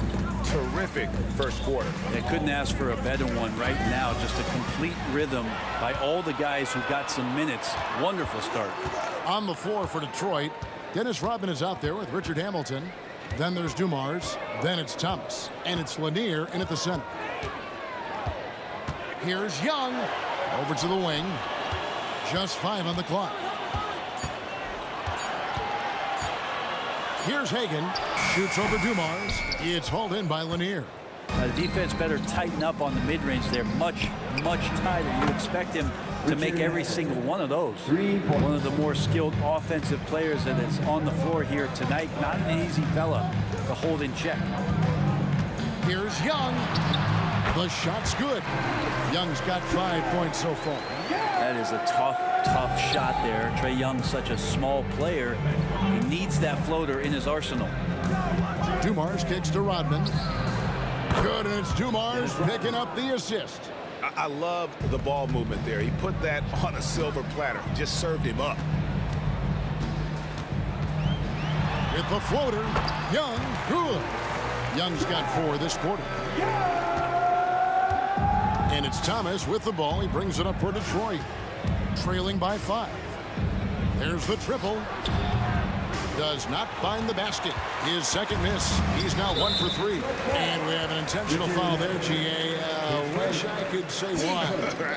Terrific first quarter. They couldn't ask for a better one right now. Just a complete rhythm by all the guys who got some minutes. Wonderful start. On the floor for Detroit, Dennis Rodman is out there with Richard Hamilton. Then there's Dumars. Then it's Thomas. And it's Lanier in at the center. Here's Young over to the wing. Just 5 on the clock. Here's Hagan. Shoots over Dumars. It's hauled in by Lanier. The defense better tighten up on the mid-range. They're much, much tighter. You expect him to make every single one of those. One of the more skilled offensive players that is on the floor here tonight. Not an easy fella to hold in check. Here's Young. The shot's good. Young's got 5 points so far. That is a tough shot there. Trae Young's such a small player. He needs that floater in his arsenal. Dumars kicks to Rodman. Good, and it's Dumars picking up the assist. I love the ball movement there. He put that on a silver platter. Just served him up. With the floater, Young, good. Young's got 4 this quarter. And it's Thomas with the ball. He brings it up for Detroit. Trailing by 5. There's the triple. Does not find the basket. His second miss. He's now 1 for 3. And we have an intentional foul there, G.A. Wish I could say why.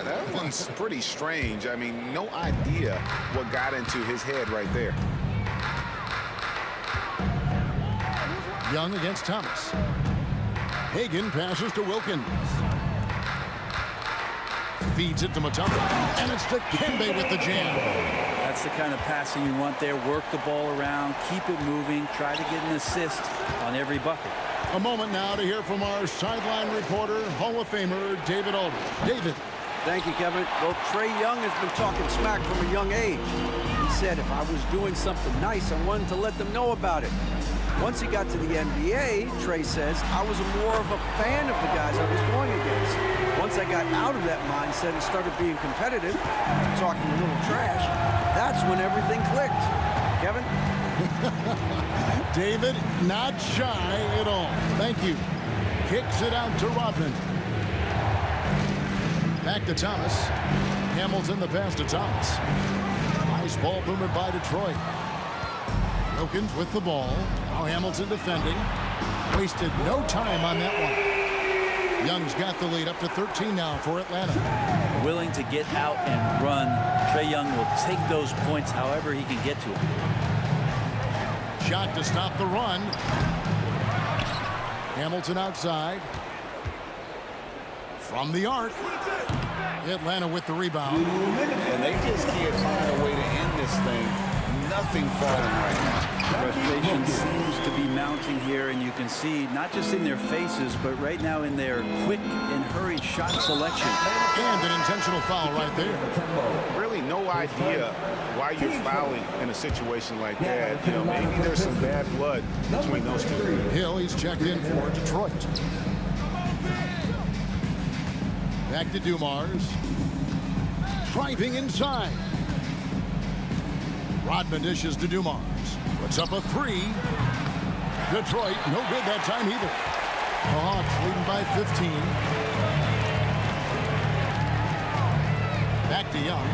That one's pretty strange. I mean, no idea what got into his head right there. Young against Thomas. Hagan passes to Wilkins. Feeds it to Mutombo. And it's to Kembe with the jam. That's the kind of passing you want there. Work the ball around, keep it moving, try to get an assist on every bucket. A moment now to hear from our sideline reporter, Hall of Famer David Aldridge. David. Thank you, Kevin. Well, Trae Young has been talking smack from a young age. He said if I was doing something nice, I wanted to let them know about it. Once he got to the NBA, Trae says, I was more of a fan of the guys I was going against. Once I got out of that mindset and started being competitive, talking a little trash, that's when everything clicked. Kevin? David, not shy at all. Thank you. Kicks it out to Rodman. Back to Thomas. Hamilton the pass to Thomas. Nice ball movement by Detroit. Wilkins with the ball. Now Hamilton defending. Wasted no time on that one. Young's got the lead up to 13 now for Atlanta. Willing to get out and run. Trae Young will take those points however he can get to them. Shot to stop the run. Hamilton outside. From the arc. Atlanta with the rebound. And they just can't find a way to end this thing. Nothing falling right now. Frustration seems to be mounting here, and you can see not just in their faces, but right now in their quick and hurried shot selection. And an intentional foul right there. Really no idea why you're fouling in a situation like that. You know, maybe there's some bad blood between those two. Hill, he's checked in for Detroit. Back to Dumars. Driving inside. Rodman dishes to Dumars. Puts up a 3. Detroit, no good that time either. The Hawks leading by 15. Back to Young.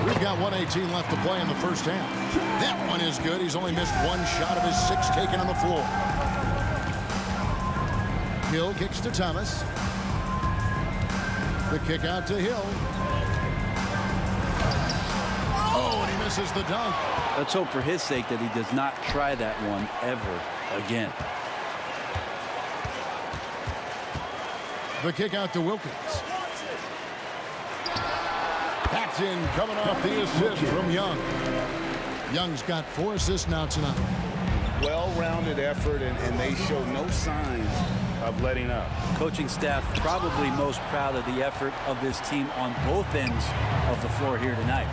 We've got 1:18 left to play in the first half. That one is good. He's only missed 1 shot of his 6 taken on the floor. Hill kicks to Thomas. The kick out to Hill. Oh, and he misses the dunk. Let's hope for his sake that he does not try that one ever again. The kick out to Wilkins. That's in, coming off the assist from Young. Young's got 4 assists now tonight. Well-rounded effort, and they show no signs of letting up. Coaching staff probably most proud of the effort of this team on both ends of the floor here tonight.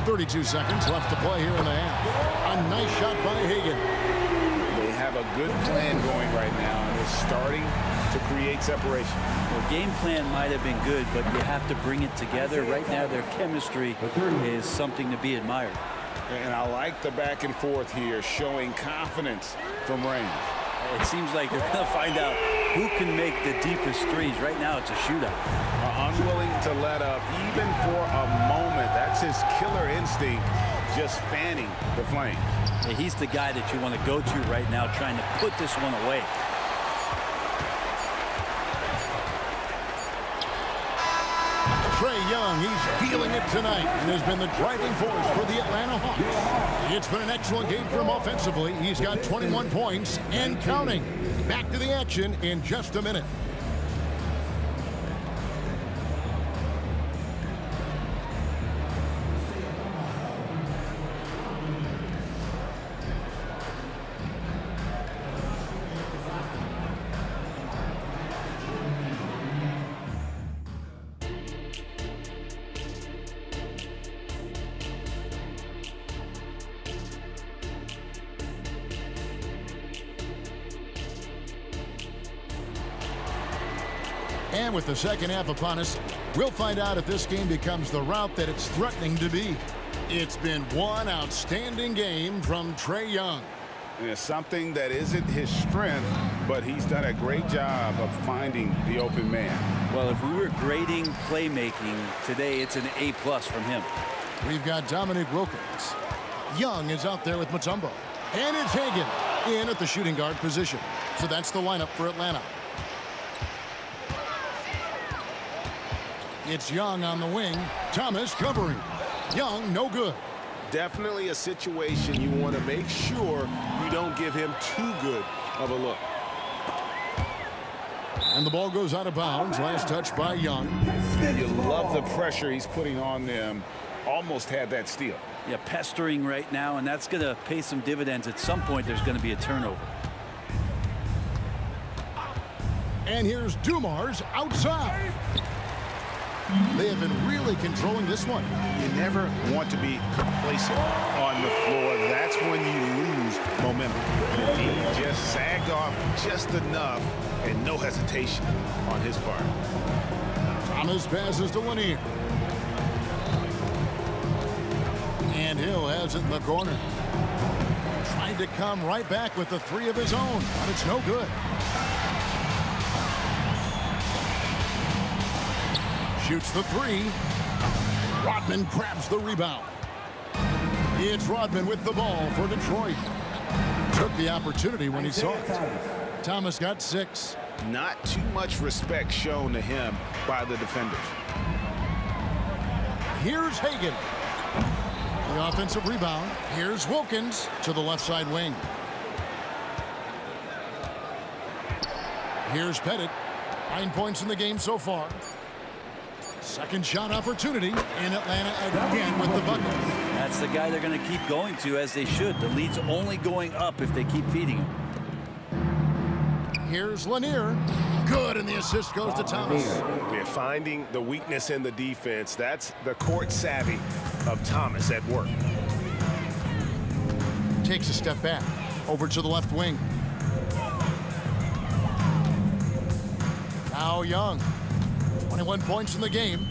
32 seconds left to play here in the half. A nice shot by Hagan. They have a good plan going right now, and they're starting to create separation. Their game plan might have been good, but you have to bring it together. Right now, their chemistry is something to be admired. And I like the back and forth here, showing confidence from range. It seems like they're going to find out who can make the deepest threes. Right now, it's a shootout. Unwilling to let up, even for a moment. That's his killer instinct, just fanning the flames. Yeah, he's the guy that you want to go to right now, trying to put this one away. Trae Young, he's feeling it tonight and has been the driving force for the Atlanta Hawks. It's been an excellent game for him offensively. He's got 21 points and counting. Back to the action in just a minute. And with the second half upon us, we'll find out if this game becomes the route that it's threatening to be. It's been one outstanding game from Trae Young. And it's something that isn't his strength, but he's done a great job of finding the open man. Well, if we were grading playmaking today, it's an A+ from him. We've got Dominique Wilkins. Young is out there with Mutombo. And it's Hagan in at the shooting guard position. So that's the lineup for Atlanta. It's Young on the wing. Thomas covering. Young, no good. Definitely a situation you want to make sure you don't give him too good of a look. And the ball goes out of bounds. Last touch by Young. You love the pressure he's putting on them. Almost had that steal. Yeah, pestering right now, and that's going to pay some dividends. At some point, there's going to be a turnover. And here's Dumars outside. They have been really controlling this one. You never want to be complacent on the floor. That's when you lose momentum. And he just sagged off just enough, and no hesitation on his part. Thomas passes to Lanier. And Hill has it in the corner. Tried to come right back with the 3 of his own, but it's no good. Shoots the 3. Rodman grabs the rebound. It's Rodman with the ball for Detroit. Took the opportunity when he saw it. Thomas got 6. Not too much respect shown to him by the defenders. Here's Hagan. The offensive rebound. Here's Wilkins to the left side wing. Here's Pettit. 9 points in the game so far. Second shot opportunity in Atlanta again with the bucket. That's the guy they're going to keep going to, as they should. The lead's only going up if they keep feeding him. Here's Lanier. Good, and the assist goes to Thomas. They're finding the weakness in the defense. That's the court savvy of Thomas at work. Takes a step back. Over to the left wing. Now Young. 21 points in the game.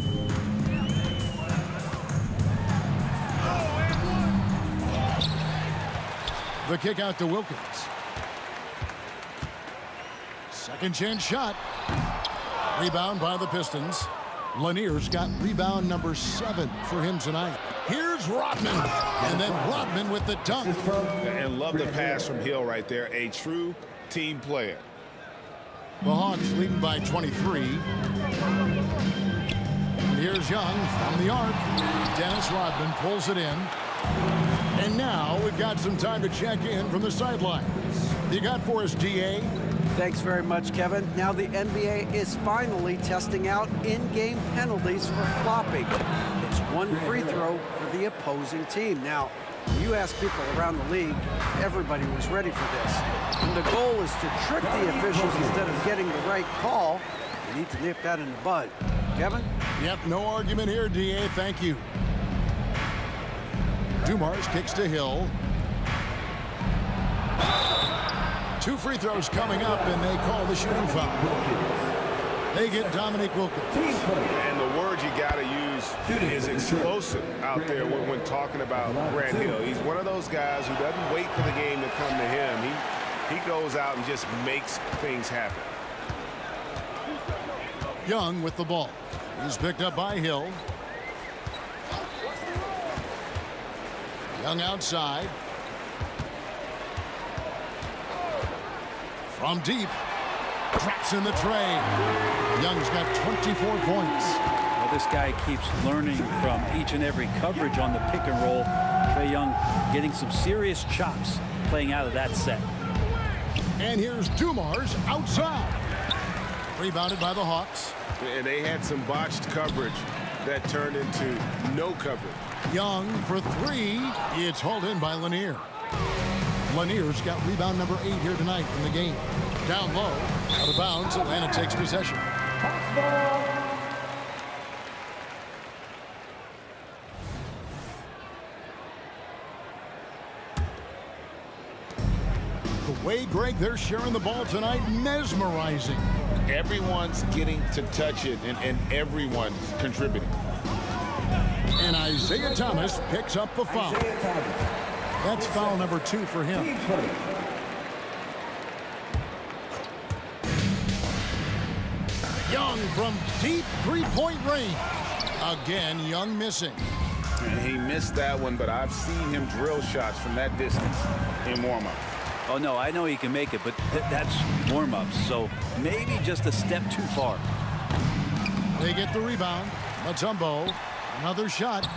The kick out to Wilkins. Second chance shot. Rebound by the Pistons. Lanier's got rebound number 7 for him tonight. Here's Rodman. And then Rodman with the dunk. And love the pass from Hill right there. A true team player. The Hawks leading by 23. And here's Young from the arc. Dennis Rodman pulls it in. And now we've got some time to check in from the sidelines. You got for us, DA? Thanks very much, Kevin. Now the NBA is finally testing out in-game penalties for flopping. It's one free throw for the opposing team. Now, when you ask people around the league, everybody was ready for this. And the goal is to trick the officials instead of getting the right call. You need to nip that in the bud. Kevin? Yep, no argument here, DA. Thank you. Dumars kicks to Hill. 2 free throws coming up, and they call the shooting foul. They get Dominique Wilkins. And the word you got to use is explosive out there when talking about Grant Hill. He's one of those guys who doesn't wait for the game to come to him. He goes out and just makes things happen. Young with the ball. He's picked up by Hill. Young outside. From deep. Traps in the tray. Young's got 24 points. Well, this guy keeps learning from each and every coverage on the pick and roll. Trae Young getting some serious chops playing out of that set. And here's Dumars outside. Rebounded by the Hawks. And they had some botched coverage that turned into no coverage. Young for 3. It's hauled in by Lanier. Lanier's got rebound number 8 here tonight in the game. Down low, out of bounds, Atlanta takes possession. The way, Greg, they're sharing the ball tonight, mesmerizing. Everyone's getting to touch it, and everyone's contributing. And Isaiah Thomas picks up the foul. That's foul number 2 for him. Young from deep three-point range. Again, Young missing. And he missed that one, but I've seen him drill shots from that distance in warm-up. Oh, no, I know he can make it, but that's warm-ups, so maybe just a step too far. They get the rebound. Mutombo, another shot.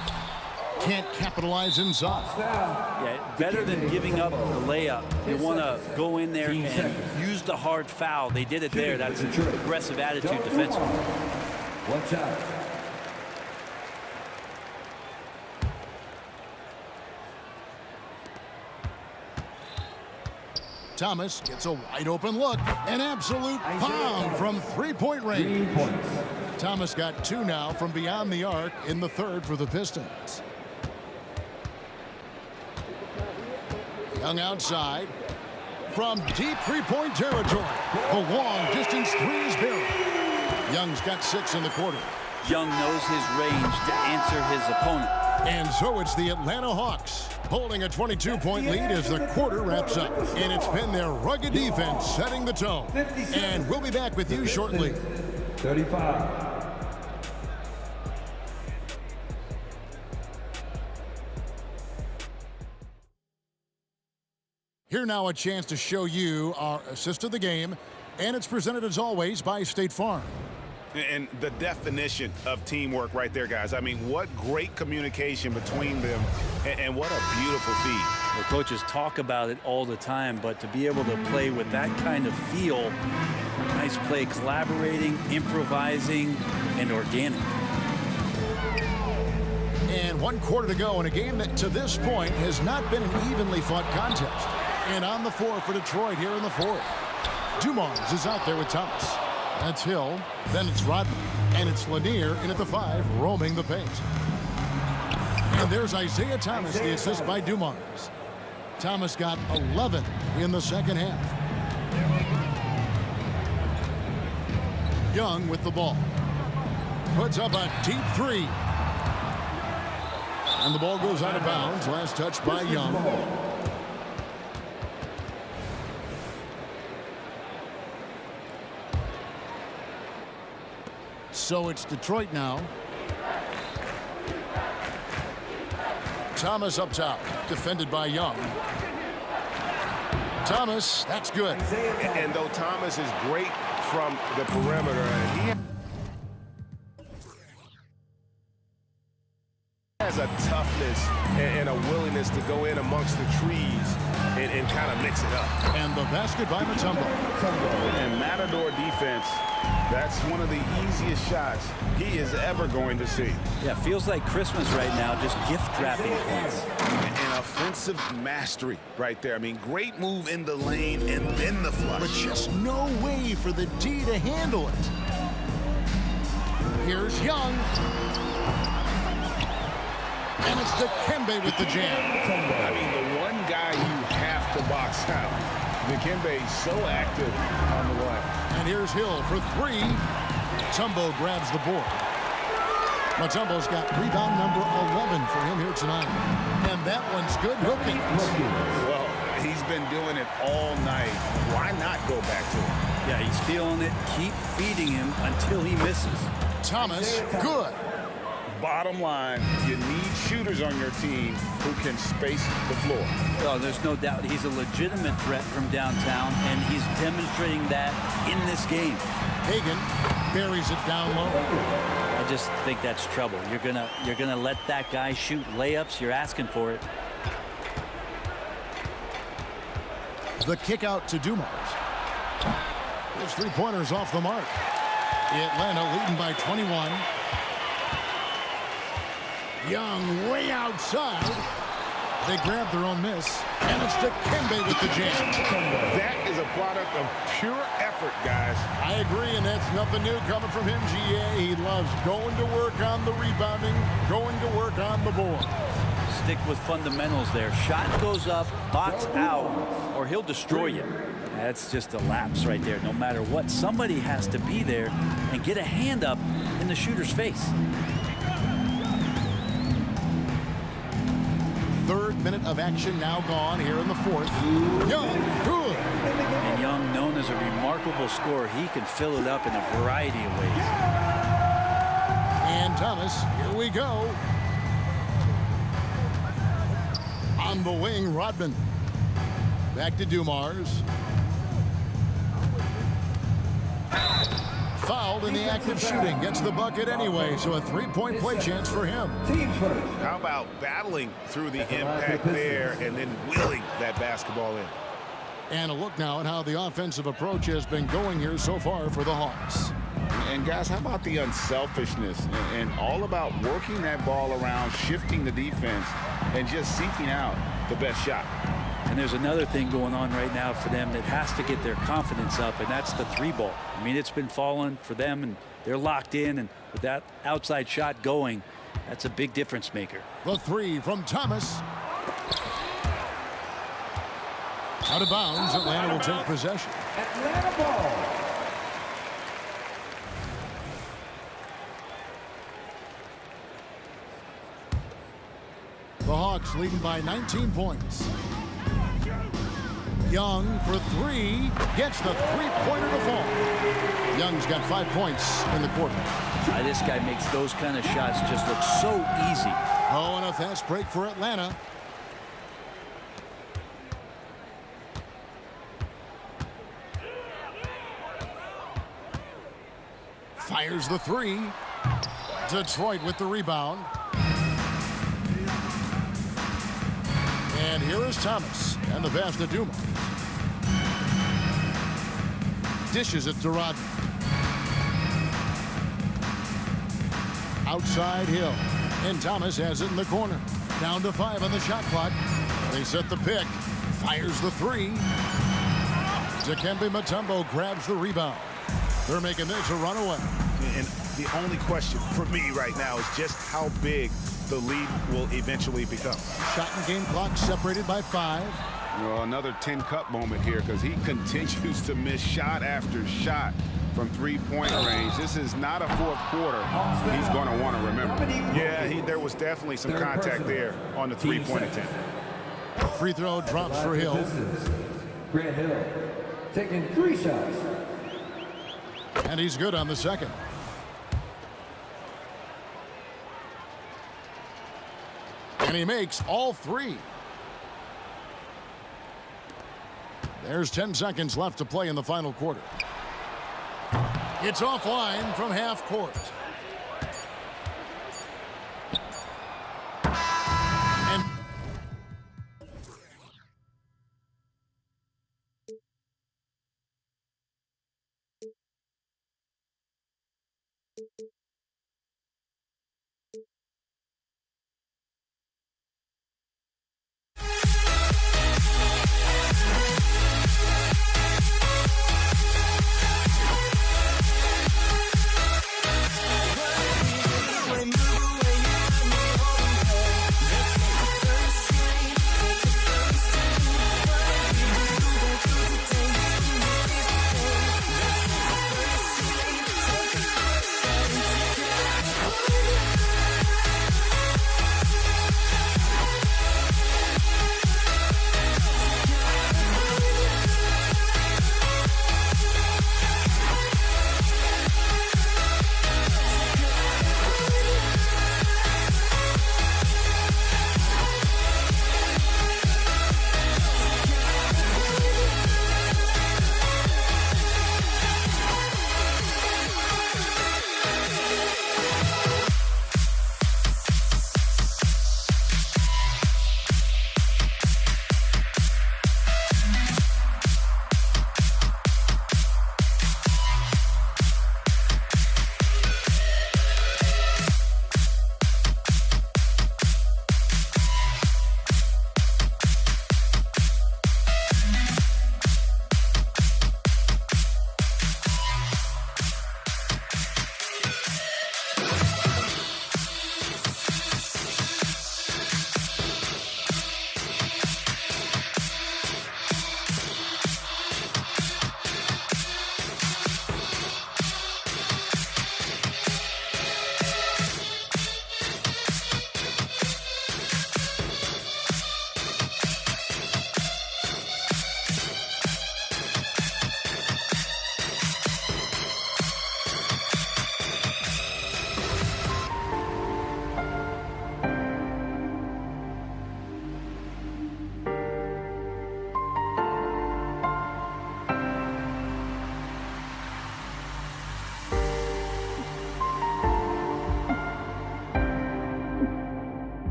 Can't capitalize inside. Yeah, better than giving up the layup. You want to go in there and use the hard foul. They did it there. That's an aggressive attitude defensively. Watch out. Thomas gets a wide open look. An absolute pound from three-point range. 3 points. Thomas got 2 now from beyond the arc in the third for the Pistons. Young outside. From deep three-point territory. The long distance 3 is buried. Young's got 6 in the quarter. Young knows his range to answer his opponent. And so it's the Atlanta Hawks holding a 22-point lead as the quarter wraps up. And it's been their rugged defense setting the tone. And we'll be back with you shortly. 35. Here now a chance to show you our assist of the game. And it's presented as always by State Farm. And the definition of teamwork right there, guys. I mean, what great communication between them, and what a beautiful feed. The coaches talk about it all the time, but to be able to play with that kind of feel, nice play, collaborating, improvising, and organic. And 1 quarter to go in a game that to this point has not been an evenly fought contest. And on the floor for Detroit here in the 4th. Dumars is out there with Thomas. That's Hill. Then it's Rodman. And it's Lanier in at the 5, roaming the paint. And there's Isaiah Thomas, the assist by Dumars. Thomas got 11 in the second half. Young with the ball. Puts up a deep 3. And the ball goes out of bounds. Last touch by Young. So it's Detroit now. Thomas up top, defended by Young. Thomas, that's good. And though Thomas is great from the perimeter. And he has a toughness and a willingness to go in amongst the trees and kind of mix it up. And the basket by Mutombo. And Matador defense, that's one of the easiest shots he is ever going to see. Yeah, feels like Christmas right now, just gift wrapping points. And offensive mastery right there. I mean, great move in the lane and then the flush. But just no way for the D to handle it. Here's Young. And it's Dikembe with the jam. I mean, the one guy you have to box out. Dikembe is so active on the line. And here's Hill for three. Mutombo grabs the board. Mutombo's got rebound number 11 for him here tonight. And that one's good looking. Well, he's been doing it all night. Why not go back to him? Yeah, he's feeling it. Keep feeding him until he misses. Thomas, good. Bottom line, you need shooters on your team who can space the floor. Oh, there's no doubt he's a legitimate threat from downtown, and he's demonstrating that in this game. Hagan buries it down low. I just think that's trouble. You're gonna let that guy shoot layups. You're asking for it. The kick out to Dumars. His three-pointers off the mark. Atlanta leading by 21. Young way outside. They grab their own miss. And it's Dikembe with the jam. That is a product of pure effort, guys. I agree, and that's nothing new coming from him, GA. He loves going to work on the rebounding, going to work on the board. Stick with fundamentals there. Shot goes up, box out, or he'll destroy you. That's just a lapse right there. No matter what, somebody has to be there and get a hand up in the shooter's face. Third minute of action now gone here in the fourth. Young, good. And Young, known as a remarkable scorer, he can fill it up in a variety of ways. And Thomas, here we go. On the wing, Rodman. Back to Dumars. Fouled in the act of shooting. Gets the bucket anyway, so a three-point play chance for him. How about battling through the impact there and then willing that basketball in? And a look now at how the offensive approach has been going here so far for the Hawks. And guys, how about the unselfishness and all about working that ball around, shifting the defense, and just seeking out the best shot. And there's another thing going on right now for them that has to get their confidence up, and that's the three ball. I mean, it's been falling for them, and they're locked in, and with that outside shot going, that's a big difference maker. The three from Thomas. Out of bounds, Atlanta will take possession. Atlanta ball. The Hawks leading by 19 points. Young for three, gets the three-pointer to fall. Young's got 5 points in the quarter. This guy makes those kind of shots just look so easy. Oh, and a fast break for Atlanta. Fires the three. Detroit with the rebound. And here is Thomas and the pass to Dumars. Dishes it to Rodman. Outside Hill. And Thomas has it in the corner. Down to 5 on the shot clock. They set the pick. Fires the three. Dikembe Mutombo grabs the rebound. They're making this a runaway. And the only question for me right now is just how big the lead will eventually become. Shot and game clock separated by 5. Well, another 10-cup moment here because he continues to miss shot after shot from three-point range. This is not a fourth quarter he's going to want to remember. Yeah, there was definitely some contact there on the three-point attempt. Free throw drops for Hill. Grant Hill taking 3 shots. And he's good on the second. And he makes all 3. There's 10 seconds left to play in the final quarter. It's offline from half court.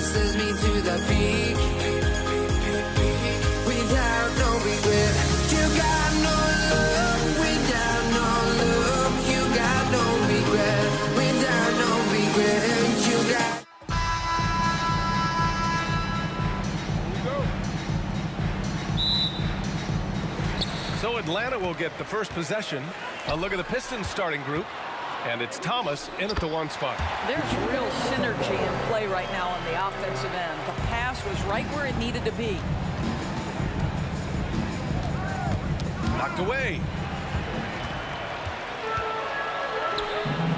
sends me to the peak. Without no regret, you got no love. Without no love, you got no regret. Without no regret, you got. So Atlanta will get the first possession. A look at the Pistons starting group. And it's Thomas in at the 1 spot. There's real synergy in play right now on the offensive end. The pass was right where it needed to be. Knocked away.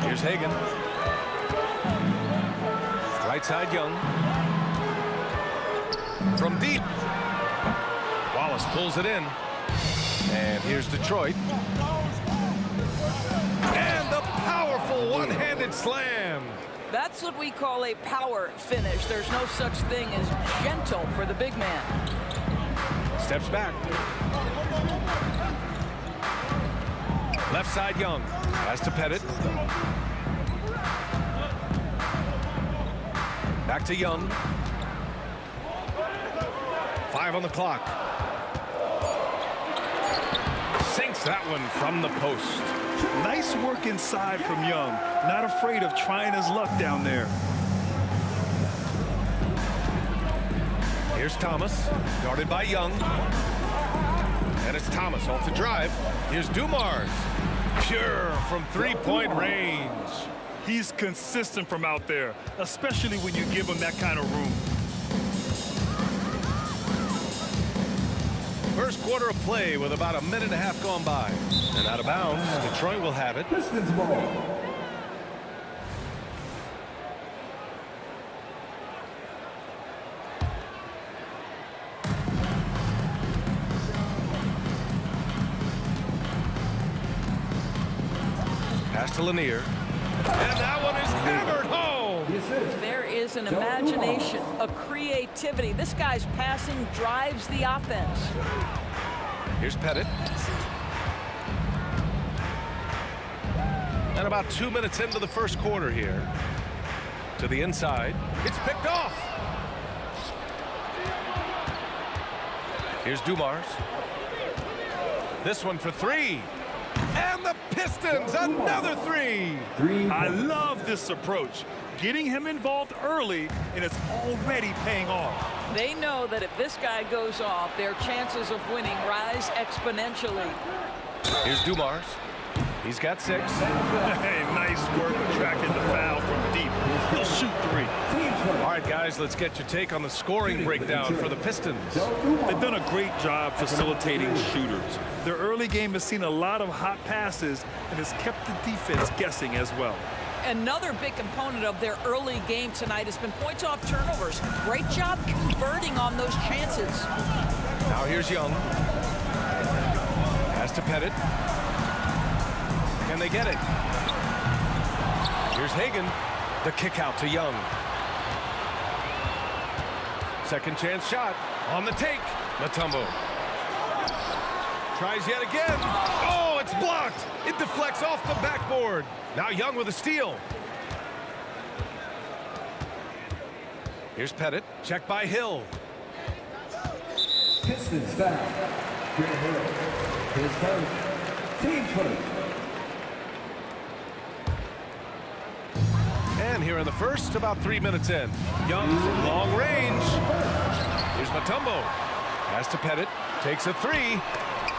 Here's Hagan. Right side, Young. From deep. Wallace pulls it in. And here's Detroit. And the powerful one-handed slam. That's what we call a power finish. There's no such thing as gentle for the big man. Steps back. Left side, Young. Pass to Pettit. Back to Young. 5 on the clock. Sinks that one from the post. Nice work inside from Young. Not afraid of trying his luck down there. Here's Thomas, guarded by Young. And it's Thomas off the drive. Here's Dumars. Pure from three-point range. He's consistent from out there, especially when you give him that kind of room. First quarter of play with about a minute and a half gone by. And out of bounds, Detroit will have it. Pistons ball. Pass to Lanier. And that one is hammered home. There is an imagination, a creativity. This guy's passing drives the offense. Here's Pettit. And about 2 minutes into the first quarter here. To the inside. It's picked off. Here's Dumars. This one for 3. And the Pistons, another 3. I love this approach. Getting him involved early, and it's already paying off. They know that if this guy goes off, their chances of winning rise exponentially. Here's Dumars. He's got 6. Hey, nice work attracting the foul from deep. He'll shoot 3. All right, guys, let's get your take on the scoring breakdown for the Pistons. They've done a great job facilitating shooters. Their early game has seen a lot of hot passes and has kept the defense guessing as well. Another big component of their early game tonight has been points off turnovers. Great job converting on those chances. Now here's Young. Pass to Pettit. Can they get it? Here's Hagan. The kick out to Young. Second chance shot on the take. Mutombo. Tries yet again. Oh, it's blocked. It deflects off the backboard. Now Young with a steal. Here's Pettit. Checked by Hill. Pistons foul. Grant Hill. His first. Team first. And here in the first, about 3 minutes in. Young from long range. Here's Mutombo. Pass to Pettit. Takes a 3.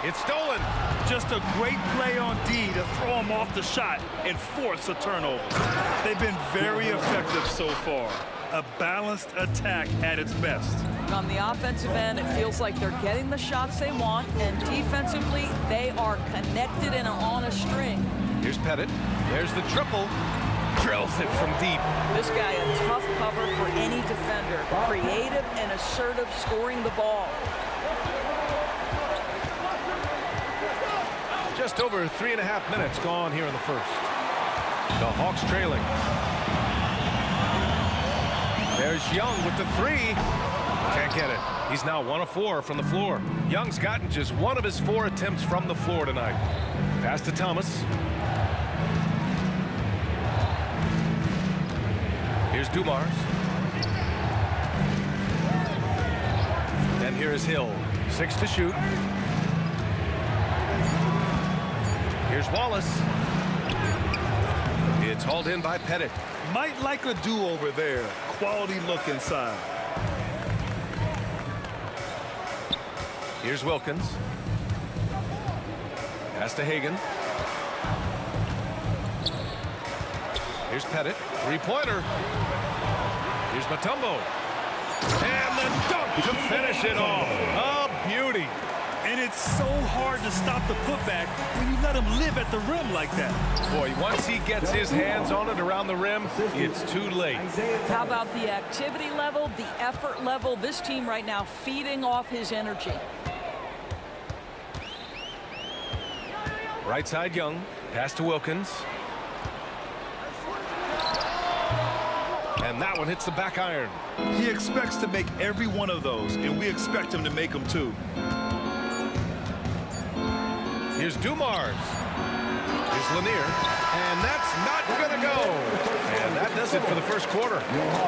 It's stolen. Just a great play on D to throw him off the shot and force a turnover. They've been very effective so far. A balanced attack at its best. On the offensive end, it feels like they're getting the shots they want, and defensively, they are connected and on a string. Here's Pettit. There's the triple. Drills it from deep. This guy, a tough cover for any defender. Creative and assertive scoring the ball. Just over 3.5 minutes gone here in the first. The Hawks trailing. There's Young with the 3. Can't get it. He's now 1 of 4 from the floor. Young's gotten just 1 of his 4 attempts from the floor tonight. Pass to Thomas. Here's Dumars. Here's Hill. 6 to shoot. Here's Wallace. It's hauled in by Pettit. Might like a do-over there. Quality look inside. Here's Wilkins. Pass to Hagan. Here's Pettit. Three-pointer. Here's Mutombo. And the dunk to finish it off. A beauty. And it's so hard to stop the putback when you let him live at the rim like that. Boy, once he gets his hands on it around the rim, it's too late. How about the activity level, the effort level? This team right now feeding off his energy. Right side Young. Pass to Wilkins. And that one hits the back iron. He expects to make every one of those, and we expect him to make them too. Here's Dumars. Here's Lanier. And that's not going to go. And that does it for the first quarter.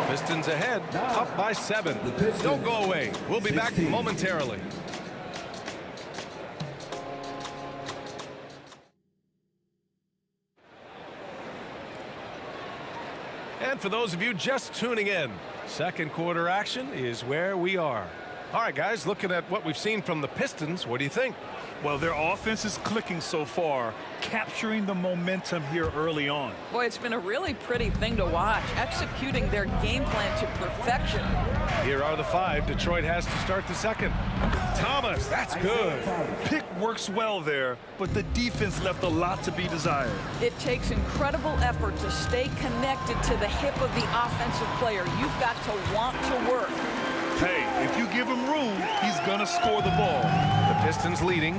Pistons ahead, up by 7. Don't go away. We'll be back momentarily. And for those of you just tuning in, second quarter action is where we are. All right, guys, looking at what we've seen from the Pistons, what do you think? Well, their offense is clicking so far, capturing the momentum here early on. Boy, it's been a really pretty thing to watch, executing their game plan to perfection. Here are the 5 Detroit has to start the second. Thomas, that's good. Pick works well there, but the defense left a lot to be desired. It takes incredible effort to stay connected to the hip of the offensive player. You've got to want to work. Hey, if you give him room, he's going to score the ball. The Pistons leading.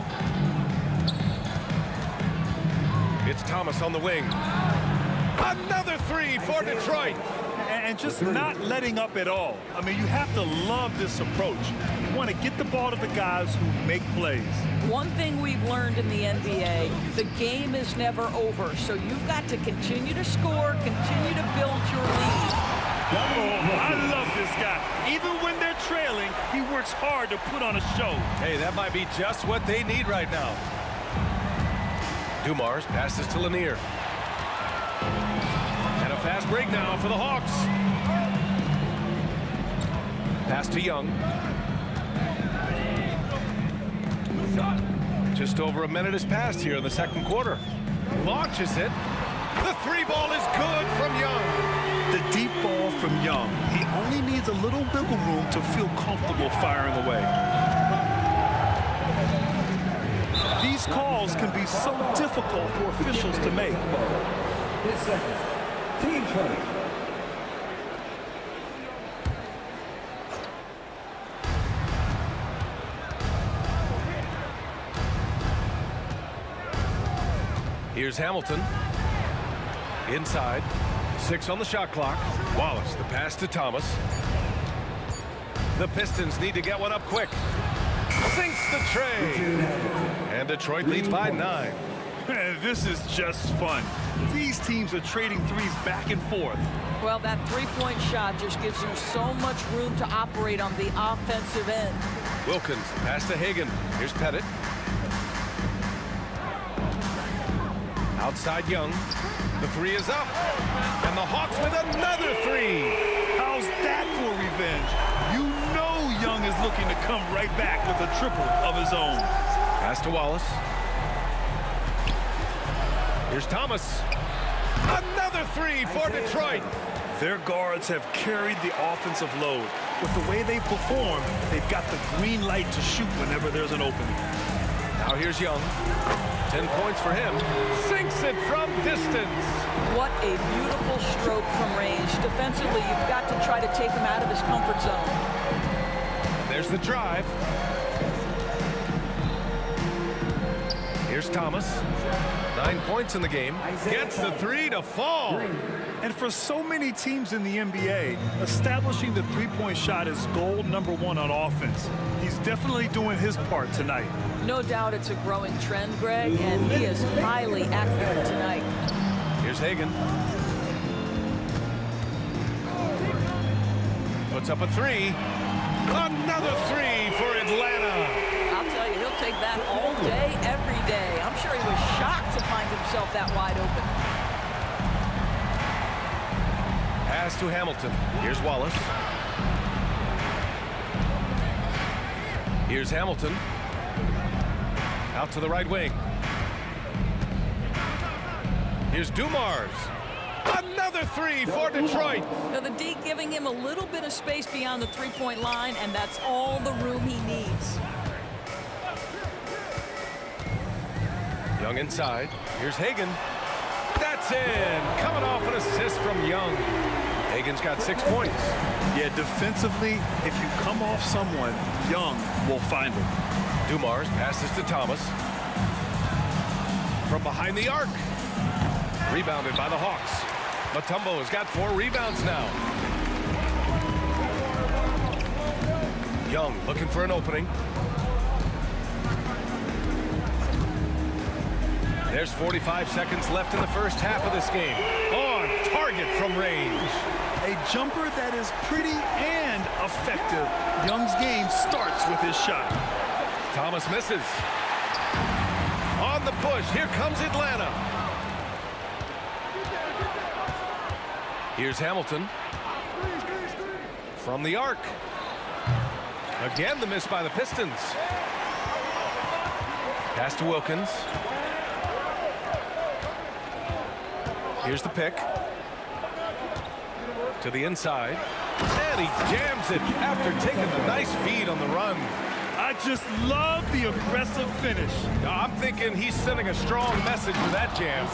It's Thomas on the wing. Another 3 for Detroit. And just not letting up at all. I mean, you have to love this approach. You want to get the ball to the guys who make plays. One thing we've learned in the NBA, the game is never over. So you've got to continue to score, continue to build your lead. Oh, I love this guy. Even when they're trailing, he works hard to put on a show. Hey, that might be just what they need right now. Dumars passes to Lanier. And a fast break now for the Hawks. Pass to Young. Just over a minute has passed here in the second quarter. Launches it. The 3-ball is good from Young. The deep ball from Young. He only needs a little wiggle room to feel comfortable firing away. These calls can be so difficult for officials to make. Team first. Here's Hamilton. Inside. 6 on the shot clock. Wallace, the pass to Thomas. The Pistons need to get one up quick. Sinks the tray. And Detroit leads by 9. This is just fun. These teams are trading threes back and forth. Well, that three-point shot just gives you so much room to operate on the offensive end. Wilkins, pass to Hagan. Here's Pettit. Outside Young. The 3 is up. And the Hawks with another 3. How's that for revenge? You know Young is looking to come right back with a triple of his own. Pass to Wallace. Here's Thomas. Another 3 for Detroit. Their guards have carried the offensive load. With the way they perform, they've got the green light to shoot whenever there's an opening. Now here's Young. 10 points for him. Sinks it from distance. What a beautiful stroke from range. Defensively, you've got to try to take him out of his comfort zone. And there's the drive. Here's Thomas. 9 points in the game. Gets the 3 to fall. And for so many teams in the NBA, establishing the three-point shot is goal number 1 on offense. He's definitely doing his part tonight. No doubt it's a growing trend, Greg, and he is highly accurate tonight. Here's Hagan. Puts up a 3. Another 3 for Atlanta. I'll tell you, he'll take that all day, every day. I'm sure he was shocked to find himself that wide open. Pass to Hamilton. Here's Wallace. Here's Hamilton. Out to the right wing. Here's Dumars. Another three for Detroit. Now the D giving him a little bit of space beyond the three-point line, and that's all the room he needs. Young inside. Here's Hagan. That's in. Coming off an assist from Young. Hagan's got 6 points. Yeah, defensively, if you come off someone, Young will find him. Dumars passes to Thomas. From behind the arc. Rebounded by the Hawks. Mutombo has got 4 rebounds now. Young looking for an opening. There's 45 seconds left in the first half of this game. On target from range. A jumper that is pretty and effective. Young's game starts with his shot. Thomas misses. On the push, here comes Atlanta. Here's Hamilton. From the arc. Again, the miss by the Pistons. Pass to Wilkins. Here's the pick. To the inside. And he jams it after taking a nice feed on the run. I just love the aggressive finish. I'm thinking he's sending a strong message with that jam.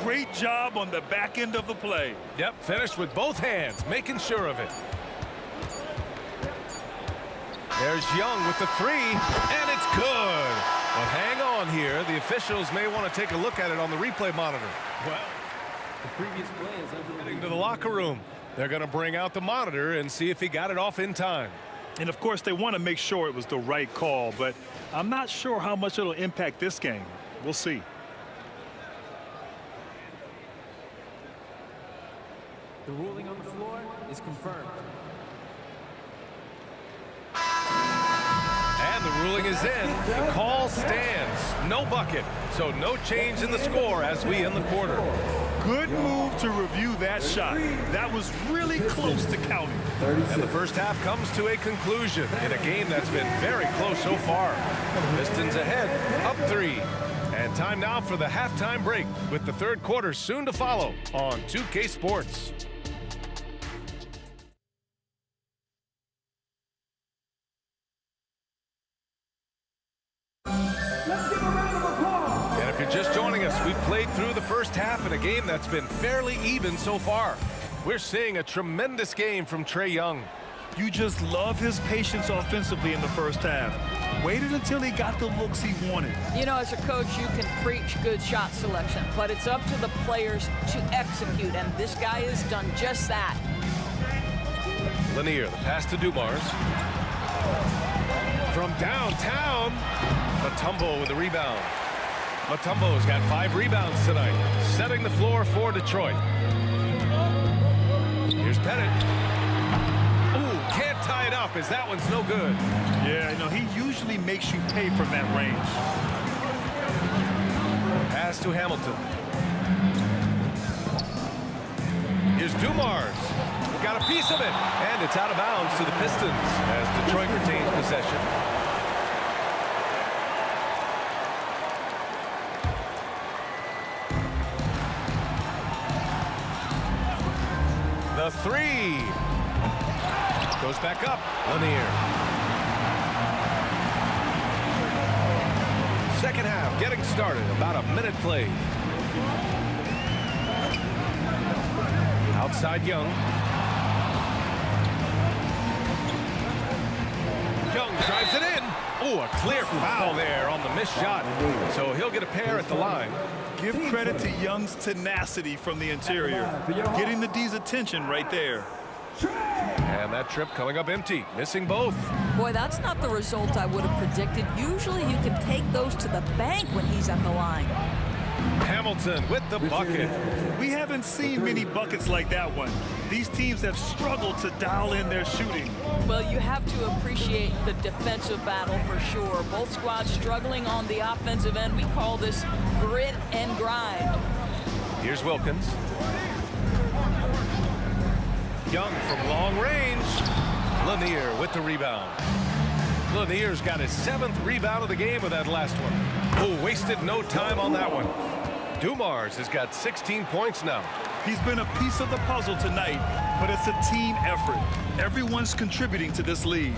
Great job on the back end of the play. Yep, finished with both hands, making sure of it. There's Young with the three, and it's good. But hang on here. The officials may want to take a look at it on the replay monitor. Well, the previous play is heading to the locker room. They're going to bring out the monitor and see if he got it off in time. And, of course, they want to make sure it was the right call, but I'm not sure how much it'll impact this game. We'll see. The ruling on the floor is confirmed. And the ruling is in. The call stands. No bucket. So no change in the score as we end the quarter. Good move to review that shot. That was really close to counting. And the first half comes to a conclusion in a game that's been very close so far. Pistons ahead, up 3. And time now for the halftime break with the third quarter soon to follow on 2K Sports. And if you're just joining us, we've played through the first half in a game that's been fairly even so far. We're seeing a tremendous game from Trae Young. You just love his patience offensively in the first half. Waited until he got the looks he wanted. You know, as a coach, you can preach good shot selection, but it's up to the players to execute, and this guy has done just that. Lanier, the pass to Dumars. From downtown, Mutombo with the rebound. Mutombo's got 5 rebounds tonight, setting the floor for Detroit. Here's Pettit. Ooh, can't tie it up as that one's no good. Yeah, you know, he usually makes you pay from that range. Pass to Hamilton. Here's Dumars. Got a piece of it, and it's out of bounds to the Pistons as Detroit retains possession. The three goes back up. Lanier. Second half getting started. About a minute played. Outside Young. Young drives it in. Oh, a clear foul there on the missed shot. So he'll get a pair at the line. Give credit to Young's tenacity from the interior. Getting the D's attention right there. And that trip coming up empty. Missing both. Boy, that's not the result I would have predicted. Usually you can take those to the bank when he's at the line. Hamilton with the bucket. We haven't seen many buckets like that one. These teams have struggled to dial in their shooting. Well, you have to appreciate the defensive battle for sure. Both squads struggling on the offensive end. We call this grit and grind. Here's Wilkins. Young from long range. Lanier with the rebound. Lanier's got his 7th rebound of the game with that last one. Oh, wasted no time on that one. Dumars has got 16 points now. He's been a piece of the puzzle tonight, but it's a team effort. Everyone's contributing to this lead.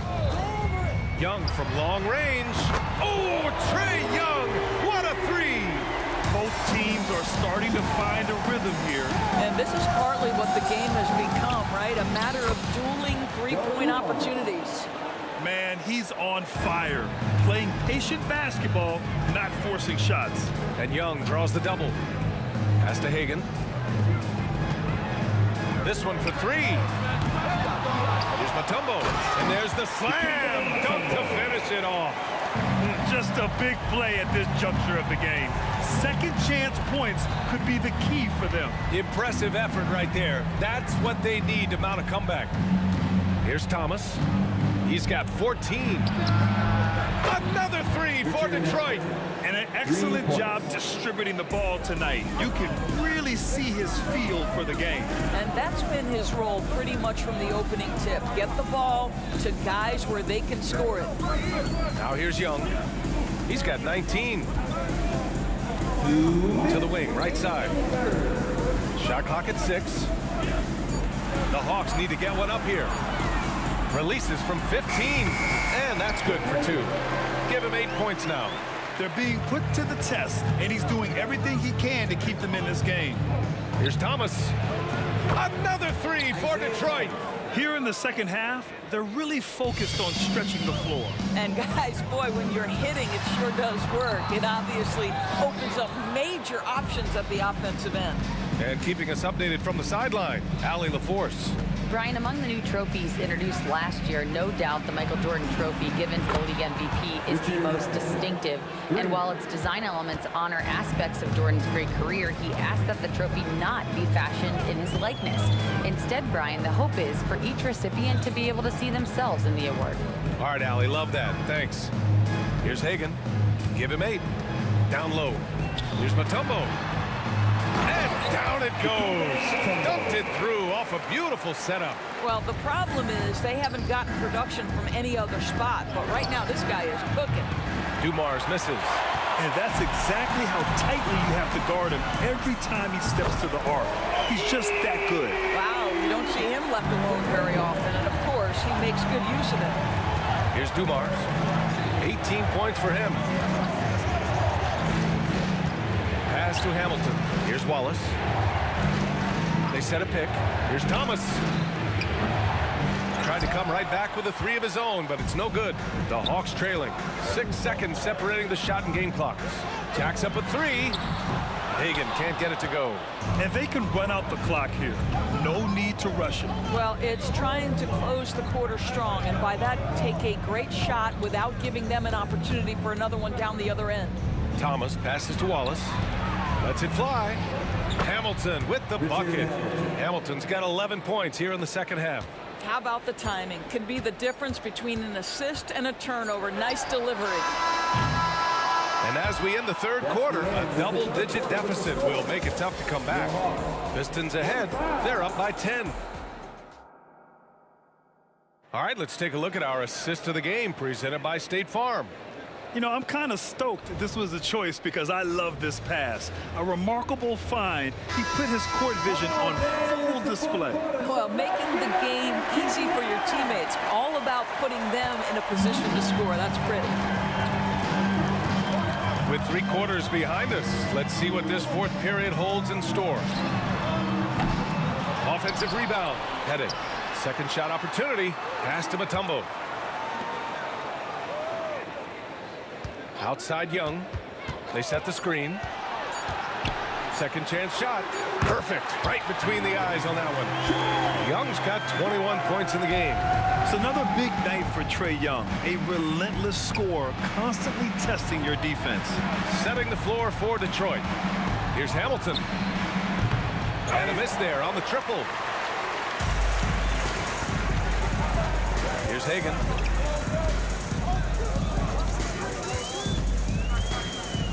Young from long range. Oh, Trae Young, what a three! Both teams are starting to find a rhythm here. And this is partly what the game has become, right? A matter of dueling three-point opportunities. Man, he's on fire. Playing patient basketball, not forcing shots. And Young draws the double. Pass to Hagan. This one for three. Here's Mutombo. And there's the slam. Dunk to finish it off. Just a big play at this juncture of the game. Second chance points could be the key for them. Impressive effort right there. That's what they need to mount a comeback. Here's Thomas. He's got 14. Another three for Detroit. And an excellent job distributing the ball tonight. You can really see his feel for the game. And that's been his role pretty much from the opening tip. Get the ball to guys where they can score it. Now here's Young. He's got 19. To the wing, right side. Shot clock at 6. The Hawks need to get one up here. Releases from 15, and that's good for 2. Give him 8 points now. They're being put to the test, and he's doing everything he can to keep them in this game. Here's Thomas. Another three for Detroit. Here in the second half, they're really focused on stretching the floor. And guys, boy, when you're hitting, it sure does work. It obviously opens up major options at the offensive end. And keeping us updated from the sideline, Allie LaForce. Brian, among the new trophies introduced last year, no doubt the Michael Jordan Trophy given to the league MVP is the most distinctive. And while its design elements honor aspects of Jordan's great career, he asked that the trophy not be fashioned in his likeness. Instead, Brian, the hope is for each recipient to be able to see themselves in the award. All right, Allie, love that. Thanks. Here's Hagan. Give him 8. Down low. Here's Mutombo. And down it goes. Dumped it through off a beautiful setup. Well, the problem is they haven't gotten production from any other spot, but right now this guy is cooking. Dumars misses. And that's exactly how tightly you have to guard him every time he steps to the arc. He's just that good. Wow, you don't see him left alone very often, and of course, he makes good use of it. Here's Dumars. 18 points for him. Pass to Hamilton. Here's Wallace. They set a pick. Here's Thomas. Tried to come right back with a 3 of his own, but it's no good. The Hawks trailing. 6 seconds separating the shot and game clocks. Jacks up a 3. Hagan can't get it to go. And they can run out the clock here. No need to rush it. Well, it's trying to close the quarter strong, and by that, take a great shot without giving them an opportunity for another one down the other end. Thomas passes to Wallace. Lets it fly. Hamilton with the bucket. Hamilton's got 11 points here in the second half. How about the timing? Can be the difference between an assist and a turnover. Nice delivery. And as we end the third quarter, a double-digit deficit will make it tough to come back. Pistons ahead. They're up by 10. All right, let's take a look at our assist of the game presented by State Farm. You know, I'm kind of stoked this was a choice because I love this pass. A remarkable find. He put his court vision on full display. Well, making the game easy for your teammates. All about putting them in a position to score. That's pretty. With 3 quarters behind us, let's see what this fourth period holds in store. Offensive rebound. Headed. Second shot opportunity. Pass to Mutombo. Outside Young. They set the screen. Second chance shot. Perfect. Right between the eyes on that one. Young's got 21 points in the game. It's another big night for Trae Young. A relentless scorer, constantly testing your defense. Setting the floor for Detroit. Here's Hamilton. And a miss there on the triple. Here's Hagan.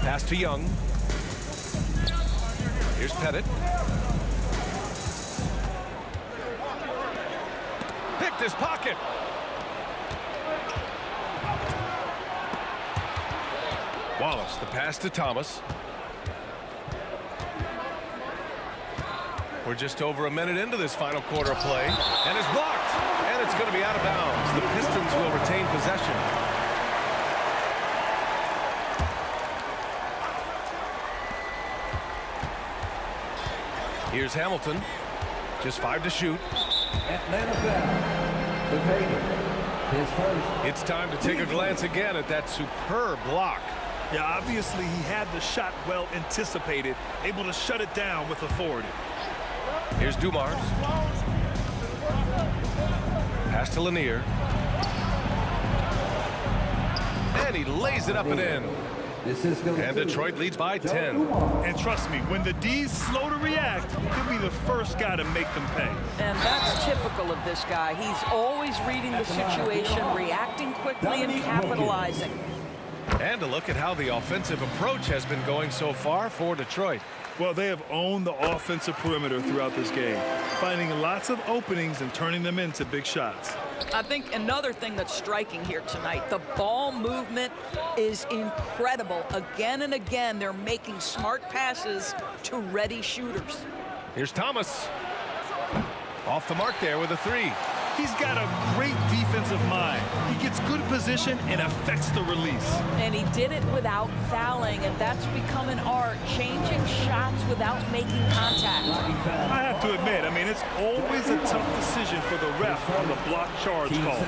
Pass to Young. Here's Pettit. Picked his pocket. Wallace, the pass to Thomas. We're just over a minute into this final quarter play, and it's blocked, and it's going to be out of bounds. The Pistons will retain possession. Here's Hamilton, just 5 to shoot. Atlanta foul. His first. It's time to take a glance again at that superb block. Yeah, obviously he had the shot well anticipated, able to shut it down with authority. Here's Dumars. Pass to Lanier. And he lays it up and in. And Detroit leads by 10. And trust me, when the D's slow to react, he'll be the first guy to make them pay. And that's typical of this guy. He's always reading the situation, reacting quickly, and capitalizing. And a look at how the offensive approach has been going so far for Detroit. Well, they have owned the offensive perimeter throughout this game, finding lots of openings and turning them into big shots. I think another thing that's striking here tonight, the ball movement is incredible. Again and again, they're making smart passes to ready shooters. Here's Thomas. Off the mark there with a 3. He's got a great defensive mind. He gets good position and affects the release. And he did it without fouling, and that's become an art, changing shots without making contact. I have to admit, I mean, it's always a tough decision for the ref on the block charge call.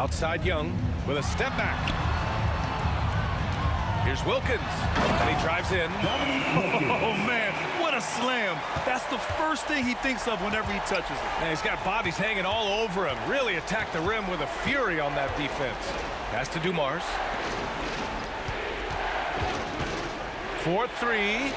Outside Young with a step back. Here's Wilkins, and he drives in. Oh, man, what a slam. That's the first thing he thinks of whenever he touches it. And he's got bodies hanging all over him. Really attacked the rim with a fury on that defense. Pass to Dumars. 4-3.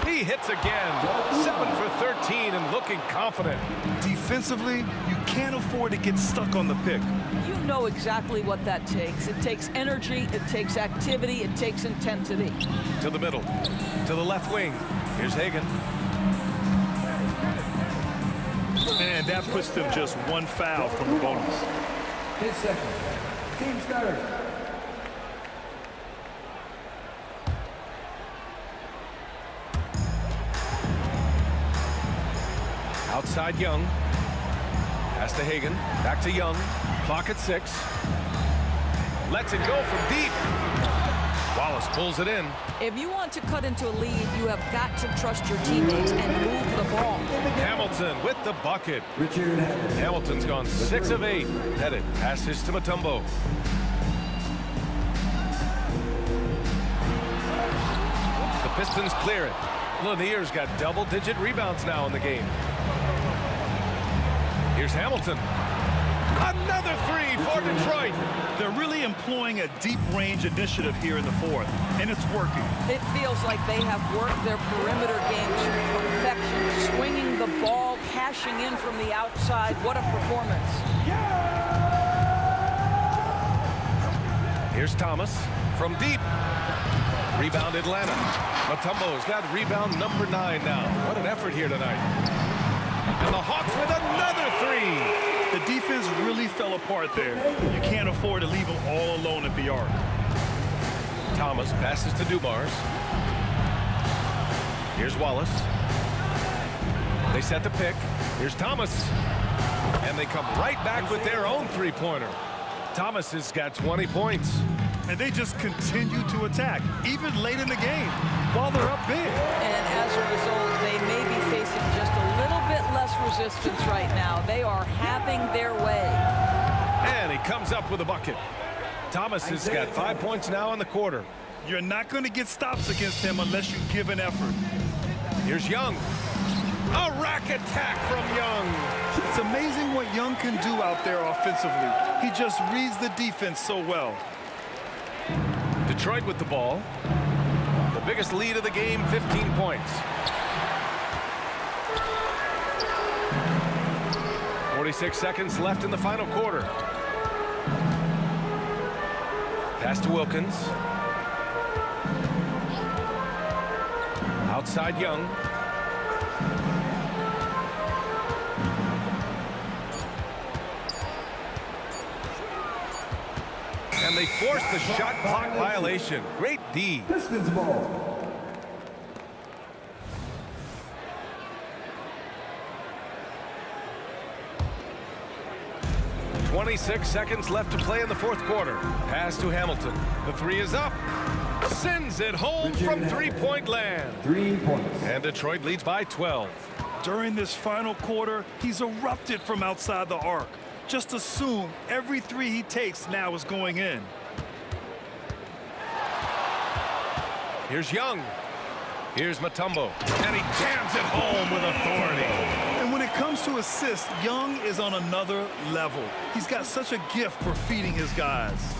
He hits again. 7 for 13 and looking confident. Defensively, you can't afford to get stuck on the pick. You know exactly what that takes. It takes energy, it takes activity, it takes intensity. To the middle, to the left wing. Here's Hagan. And that puts them just one foul from the bonus. 10 seconds. Team starters. Outside Young. Pass to Hagan. Back to Young. Clock at 6. Lets it go from deep. Wallace pulls it in. If you want to cut into a lead, you have got to trust your teammates and move the ball. Hamilton with the bucket. Richard Hamilton's gone 6 of 8. Pettit passes to Mutombo. The Pistons clear it. Lanier's got double-digit rebounds now in the game. Here's Hamilton. Another 3 for Detroit. They're really employing a deep range initiative here in the fourth, and it's working. It feels like they have worked their perimeter game to perfection, swinging the ball, cashing in from the outside. What a performance. Here's Thomas from deep. Rebound Atlanta. Mutombo's got rebound number 9 now. What an effort here tonight. And the Hawks with another 3. The defense really fell apart there. You can't afford to leave them all alone at the arc. Thomas passes to Dumars. Here's Wallace. They set the pick. Here's Thomas. And they come right back with their own 3-pointer. Thomas has got 20 points. And they just continue to attack, even late in the game, while they're up big. And as a result, they may be facing just a little bit less resistance right now. They are having their way. And he comes up with a bucket. Thomas has got 5 points now in the quarter. You're not going to get stops against him unless you give an effort. Here's Young. A rack attack from Young. It's amazing what Young can do out there offensively. He just reads the defense so well. Detroit with the ball. The biggest lead of the game, 15 points. 46 seconds left in the final quarter. Pass to Wilkins. Outside Young. And they force the shot clock violation. Great D. Pistons ball. 26 seconds left to play in the fourth quarter. Pass to Hamilton. The three is up. Sends it home from three-point land. 3 points. And Detroit leads by 12. During this final quarter, he's erupted from outside the arc. Just assume every three he takes now is going in. Here's Young. Here's Mutombo. And he jams it home with authority. And when it comes to assists, Young is on another level. He's got such a gift for feeding his guys.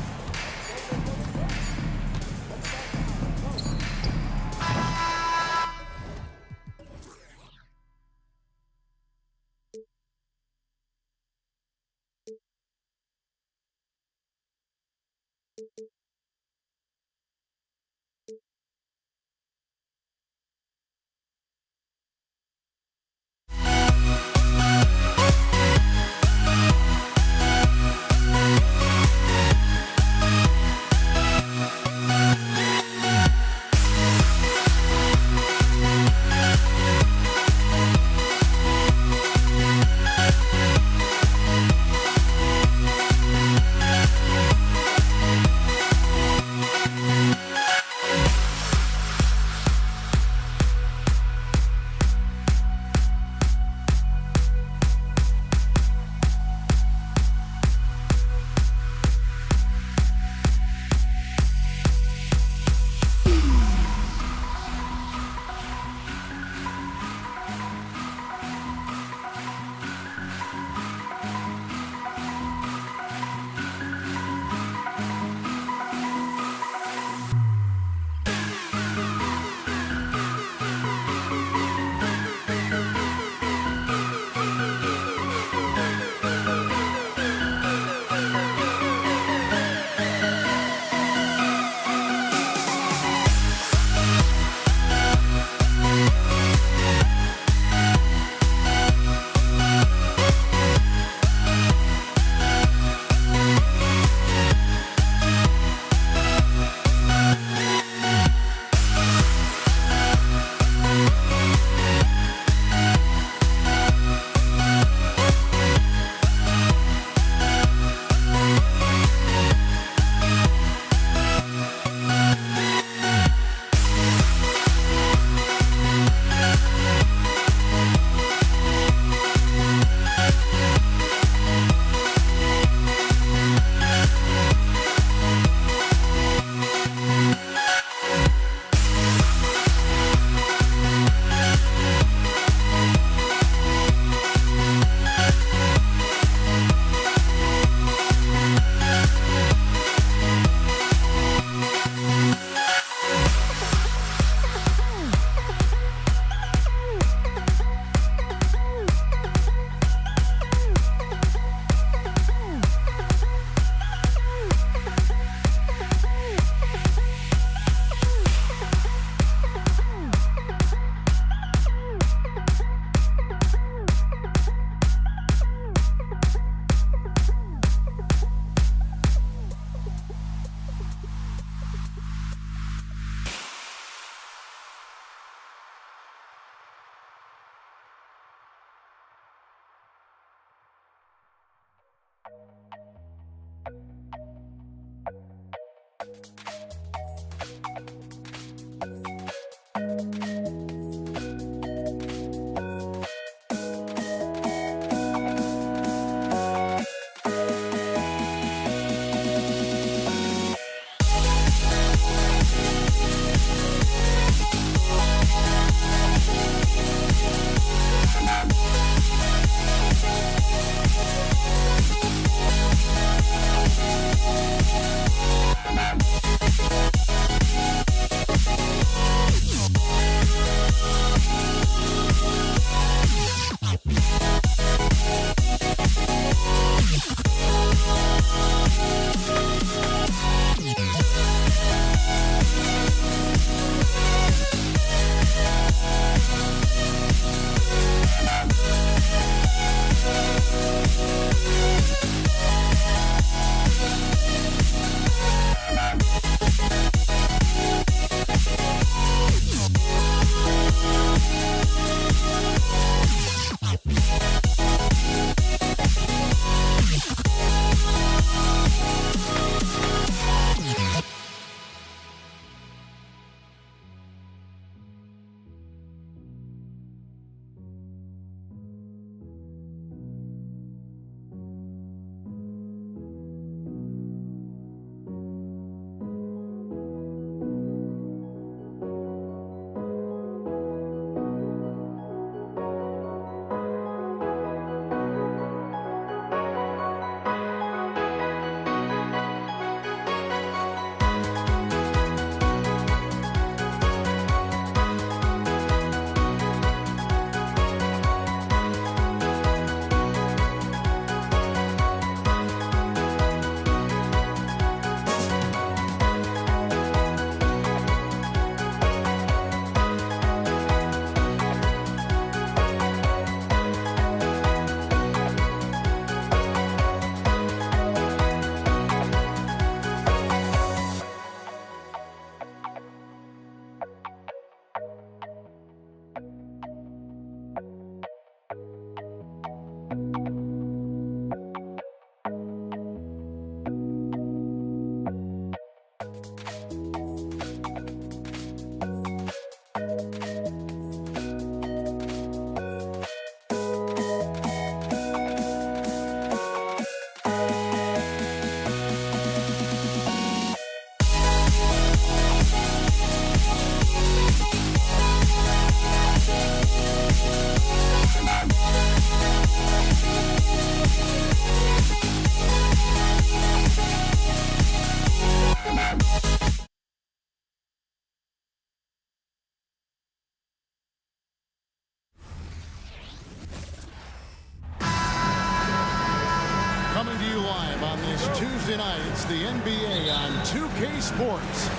Tuesday night, it's the NBA on 2K Sports.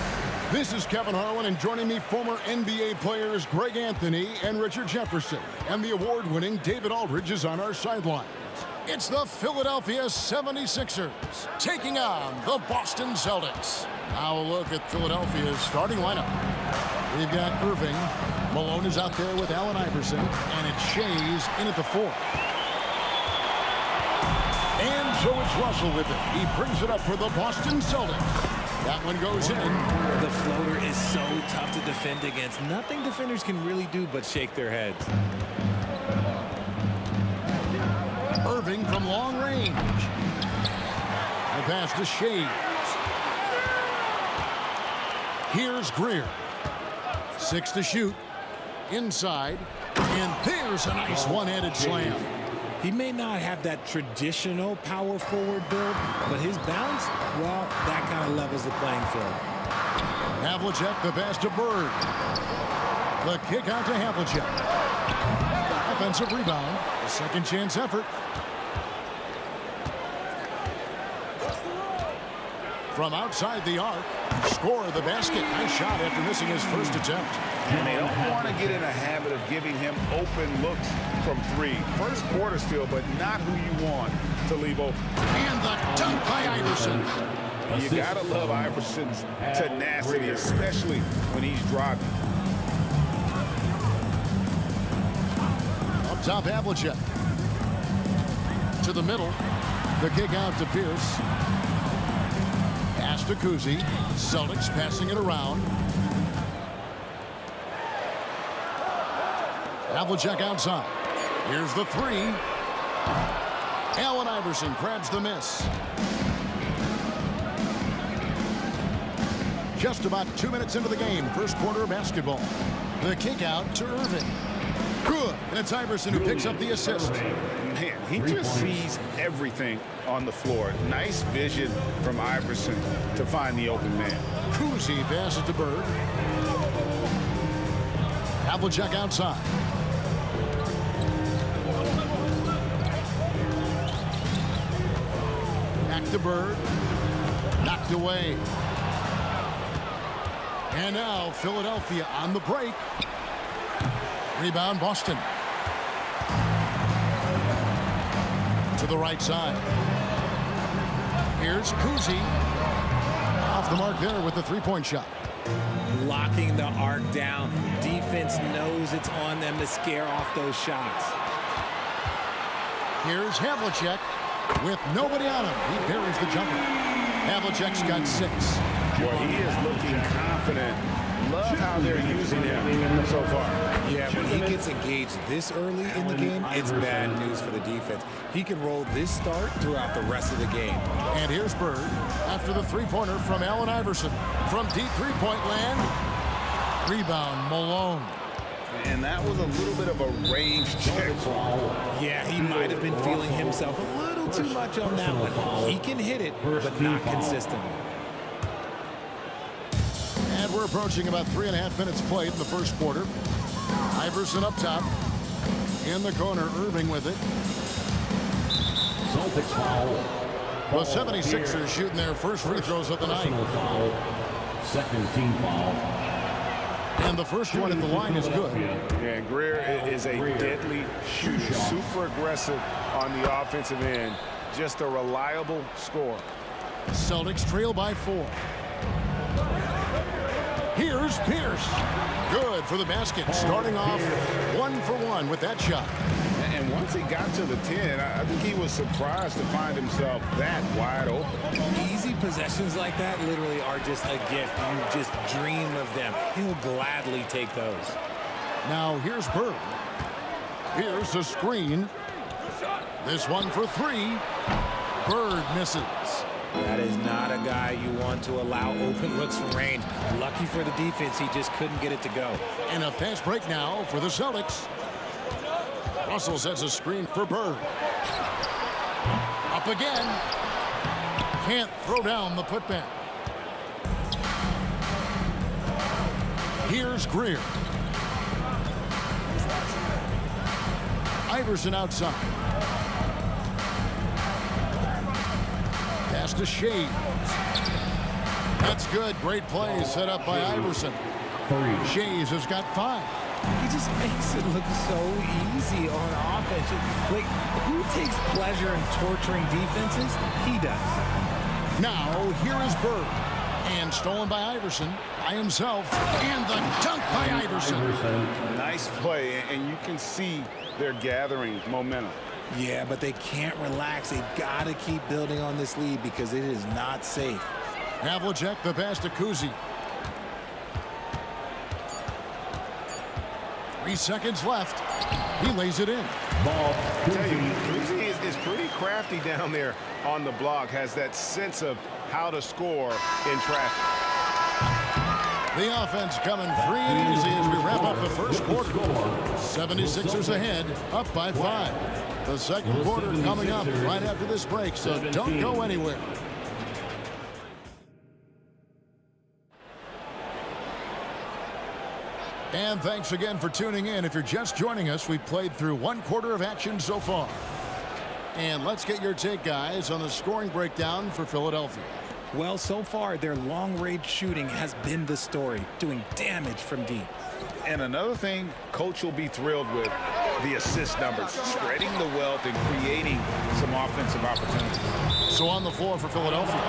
This is Kevin Harlan, and joining me, former NBA players Greg Anthony and Richard Jefferson. And the award-winning David Aldridge is on our sidelines. It's the Philadelphia 76ers taking on the Boston Celtics. Now a look at Philadelphia's starting lineup. We've got Irving. Malone is out there with Allen Iverson, and it's Shays in at the 4. And so it's Russell with it. He brings it up for the Boston Celtics. That one goes in. The floater is so tough to defend against. Nothing defenders can really do but shake their heads. Irving from long range. The pass to Shays. Here's Greer. 6 to shoot. Inside. And there's a nice one-handed slam. He may not have that traditional power forward build, but his bounce, well, that kind of levels the playing field. Havlicek, the pass to Bird. The kick out to Havlicek. Offensive rebound. A second chance effort. From outside the arc, score the basket. Nice shot after missing his first attempt. And they don't want to get in a habit of giving him open looks from 3. First quarter still, but not who you want to leave open. And the dunk by Iverson. You got to love Iverson's tenacity, especially when he's driving. Up top, Havlicek. To the middle. The kick out to Pierce. Pass to Kuzi. Celtics passing it around. Havlicek outside. Here's the 3. Allen Iverson grabs the miss. Just about 2 minutes into the game. First quarter of basketball. The kick out to Irving. Good. And it's Iverson who picks up the assist. Man, he just sees everything on the floor. Nice vision from Iverson to find the open man. Kuzi passes to Bird. Havlicek outside. Back to Bird. Knocked away. And now Philadelphia on the break. Rebound Boston. To the right side. Here's Kuzi. Off the mark there with the three-point shot. Locking the arc down. Defense knows it's on them to scare off those shots. Here's Havlicek with nobody on him. He buries the jumper. Havlicek's got 6. Well, he is looking confident. Love how they're using him so far. Yeah, when he gets engaged this early in the game, it's bad news for the defense. He can roll this start throughout the rest of the game. And here's Bird after the three-pointer from Allen Iverson. From deep three-point land. Rebound, Malone. And that was a little bit of a range check. Yeah, he might have been feeling himself a little too much on that one. He can hit it, but not consistently. And we're approaching about 3.5 minutes played in the first quarter. Iverson up top. In the corner, Irving with it. Celtics foul. The 76ers shooting their first free throws of the night. Foul. Second team foul. And the first one at the line is good. Yeah, Greer is a deadly shooter. Super aggressive on the offensive end. Just a reliable scorer. Celtics trail by 4. Here's Pierce. Good for the basket. Starting off 1 for 1 with that shot. And once he got to the 10, I think he was surprised to find himself that wide open. Easy possessions like that literally are just a gift. You just dream of them. He'll gladly take those. Now here's Bird. Here's a screen. This one for 3. Bird misses. That is not a guy you want to allow open looks from range. Lucky for the defense, he just couldn't get it to go. And a fast break now for the Celtics. Russell sets a screen for Bird. Up again. Can't throw down the putback. Here's Greer. Iverson outside. Pass to Shea. That's good. Great play set up by Iverson. Shays has got 5. He just makes it look so easy on offense. Like, who takes pleasure in torturing defenses? He does. Now, here is Bird. And stolen by Iverson by himself. And the dunk by Iverson. Nice play, and you can see they're gathering momentum. Yeah, but they can't relax. They've got to keep building on this lead because it is not safe. Havlicek, the pass to Kuzi. 3 seconds left. He lays it in. Ball. I tell you, Kuzi is pretty crafty down there on the block. Has that sense of how to score in traffic. The offense coming free and easy as we wrap up the first quarter. 76ers ahead, up by 5. The second quarter coming up right after this break, so don't go anywhere. And thanks again for tuning in. If you're just joining us, we've played through 1 quarter of action so far. And let's get your take, guys, on the scoring breakdown for Philadelphia. Well, so far, their long-range shooting has been the story, doing damage from deep. And another thing, Coach will be thrilled with the assist numbers, spreading the wealth and creating some offensive opportunities. So on the floor for Philadelphia,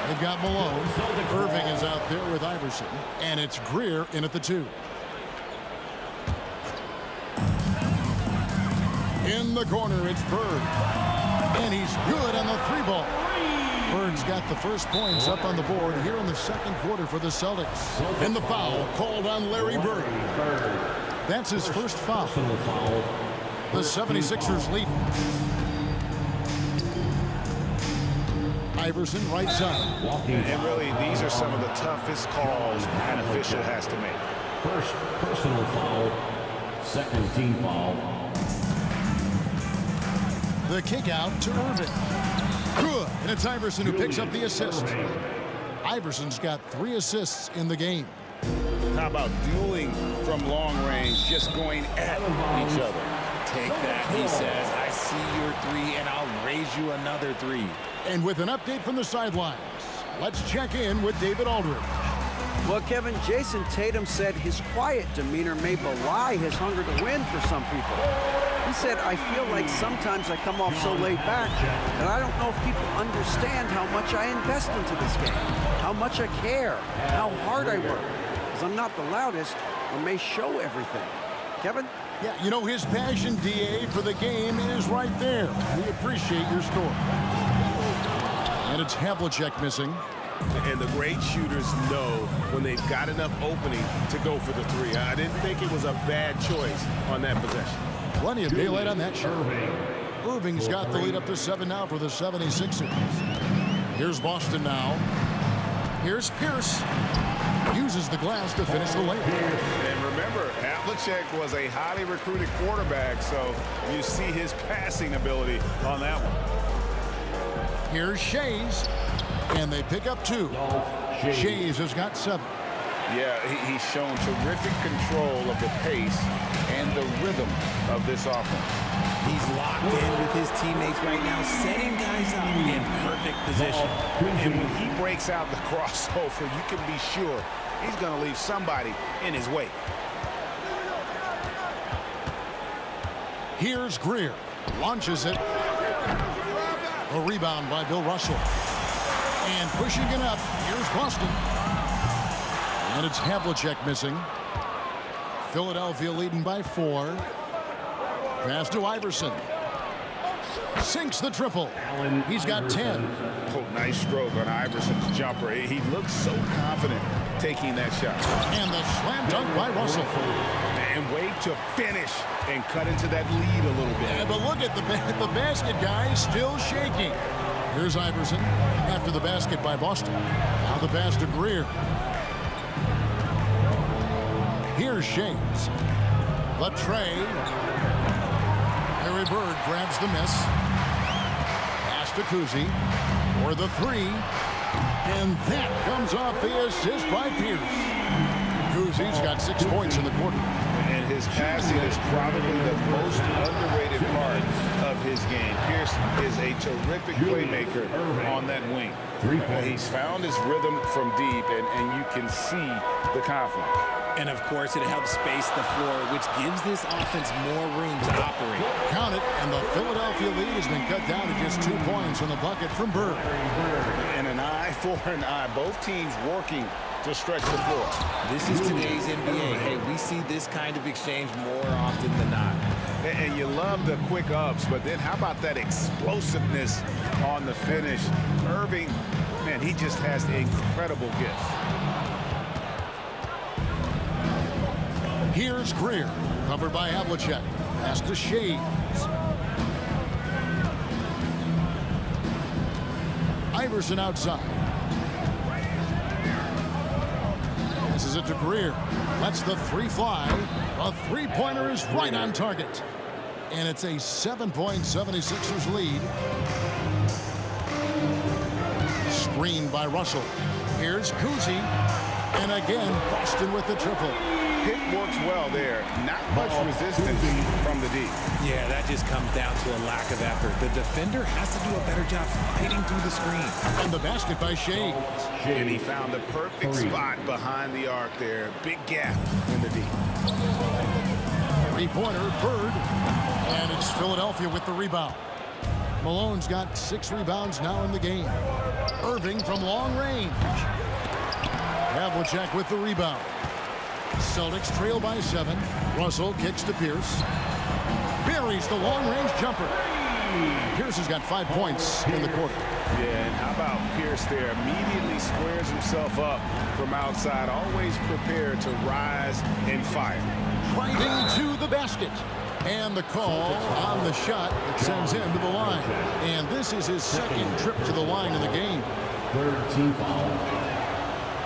they've got Malone. Irving is out there with Iverson. And it's Greer in at the 2. In the corner, it's Bird. And he's good on the 3-ball. Bird's got the first points up on the board here in the second quarter for the Celtics. And the foul called on Larry Bird. That's his first foul. The 76ers lead. Iverson right side. And really, these are some of the toughest calls an official has to make. First personal foul, second team foul. The kick out to Irving. Good. And it's Iverson who picks up the assist. Iverson's got 3 assists in the game. How about dueling from long range, just going at each other? Take that, he says. I see your 3, and I'll raise you another 3. And with an update from the sidelines, let's check in with David Aldridge. Well, Kevin, Jason Tatum said his quiet demeanor may belie his hunger to win for some people. He said, I feel like sometimes I come off so laid back that I don't know if people understand how much I invest into this game, how much I care, how hard I work. Because I'm not the loudest or may show everything. Kevin? Yeah, you know, his passion, DA, for the game is right there. We appreciate your story. And it's Havlicek missing. And the great shooters know when they've got enough opening to go for the 3. I didn't think it was a bad choice on that possession. Plenty of daylight on that shot. Irving's got the lead up to 7 now for the 76ers. Here's Boston now. Here's Pierce. Uses the glass to finish the layup. And remember, Havlicek was a highly recruited quarterback, so you see his passing ability on that one. Here's Shays. And they pick up 2. Shays has got 7. Yeah, he's shown terrific control of the pace and the rhythm of this offense. He's locked in with his teammates right now, setting guys up in perfect position. And when he breaks out the crossover, you can be sure he's going to leave somebody in his wake. Here's Greer. Launches it. A rebound by Bill Russell. And pushing it up, here's Boston. And it's Havlicek missing. Philadelphia leading by 4. Pass to Iverson. Sinks the triple. He's got 10. Oh, nice stroke on Iverson's jumper. He looks so confident taking that shot. And the slam dunk by Russell. And wait to finish and cut into that lead a little bit. Yeah, but look at the basket guy still shaking. Here's Iverson after the basket by Boston. Now the pass to Greer. Here's Shays. The tray. Larry Bird grabs the miss. Pass to Kuzi for the 3. And that comes off the assist by Pierce. Kuzi's got 6 points in the quarter. And his passing is probably the most underrated part of his game. Pierce Pierce is a terrific playmaker on that wing. He's found his rhythm from deep, and you can see the confidence. And, of course, it helps space the floor, which gives this offense more room to operate. Count it, and the Philadelphia lead has been cut down to just 2 points on the bucket from Bird. And an eye for an eye. Both teams working to stretch the floor. This is today's NBA. Hey, we see this kind of exchange more often than not. And you love the quick ups, but then how about that explosiveness on the finish? Irving, man, he just has incredible gifts. Here's Greer, covered by Havlicek. Pass to Shades. Iverson outside. Passes it to Greer. Lets the three fly. A three-pointer is right on target. And it's a 7-point 76ers lead. Screened by Russell. Here's Kuzi. And again, Boston with the triple. Pick works well there. Not much resistance from the D. Yeah, that just comes down to a lack of effort. The defender has to do a better job fighting through the screen. And the basket by Shades. And he found the perfect spot behind the arc there. Big gap in the D. Three-pointer, Bird. And it's Philadelphia with the rebound. Malone's got 6 rebounds now in the game. Irving from long range. Havlicek with the rebound. Celtics trail by 7. Russell kicks to Pierce. Buries the long-range jumper. Pierce has got 5 points in the quarter. Yeah, and how about Pierce there? Immediately squares himself up from outside. Always prepared to rise and fire. Driving to the basket. And the call on the shot that sends him to the line. And this is his second trip to the line in the game. Third team foul.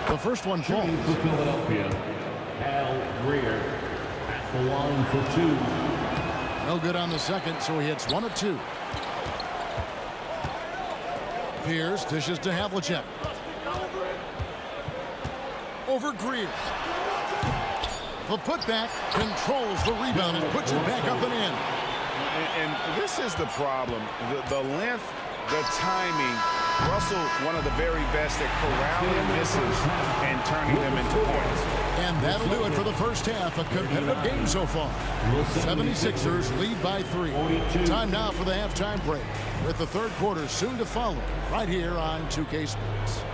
The first one falls. For Philadelphia, Al Greer at the line for 2. No good on the second, so he hits 1 of 2. Pierce dishes to Havlicek. Over Greer. The putback controls the rebound and puts it back up and in. And this is the problem. The length, the timing. Russell, one of the very best at corralling misses and turning them into points. And that'll do it for the first half. A competitive game so far. 76ers lead by 3. Time now for the halftime break, with the third quarter soon to follow, right here on 2K Sports.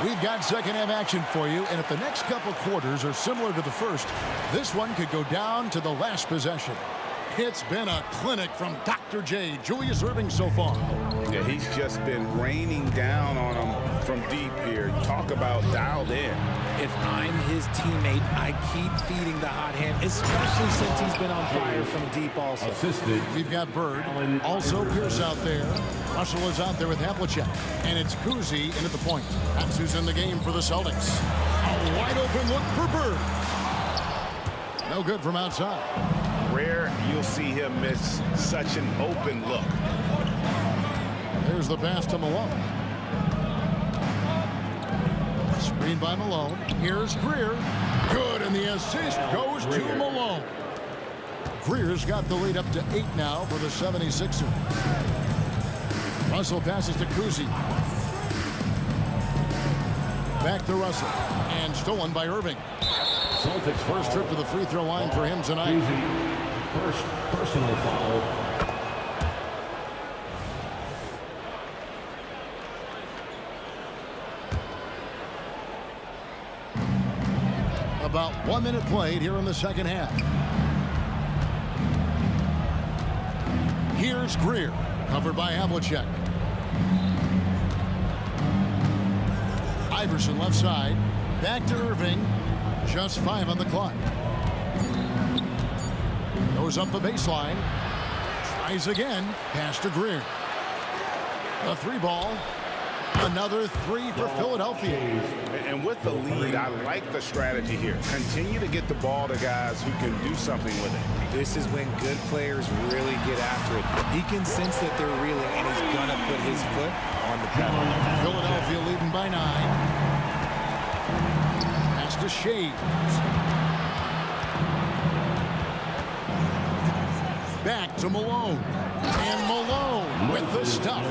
We've got second half action for you, and if the next couple quarters are similar to the first, this one could go down to the last possession. It's been a clinic from Dr. J, Julius Irving so far. Yeah, he's just been raining down on him from deep here. Talk about dialed in. If I'm his teammate, I keep feeding the hot hand, especially since he's been on fire from deep also. Assisted. We've got Bird. Also Pierce out there. Russell is out there with Havlicek. And it's Kuzi in at the point. That's who's in the game for the Celtics. A wide open look for Bird. No good from outside. Rare you'll see him miss such an open look. There's the pass to Malone. Screen by Malone. Here's Greer. Good, and the assist goes to Malone. Greer's got the lead up to 8 now for the 76ers. Russell passes to Kuzi. Back to Russell. And stolen by Irving. Celtics first trip to the free throw line for him tonight. First personal foul. About 1 minute played here in the second half. Here's Greer, covered by Havlicek. Iverson left side. Back to Irving. Just 5 on the clock. Goes up the baseline. Tries again. Pass to Greer. A 3 ball. Another three for Philadelphia. And with the lead, I like the strategy here. Continue to get the ball to guys who can do something with it. This is when good players really get after it. He can sense that they're reeling, and he's going to put his foot on the pedal. Philadelphia leading by 9. Pass to Shades. Back to Malone. And Malone with the stuff.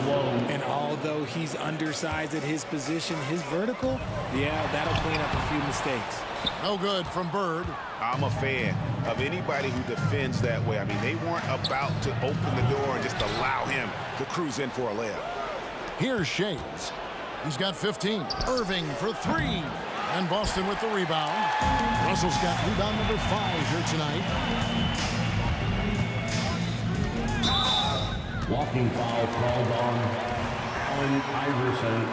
And although he's undersized at his position, his vertical, yeah, that'll clean up a few mistakes. No good from Bird. I'm a fan of anybody who defends that way. I mean, they weren't about to open the door and just allow him to cruise in for a layup. Here's Shades. He's got 15. Irving for 3. And Boston with the rebound. Russell's got rebound number 5 here tonight. Walking foul called on Allen Iverson.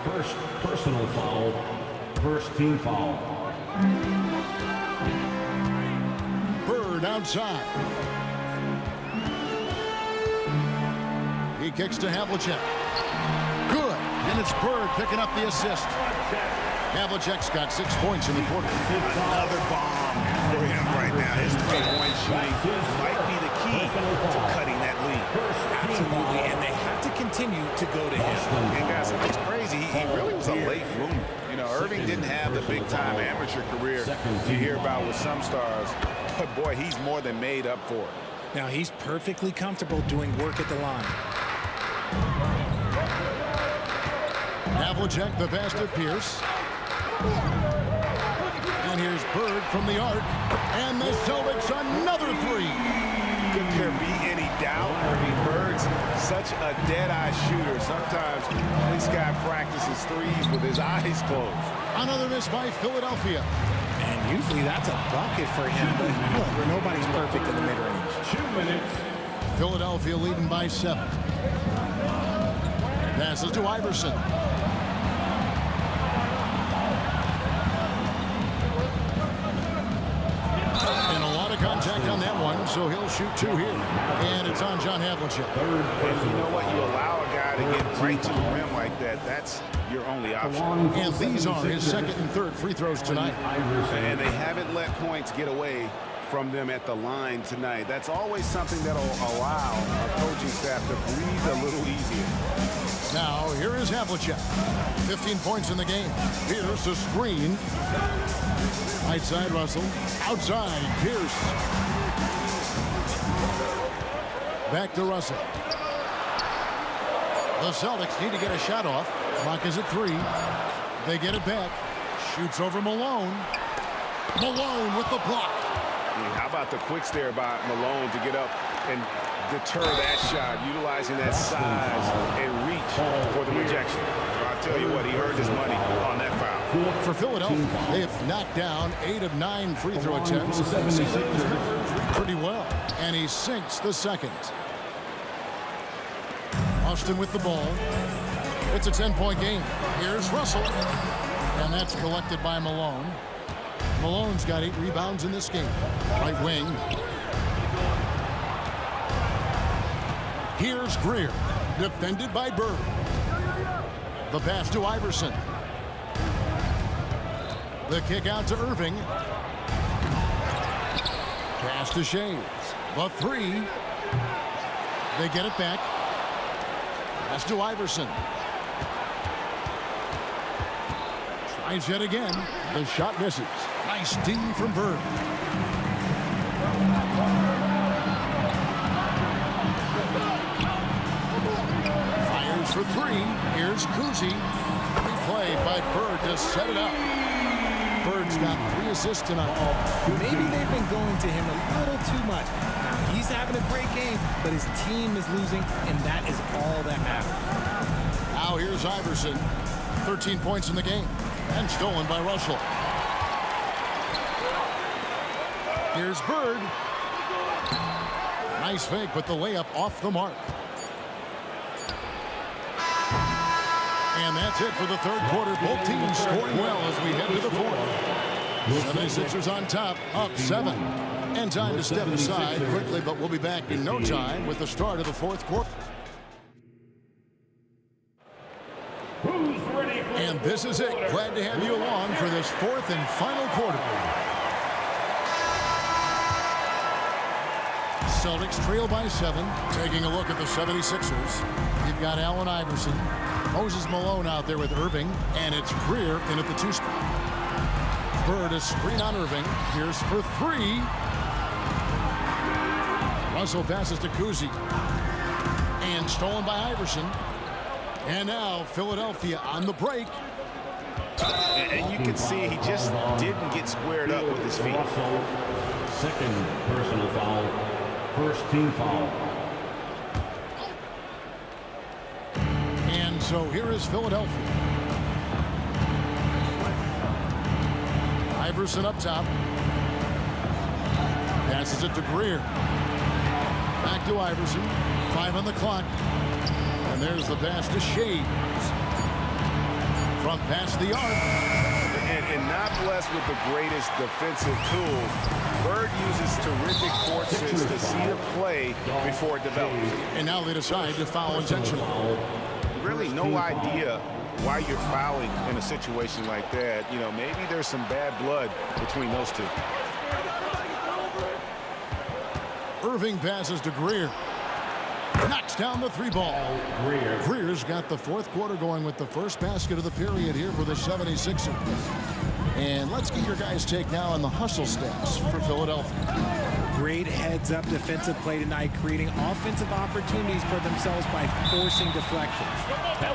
First personal foul. First team foul. Bird outside. He kicks to Havlicek. Good. And it's Bird picking up the assist. Havlicek's got 6 points in the quarter. Another bomb for him right now. His three-point shooting might be the key to cutting that lead. Absolutely, and they have to continue to go to him. And guys, it's crazy. He really was a late bloomer. You know, Irving didn't have the big-time amateur career you hear about with some stars. But, boy, he's more than made up for it. Now, he's perfectly comfortable doing work at the line. Havlicek, the pass to Pierce. And here's Bird from the arc. And the Celtics another 3. Could there be any doubt? I mean, Bird's such a dead-eye shooter. Sometimes this guy practices threes with his eyes closed. Another miss by Philadelphia. And usually that's a bucket for him, but look, nobody's perfect in the mid-range. 2 minutes. Philadelphia leading by 7. Passes to Iverson. And a lot of contact on that one, so he'll shoot 2 here. And it's on John Havlicek. And you know what? You allow a guy to get right to the rim like that. That's your only option. And these are his second and third free throws tonight. And they haven't let points get away from them at the line tonight. That's always something that'll allow our coaching staff to breathe a little easier. Now, here is Havlicek. 15 points in the game. Pierce, a screen. Right side, Russell. Outside, Pierce. Back to Russell. The Celtics need to get a shot off. Clock is at 3. They get it back. Shoots over Malone. Malone with the block. How about the quick stare by Malone to get up and deter that shot, utilizing that size and reach for the rejection. I'll tell you what, he earned his money on that foul. For Philadelphia, they have knocked down 8 of 9 free throw attempts. Pretty well. And he sinks the second. Austin with the ball. It's a 10-point game. Here's Russell. And that's collected by Malone. Malone's got 8 rebounds in this game. Right wing. Here's Greer. Defended by Bird. The pass to Iverson. The kick out to Irving. Pass to Shades. The 3. They get it back. Pass to Iverson. Tries yet again. The shot misses. Nice D from Bird. Fires for 3. Here's Kuzi. Replayed by Bird to set it up. Bird's got 3 assists tonight. Maybe they've been going to him a little too much. Now, he's having a great game, but his team is losing, and that is all that matters. Now here's Iverson. 13 points in the game. And stolen by Russell. Here's Bird. Nice fake, but the layup off the mark. And that's it for the third quarter. Both teams scoring well as we head to the fourth. 76ers on top, up 7. And time to step aside quickly, but we'll be back in no time with the start of the fourth quarter. And this is it. Glad to have you along for this fourth and final quarter. Celtics trail by 7. Taking a look at the 76ers. You've got Allen Iverson. Moses Malone out there with Irving. And it's Greer in at the 2 spot. Bird a screen on Irving. Here's for 3. Russell passes to Kuzi. And stolen by Iverson. And now Philadelphia on the break. And you can see he just didn't get squared up with his feet. Second personal foul. First team foul. And so here is Philadelphia. Iverson up top. Passes it to Greer. Back to Iverson. 5 on the clock. And there's the pass to Shea. From past the arc. And not blessed with the greatest defensive tools. Bird uses terrific court sense to see the play before it develops. And now they decide to foul intentional. Really no idea why you're fouling in a situation like that. You know, maybe there's some bad blood between those two. Irving passes to Greer. Knocks down the 3 ball. Greer's got the 4th quarter going with the first basket of the period here for the 76ers. And let's get your guys' take now on the hustle stats for Philadelphia. Great heads-up defensive play tonight, creating offensive opportunities for themselves by forcing deflections.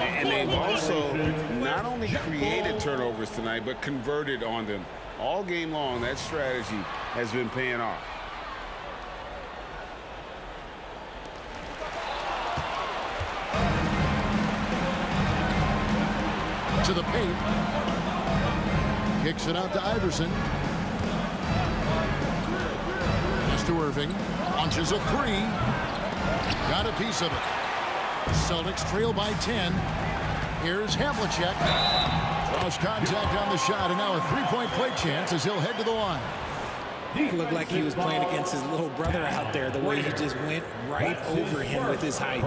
And they've also not only created turnovers tonight, but converted on them. All game long, that strategy has been paying off. To the paint. Kicks it out to Iverson. Pass to Irving. Launches a 3. Got a piece of it. Celtics trail by 10. Here's Havlicek. Draws contact on the shot, and now a 3-point play chance as he'll head to the line. He looked like he was playing against his little brother out there, the way he just went right over him with his height.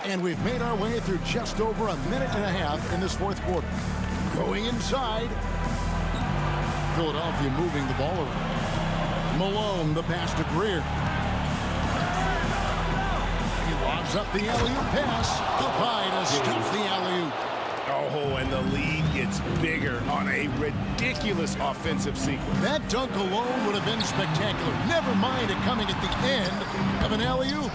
And we've made our way through just over a minute and a half in this 4th quarter. Going inside. Philadelphia moving the ball around. Malone, the pass to Greer. He lobs up the alley-oop pass. Up high to stuff the alley-oop. Oh, and the lead gets bigger on a ridiculous offensive sequence. That dunk alone would have been spectacular. Never mind it coming at the end of an alley-oop.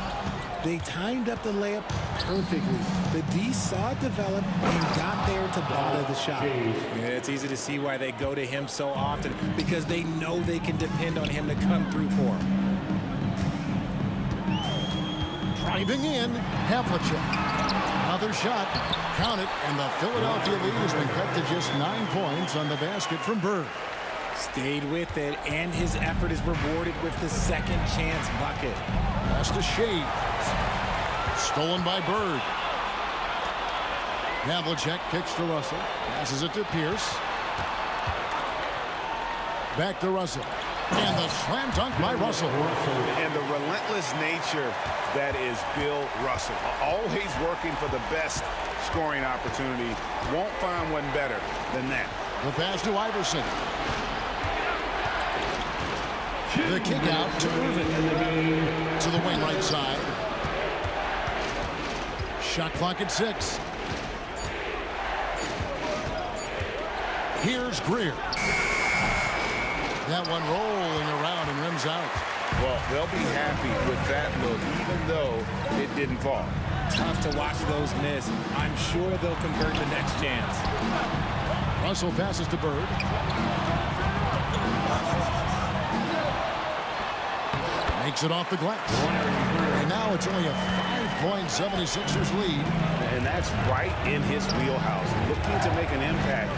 They timed up the layup perfectly. The D saw it develop and got there to bother the shot. Yeah, it's easy to see why they go to him so often, because they know they can depend on him to come through for them. Driving in, Havlicek. Another shot. Count it, and the Philadelphia lead has been cut to just 9 points on the basket from Bird. Stayed with it, and his effort is rewarded with the second chance bucket. Pass to Shea. Stolen by Bird. Havlicek kicks to Russell. Passes it to Pierce. Back to Russell. And the slam dunk by Russell. And the relentless nature that is Bill Russell. Always working for the best scoring opportunity. Won't find one better than that. The pass to Iverson. The kick out to Irving. To the wing right side. Shot clock at 6. Here's Greer. That one rolling around and rims out. Well, they'll be happy with that look, even though it didn't fall. Tough to watch those miss. I'm sure they'll convert the next chance. Russell passes to Bird. Makes it off the glass. And now it's only a 5-point 76ers lead. And that's right in his wheelhouse. Looking to make an impact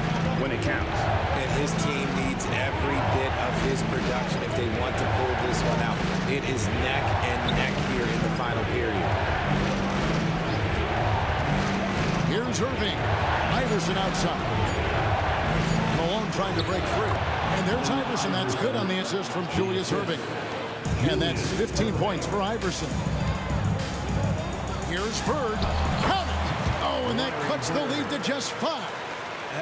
when it counts. And his team needs every bit of his production if they want to pull this one out. It is neck and neck here in the final period. Here's Irving. Iverson outside. Malone trying to break free. And there's Iverson. That's good on the assist from Julius Irving. And that's 15 points for Iverson. Here's Bird. Count it. Oh, and that cuts the lead to just 5.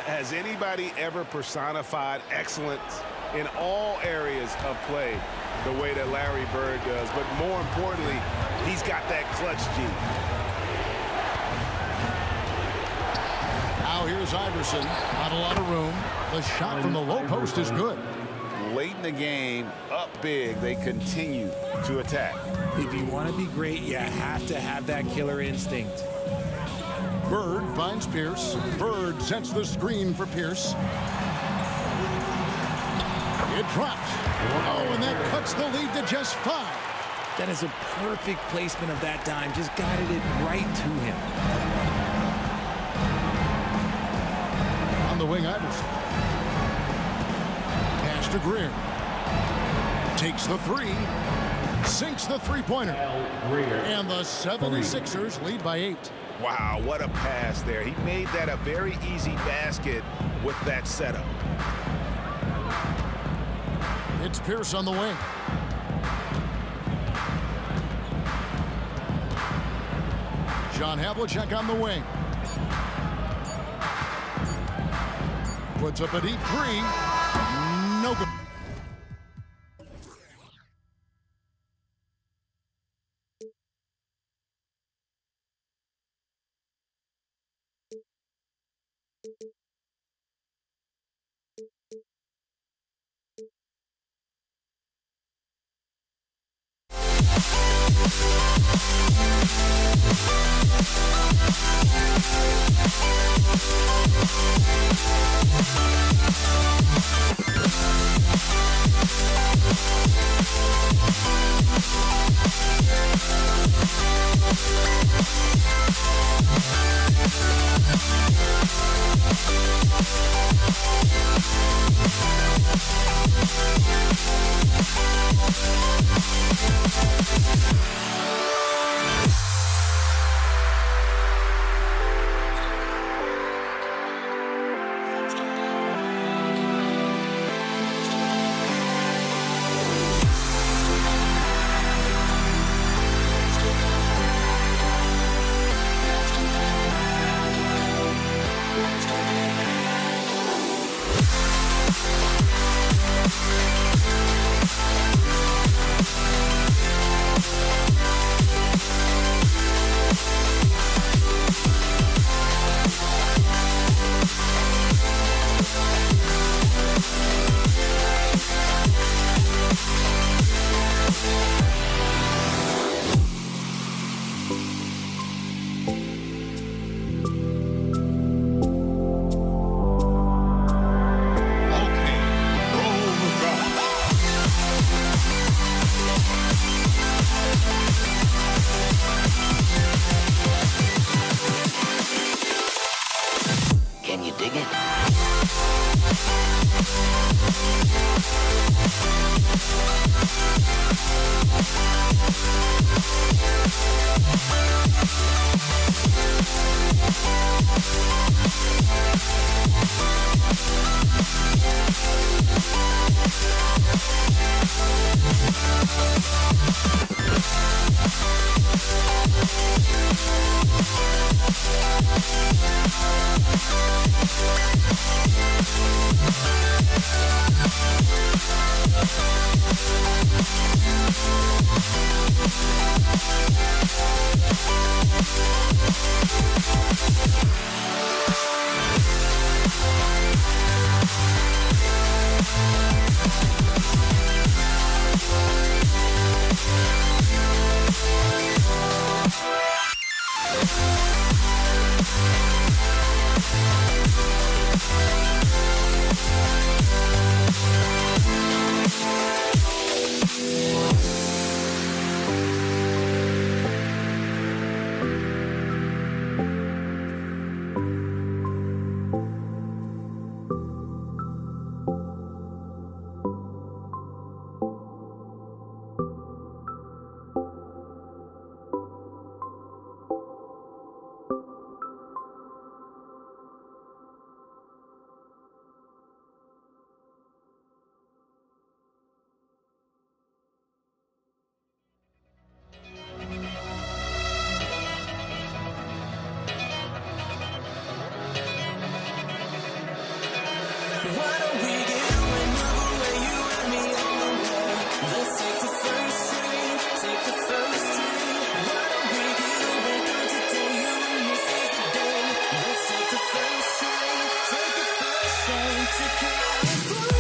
Has anybody ever personified excellence in all areas of play the way that Larry Bird does? But more importantly, he's got that clutch gene. Now here's Iverson. Not a lot of room. The shot from the low post is good. Late in the game, up big, they continue to attack. If you want to be great, you have to have that killer instinct. Bird finds Pierce. Bird sets the screen for Pierce. It drops. Oh, and that cuts the lead to just 5. That is a perfect placement of that dime. Just guided it right to him. On the wing, Iverson. Pass to Greer. Takes the 3. Sinks the three-pointer. And the 76ers lead by 8. Wow, what a pass there. He made that a very easy basket with that setup. It's Pierce on the wing. John Havlicek on the wing. Puts up a deep 3. No good. the first string. Why don't we get away from today? You and this is the day. Let's take the first string. Take the first string to California.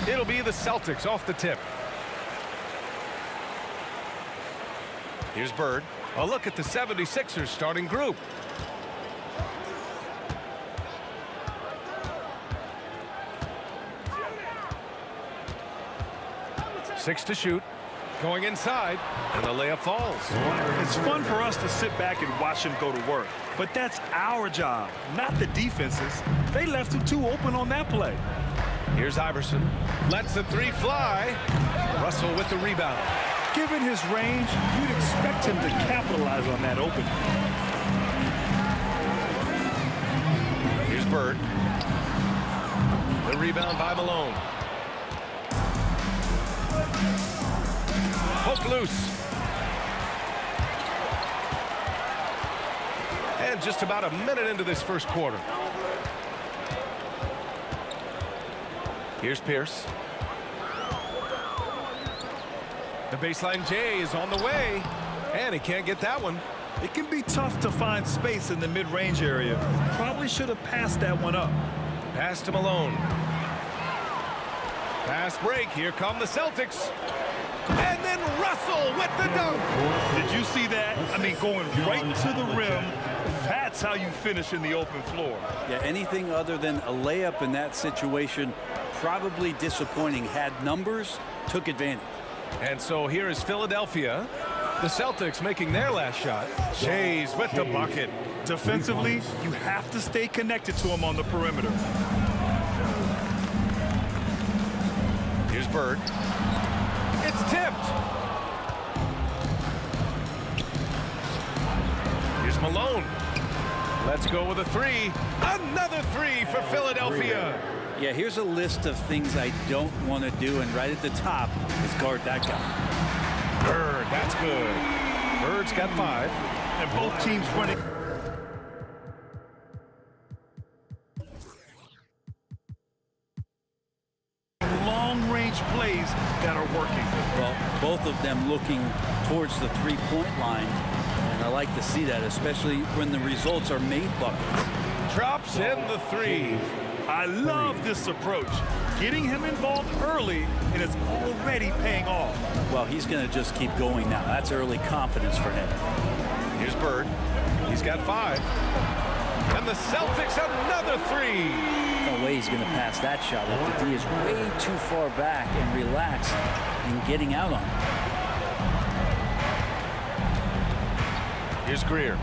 It'll be the Celtics off the tip. Here's Bird. A look at the 76ers starting group. Six to shoot. Going inside, and the layup falls. It's fun for us to sit back and watch him go to work, but that's our job, not the defense's. They left him too open on that play. Here's Iverson. Lets the three fly. Russell with the rebound. Given his range, you'd expect him to capitalize on that opening. Here's Bird. The rebound by Malone. Hook loose. And just about a minute into this first quarter. Here's Pierce. The baseline J is on the way, and he can't get that one. It can be tough to find space in the mid-range area. Probably should have passed that one up. Pass to Malone. Fast break. Here come the Celtics. And then Russell with the dunk. Did you see that? I mean, going right to the rim. That's how you finish in the open floor. Yeah, anything other than a layup in that situation, probably disappointing. Had numbers, took advantage. And so here is Philadelphia. The Celtics making their last shot. Shays with the bucket. Defensively, you have to stay connected to him on the perimeter. Here's Bird. It's tipped. Here's Malone. Let's go with a three. Another three for Philadelphia. Yeah, here's a list of things I don't want to do, and right at the top is guard that guy. Bird, that's good. Bird's got 5. And both teams running. Long-range plays that are working. Well, both of them looking towards the three-point line, and I like to see that, especially when the results are made buckets. Drops in the 3. I love this approach. Getting him involved early, and it's already paying off. Well, he's going to just keep going now. That's early confidence for him. Here's Bird. He's got 5. And the Celtics another 3. No way he's going to pass that shot. The D is way too far back and relaxed in getting out on it. Here's Greer.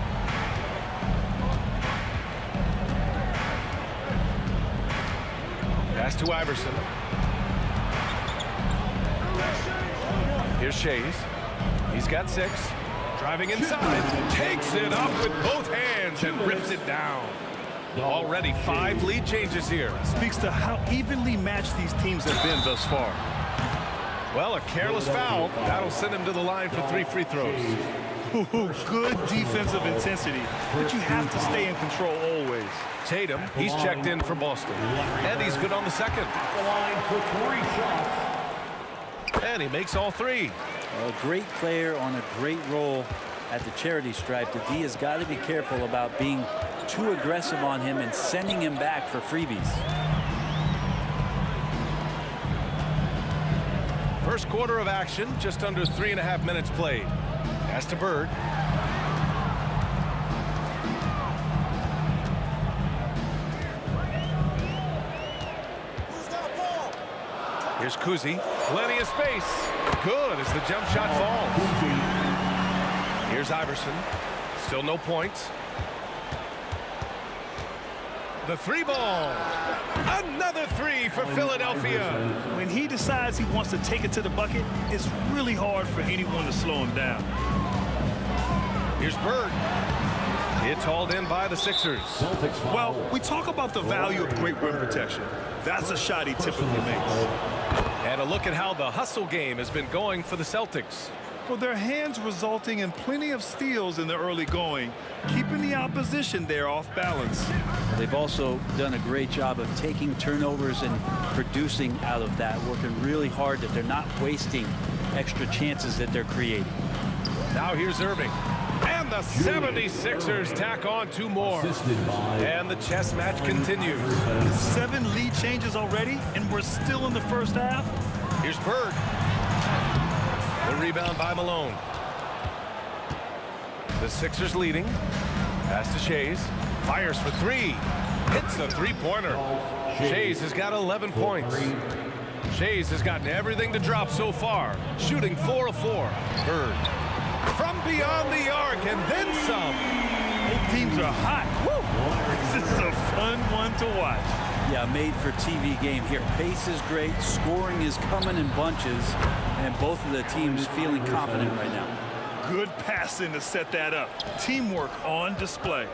Pass to Iverson. Here's Shays. He's got 6. Driving inside. Takes it up with both hands and rips it down. Already 5 lead changes here. Speaks to how evenly matched these teams have been thus far. Well, a careless foul. That'll send him to the line for 3 free throws. Good defensive intensity, but you have to stay in control always. Tatum, he's checked in for Boston. And he's good on the second. And he makes all 3. A great player on a great role at the charity stripe. The D has got to be careful about being too aggressive on him and sending him back for freebies. First quarter of action, just under 3.5 minutes played. Pass to Bird. Here's Kuzi. Plenty of space. Good as the jump shot falls. Here's Iverson. Still no points. The 3 ball. Another 3 for Philadelphia. When he decides he wants to take it to the bucket, it's really hard for anyone to slow him down. Here's Bird. It's hauled in by the Sixers. Well, we talk about the value of great rim protection. That's a shot he typically makes. And a look at how the hustle game has been going for the Celtics. Well, their hands resulting in plenty of steals in the early going, keeping the opposition there off balance. They've also done a great job of taking turnovers and producing out of that, working really hard that they're not wasting extra chances that they're creating. Now here's Irving. And the 76ers tack on 2 more. And the chess match continues. 7 lead changes already, and we're still in the first half. Here's Bird. The rebound by Malone. The Sixers leading. Pass to Shays. Fires for 3. Hits the 3-pointer. Shays has got 11 points. Shays has gotten everything to drop so far. Shooting 4 of 4. Bird. From beyond the arc and then some. Both teams are hot. Woo. This is a fun one to watch. Yeah, made for TV game here. Pace is great. Scoring is coming in bunches. And both of the teams feeling confident right now. Good passing to set that up. Teamwork on display.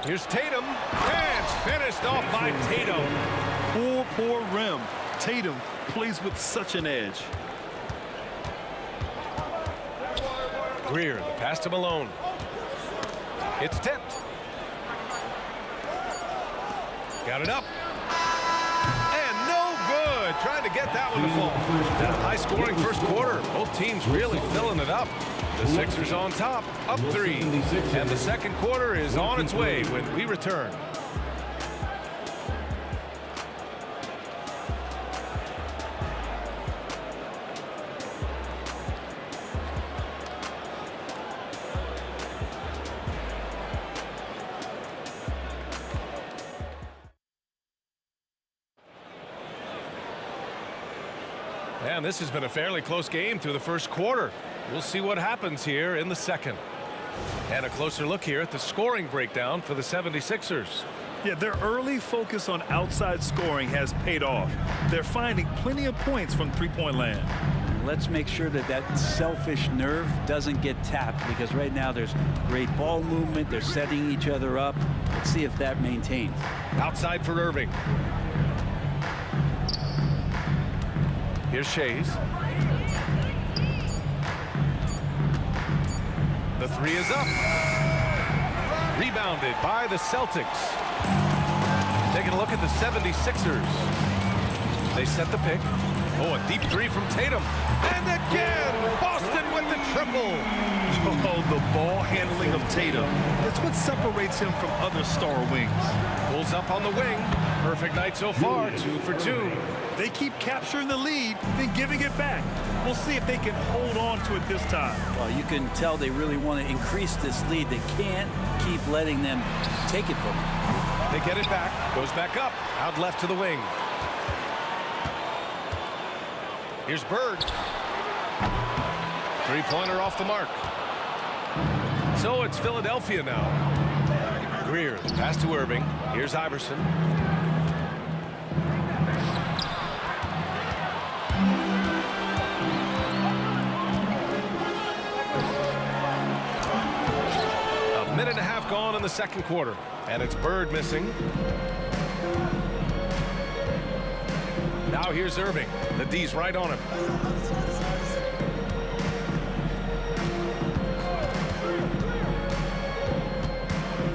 Here's Tatum. And finished off by Tatum. Poor rim. Tatum plays with such an edge. Greer, the pass to Malone. It's tipped. Got it up. And no good. Trying to get that one to fall. That high-scoring first quarter. Both teams really filling it up. The Sixers on top, up 3. And the second quarter is on its way when we return. And this has been a fairly close game through the first quarter. We'll see what happens here in the second. And a closer look here at the scoring breakdown for the 76ers. Yeah, their early focus on outside scoring has paid off. They're finding plenty of points from three-point land. Let's make sure that that selfish nerve doesn't get tapped, because right now there's great ball movement. They're setting each other up. Let's see if that maintains. Outside for Irving. Here's Shays. The 3 is up. Rebounded by the Celtics. Taking a look at the 76ers. They set the pick. Oh, a deep 3 from Tatum. And again, Boston with the triple. Oh, the ball handling of Tatum. That's what separates him from other star wings. Pulls up on the wing. Perfect night so far, 2 for 2. They keep capturing the lead, then giving it back. We'll see if they can hold on to it this time. Well, you can tell they really want to increase this lead. They can't keep letting them take it from them. They get it back. Goes back up. Out left to the wing. Here's Bird. 3-pointer off the mark. So it's Philadelphia now. Greer, the pass to Irving. Here's Iverson. gone in the second quarter, and it's Bird missing. Now here's Irving. The D's right on him.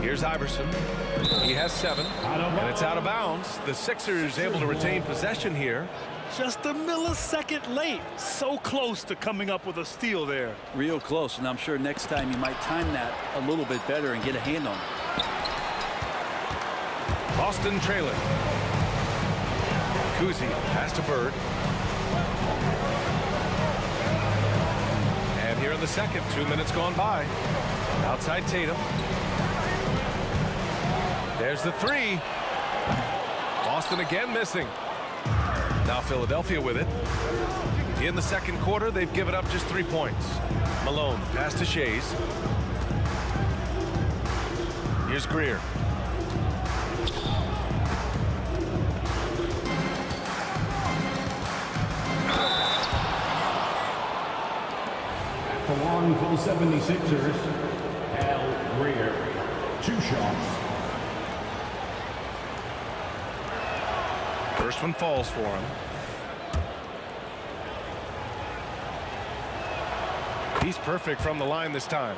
Here's Iverson. He has 7, and it's out of bounds. The Sixers able to retain possession here. Just a millisecond late. So close to coming up with a steal there. Real close, and I'm sure next time you might time that a little bit better and get a hand on it. Boston trailing. Kuzi pass to Bird. And here in the second, 2 minutes gone by. Outside Tatum. There's the 3. Boston again missing. Now Philadelphia with it. In the second quarter, they've given up just 3 points. Malone pass to Shays. Here's Greer. The line for the 76ers, Al Greer. 2 shots. First one falls for him. He's perfect from the line this time.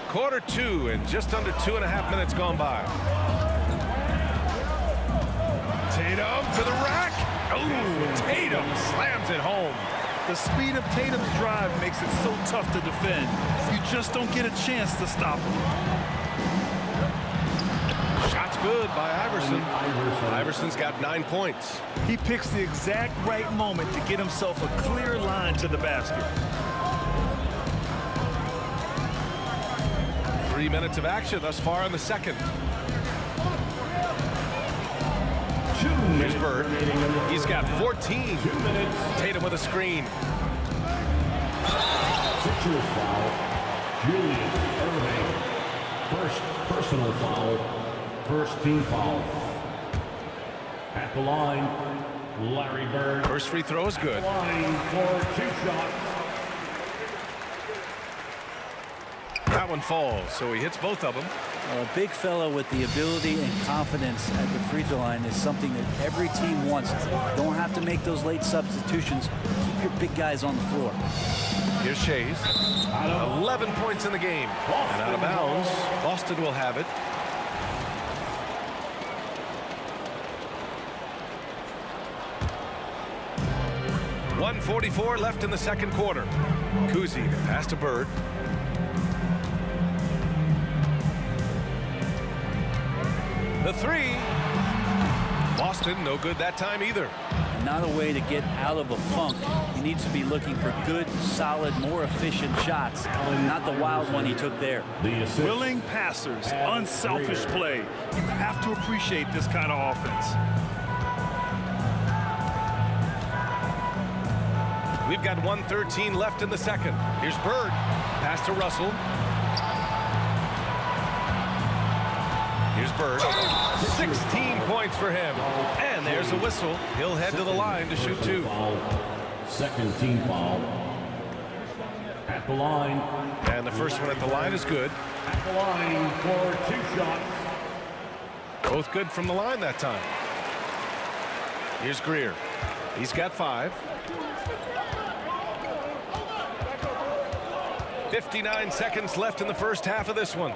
Quarter 2 and just under 2.5 minutes gone by. Tatum to the rack. Oh, Tatum slams it home. The speed of Tatum's drive makes it so tough to defend. You just don't get a chance to stop him. Shot's good by Iverson. Iverson's got 9 points. He picks the exact right moment to get himself a clear line to the basket. 3 minutes of action thus far in the second. Here's Bird. He's got 14. Tatum with a screen. Sixers foul. Julius Irving. First personal foul. First team foul. At the line, Larry Bird. First free throw is good. Line for 2 shots. That one falls, so he hits both of them. A big fella with the ability and confidence at the free throw line is something that every team wants. Don't have to make those late substitutions. Keep your big guys on the floor. Here's Shays. 11 points in the game. And out of bounds. Boston will have it. .144 left in the second quarter. Kuzi pass to Bird. The 3. Boston no good that time either. Not a way to get out of a funk. He needs to be looking for good, solid, more efficient shots, not the wild one he took there. Willing passers, unselfish play. You have to appreciate this kind of offense. We've got 1:13 left in the second. Here's Bird. Pass to Russell. Here's Bird. 16 points for him. And there's a whistle. He'll head to the line to shoot 2. Second team foul. At the line. And the first one at the line is good. At the line for 2 shots. Both good from the line that time. Here's Greer. He's got 5. 59 seconds left in the first half of this one.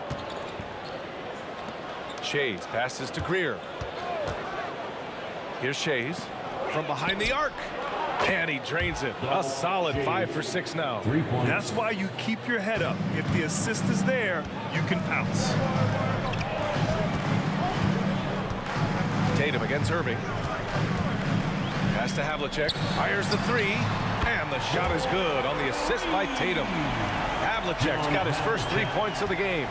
Shays passes to Greer. Here's Shays from behind the arc. And he drains it. A solid 5 for 6 now. That's why you keep your head up. If the assist is there, you can pounce. Tatum against Irving. Pass to Havlicek. Fires the 3. And the shot is good on the assist by Tatum. Havlicek's got his first 3 points of the game.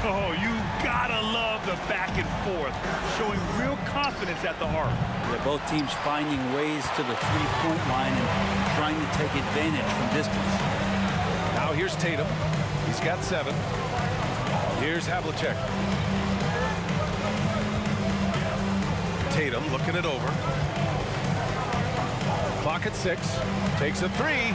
Oh, you gotta love the back and forth, showing real confidence at the arc. Yeah, both teams finding ways to the three-point line and trying to take advantage from distance. Now here's Tatum. He's got 7. Here's Havlicek. Tatum looking it over. Clock at 6. Takes a 3.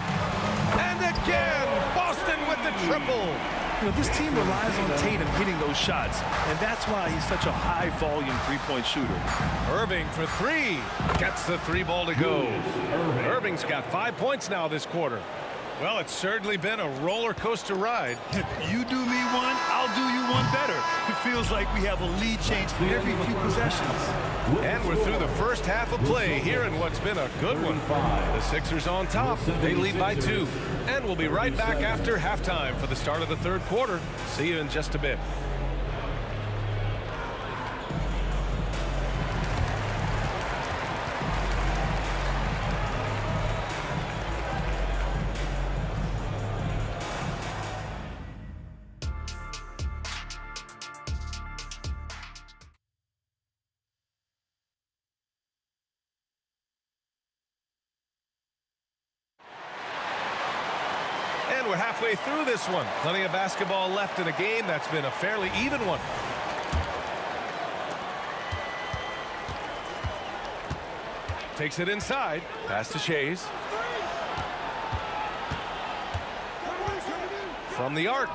And again, Boston with the triple. You know, this team relies on Tatum hitting those shots, and that's why he's such a high-volume three-point shooter. Irving for three. Gets the three ball to go. Irving's got 5 points now this quarter. Well, it's certainly been a roller coaster ride. You do me one, I'll do you one better. It feels like we have a lead change every few possessions. And we're through the first half of play here in what's been a good one. The Sixers on top. They lead by 2. And we'll be right back after halftime for the start of the third quarter. See you in just a bit. We're halfway through this one. Plenty of basketball left in a game that's been a fairly even one. Takes it inside. Pass to Shays. From the arc.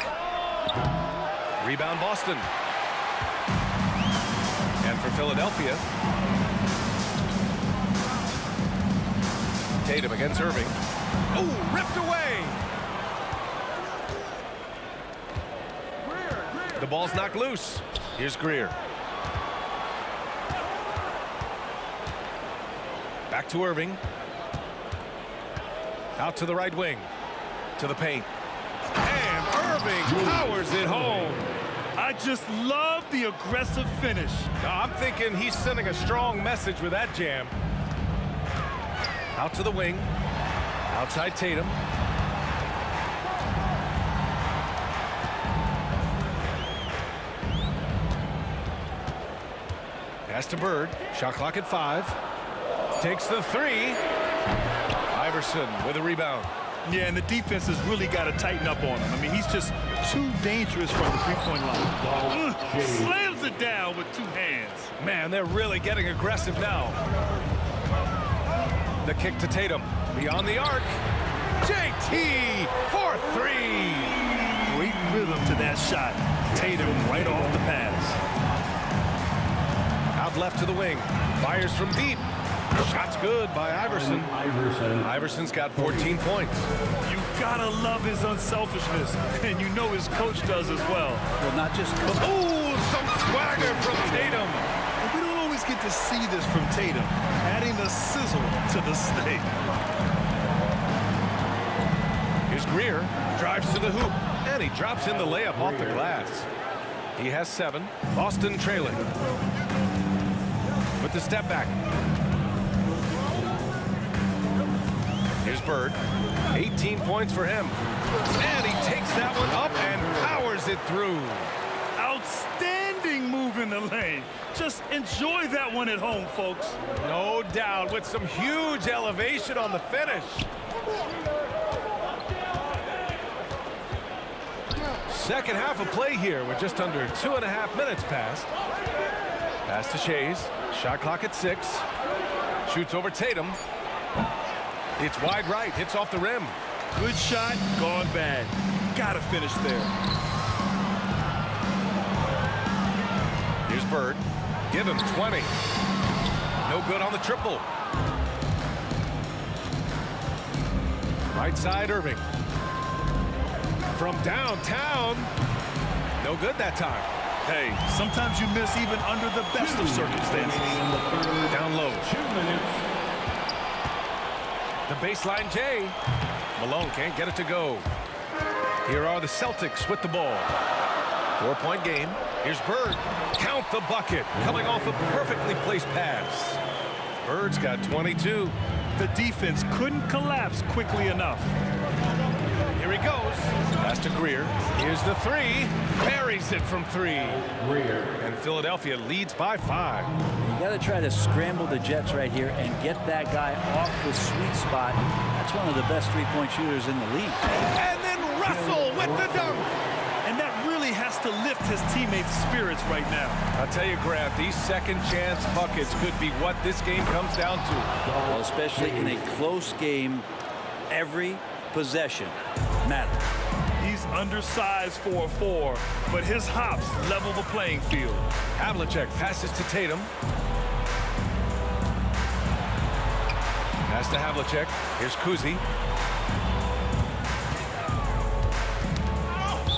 Rebound Boston. And for Philadelphia. Tatum against Irving. Oh, ripped away. The ball's knocked loose. Here's Greer. Back to Irving. Out to the right wing. To the paint. And Irving powers it home. I just love the aggressive finish. I'm thinking he's sending a strong message with that jam. Out to the wing. Outside Tatum. Pass to Bird. Shot clock at 5. Takes the 3. Iverson with a rebound. Yeah, and the defense has really got to tighten up on him. I mean, he's just too dangerous from the three-point line. Slams it down with 2 hands. Man, they're really getting aggressive now. The kick to Tatum. Beyond the arc. JT for 3. Great rhythm to that shot. Tatum right off the pass. Out left to the wing. Fires from deep. Shot's good by Iverson. Iverson's got 14 points. You gotta love his unselfishness, and you know his coach does as well. Well, not just coach. Ooh, some swagger from Tatum. And we don't always get to see this from Tatum, adding the sizzle to the steak. Here's Greer. Drives to the hoop, and he drops in the layup off the glass. He has 7. Boston trailing. With the step back. Here's Bird. 18 points for him. And he takes that one up and powers it through. Outstanding move in the lane. Just enjoy that one at home, folks. No doubt, with some huge elevation on the finish. Second half of play here with just under 2.5 minutes passed. Pass to Shays. Shot clock at 6. Shoots over Tatum. It's wide right. Hits off the rim. Good shot, gone bad. Gotta finish there. Here's Bird. Give him 20. No good on the triple. Right side, Irving. From downtown. No good that time. Hey, sometimes you miss even under the best of circumstances. Down low. 2 minutes. The baseline J. Malone can't get it to go. Here are the Celtics with the ball. 4-point game. Here's Bird. Count the bucket. Coming off a perfectly placed pass. Bird's got 22. The defense couldn't collapse quickly enough. Here he goes. Pass to Greer. Here's the 3. Parries it from 3. Greer. And Philadelphia leads by 5. You got to try to scramble the Jets right here and get that guy off the sweet spot. That's one of the best three-point shooters in the league. And then Russell with the dunk. And that really has to lift his teammates' spirits right now. I'll tell you, Grant, these second-chance buckets could be what this game comes down to. Well, especially in a close game, every possession matters. He's undersized for a 4, but his hops level the playing field. Havlicek passes to Tatum. Pass to Havlicek. Here's Kuzi.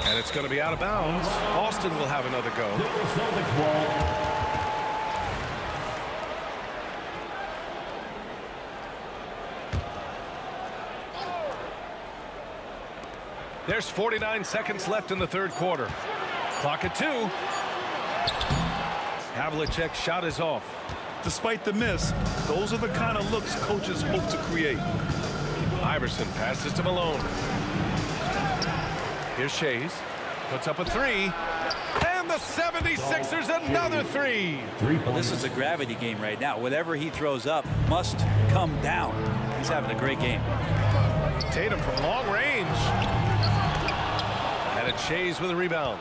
And it's going to be out of bounds. Austin will have another go. Celtics ball. There's 49 seconds left in the third quarter. Clock at 2. Havlicek's shot is off. Despite the miss, those are the kind of looks coaches hope to create. Iverson passes to Malone. Here's Shays. Puts up a 3. And the 76ers another 3. Well, this is a gravity game right now. Whatever he throws up must come down. He's having a great game. Tatum from long range. And it's Shays with a rebound.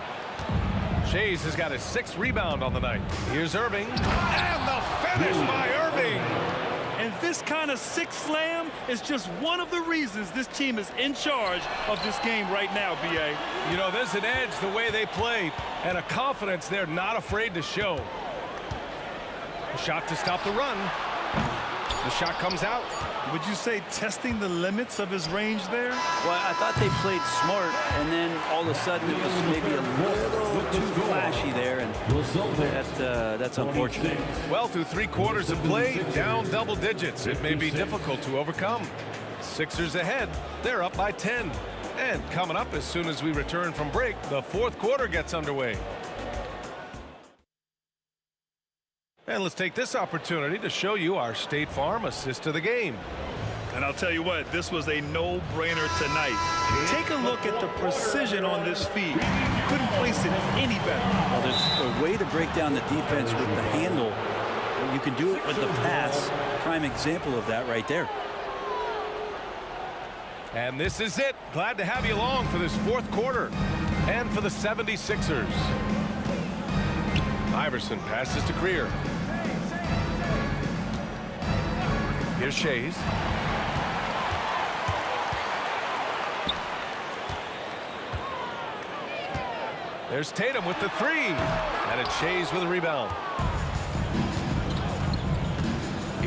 Shays has got his 6th rebound on the night. Here's Irving. And the finish by Irving. And this kind of 6 slam is just one of the reasons this team is in charge of this game right now, B.A. You know, there's an edge the way they play and a confidence they're not afraid to show. A shot to stop the run. The shot comes out. Would you say testing the limits of his range there? Well, I thought they played smart, and then all of a sudden it was maybe a little too flashy there, and that's unfortunate. Well, through 3 quarters of play, down double digits. It may be difficult to overcome. Sixers ahead. They're up by 10. And coming up as soon as we return from break, the 4th quarter gets underway. And let's take this opportunity to show you our State Farm assist to the game. And I'll tell you what, this was a no-brainer tonight. Take a look at the precision on this feed. You couldn't place it any better. Well, there's a way to break down the defense with the handle. You can do it with the pass. Prime example of that right there. And this is it. Glad to have you along for this 4th quarter. And for the 76ers. Iverson passes to Greer. Here's Shays. There's Tatum with the 3. And it's Shays with a rebound.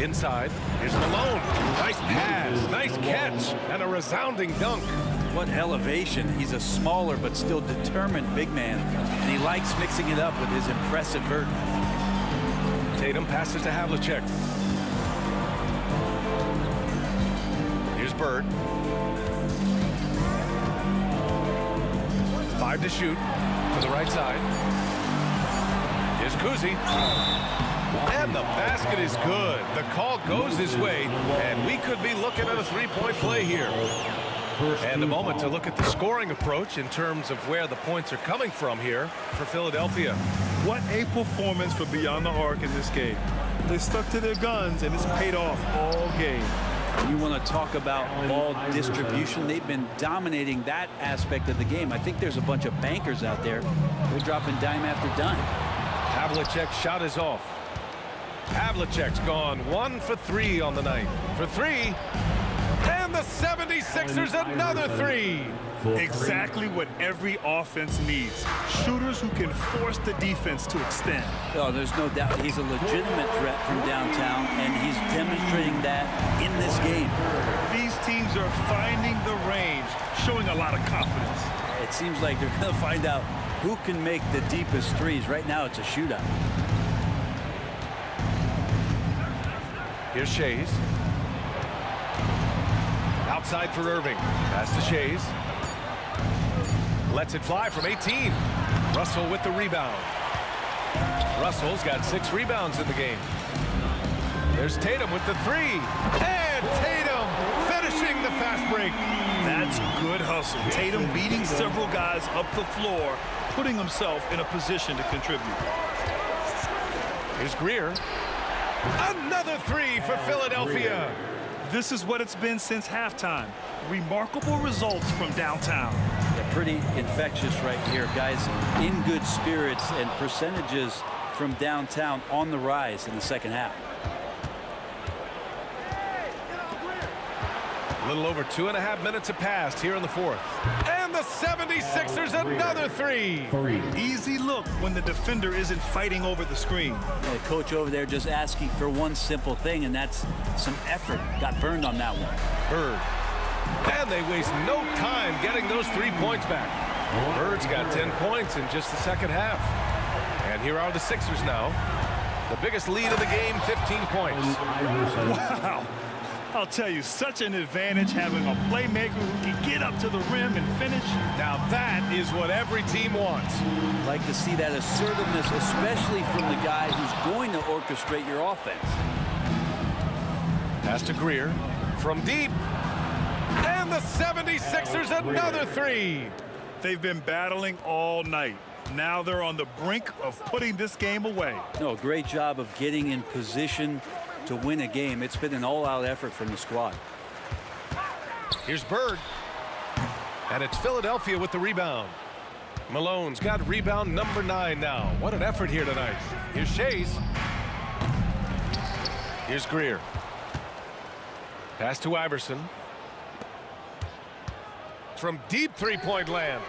Inside. Here's Malone. Nice pass. Nice catch. And a resounding dunk. What elevation. He's a smaller but still determined big man. And he likes mixing it up with his impressive vert. Tatum passes to Havlicek. Here's Bird. 5 to shoot to the right side. Here's Kuzi. And the basket is good. The call goes his way, and we could be looking at a 3-point play here. And a moment to look at the scoring approach in terms of where the points are coming from here for Philadelphia. What a performance for Beyond the Arc in this game. They stuck to their guns, and it's paid off all game. You want to talk about ball distribution. They've been dominating that aspect of the game. I think there's a bunch of bankers out there. They're dropping dime after dime. Havlicek's shot is off. Havlicek's gone 1 for 3 on the night. For 3. And the 76ers another 3. Exactly what every offense needs. Shooters who can force the defense to extend. Oh, there's no doubt he's a legitimate threat from downtown, and he's demonstrating that in this game. These teams are finding the range, showing a lot of confidence. It seems like they're going to find out who can make the deepest threes. Right now, it's a shootout. Here's Shays. Outside for Irving. Pass to Shays. Lets it fly from 18. Russell with the rebound. Russell's got 6 rebounds in the game. There's Tatum with the 3. And Tatum finishing the fast break. That's good hustle. Tatum beating several guys up the floor, putting himself in a position to contribute. Here's Greer. Another 3 for Philadelphia. This is what it's been since halftime. Remarkable results from downtown. Yeah, pretty infectious right here. Guys in good spirits, and percentages from downtown on the rise in the second half. A little over 2.5 minutes have passed here in the fourth. And the 76ers another three. Easy look when the defender isn't fighting over the screen. The coach over there just asking for one simple thing, and that's some effort. Got burned on that one. Bird. And they waste no time getting those 3 points back. Bird's got 10 points in just the second half. And here are the Sixers now. The biggest lead of the game, 15 points. Wow. I'll tell you, such an advantage having a playmaker who can get up to the rim and finish. Now that is what every team wants. Like to see that assertiveness, especially from the guy who's going to orchestrate your offense. Pass to Greer from deep. And the 76ers another three. They've been battling all night. Now they're on the brink of putting this game away. No, great job of getting in position to win a game. It's been an all-out effort from the squad. Here's Bird. And it's Philadelphia with the rebound. Malone's got rebound number 9 now. What an effort here tonight. Here's Shays. Here's Greer. Pass to Iverson. From deep three-point land.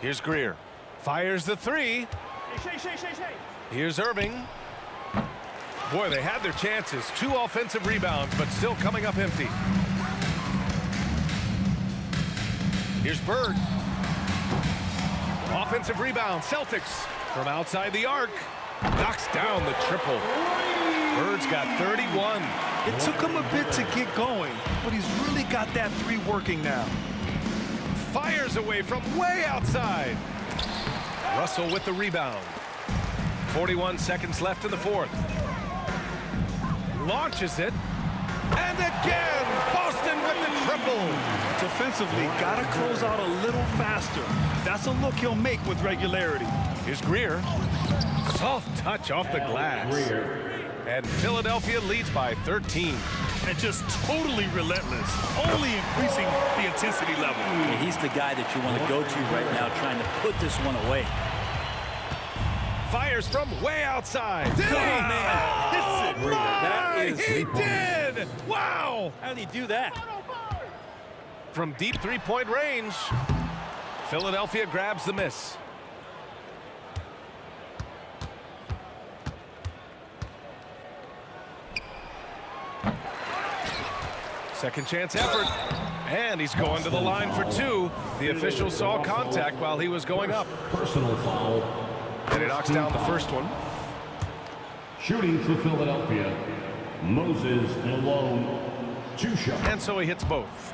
Here's Greer. Fires the three. Here's Irving. Boy, they had their chances. 2 offensive rebounds, but still coming up empty. Here's Bird. Offensive rebound. Celtics from outside the arc. Knocks down the triple. Bird's got 31. It took him a bit to get going, but he's really got that three working now. Fires away from way outside. Russell with the rebound. 41 seconds left in the fourth. Launches it. And again, Boston with the triple. Defensively, got to close out a little faster. That's a look he'll make with regularity. Here's Greer. Soft touch off the glass. And Philadelphia leads by 13. And just totally relentless, only increasing the intensity level. Yeah, he's the guy that you want to go to right now, trying to put this one away. Fires from way outside. Did he? Oh, man. That is he did! Wow! How did he do that? From deep three-point range, Philadelphia grabs the miss. Second chance effort. And he's going to the line for 2. The official saw contact while he was going up. Personal foul. And it knocks down the first one. Shooting for Philadelphia, Moses Malone. 2 shots. And so he hits both.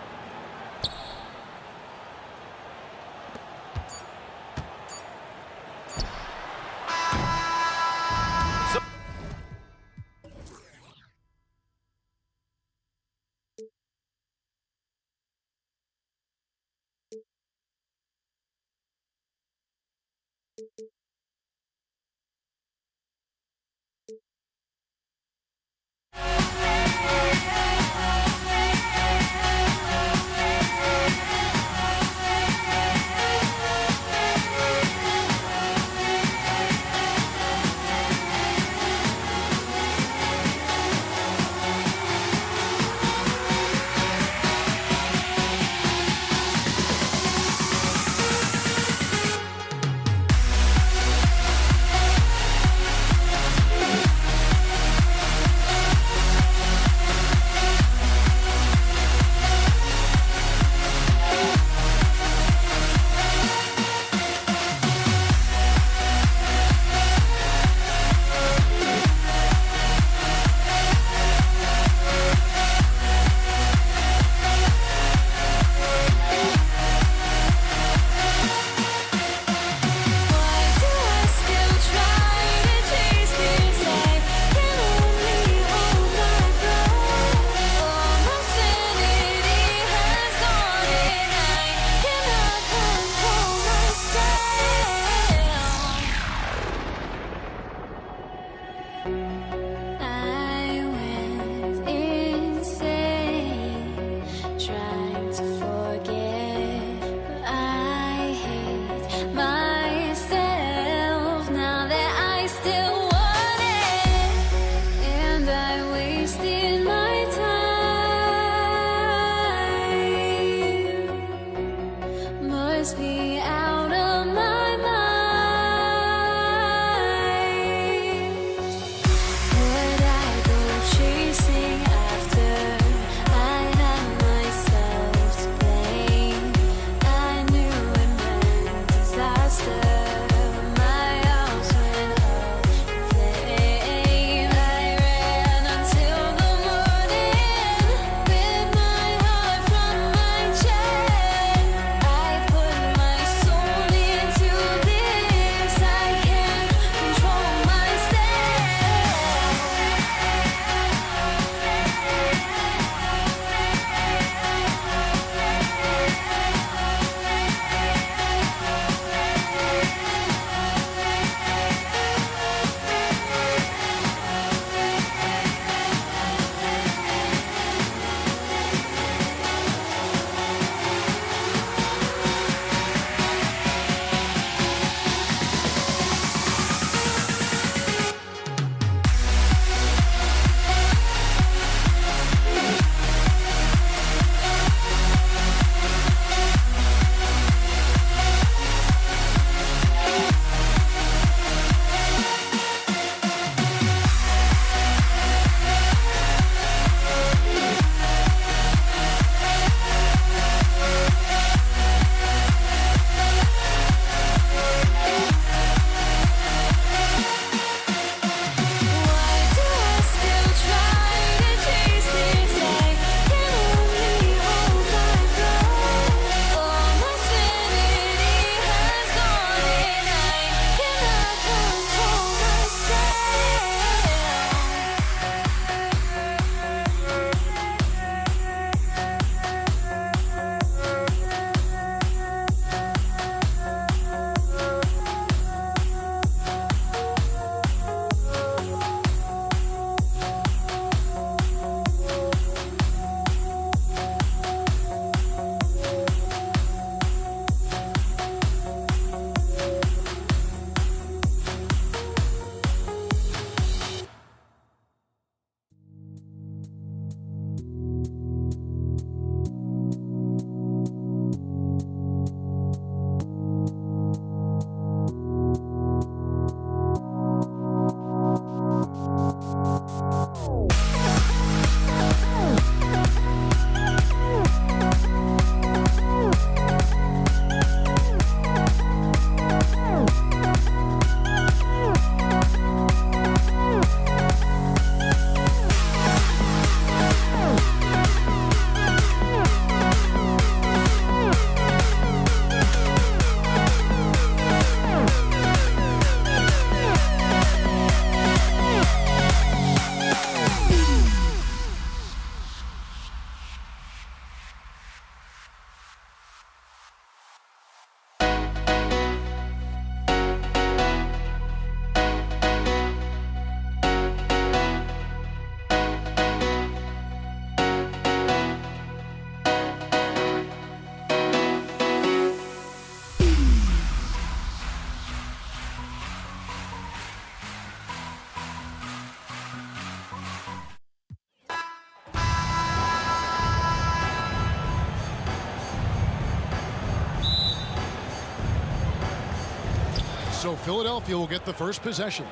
So Philadelphia will get the first possession.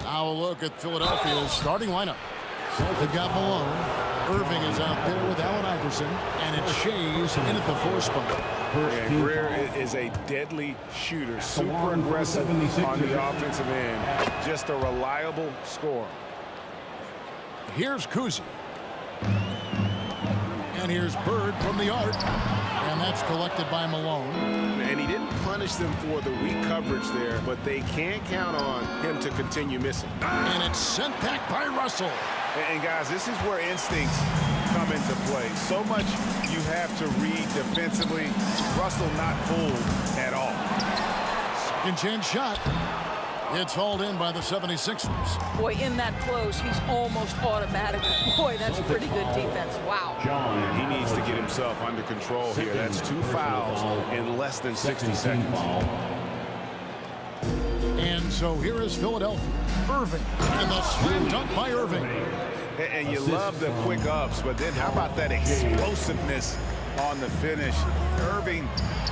Now a look at Philadelphia's starting lineup. They've got Malone. Irving is out there with Allen Iverson, and it's Shays in at the 4 spot. And Greer is a deadly shooter, super aggressive on the offensive end, just a reliable scorer. Here's Kuzi. And here's Bird from the arc, and that's collected by Malone. And he didn't punish them for the weak coverage there, but they can't count on him to continue missing. And it's sent back by Russell. And guys, this is where instincts come into play. So much you have to read defensively. Russell not fooled at all. Second chance shot. It's hauled in by the 76ers. Boy, in that close, he's almost automatic. Boy, that's pretty good defense. Wow. Yeah, he needs to get himself under control here. That's 2 fouls in less than 60 seconds. And so here is Philadelphia. Irving. And the slam dunk by Irving. And you love the quick ups, but then how about that explosiveness on the finish? Irving,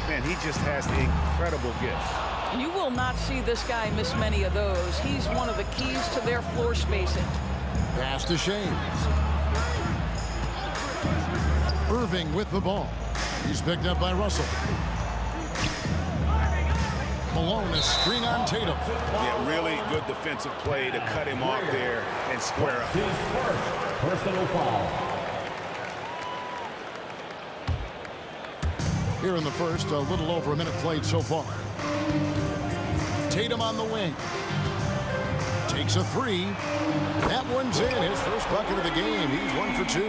man, he just has incredible gifts. You will not see this guy miss many of those. He's one of the keys to their floor spacing. Pass to Shays. Irving with the ball. He's picked up by Russell. Malone, a screen on Tatum. Yeah, really good defensive play to cut him off there and square up. His first personal foul. Here in the first, a little over a minute played so far. Tatum on the wing. Takes a 3. That one's in. His first bucket of the game. He's 1 for 2.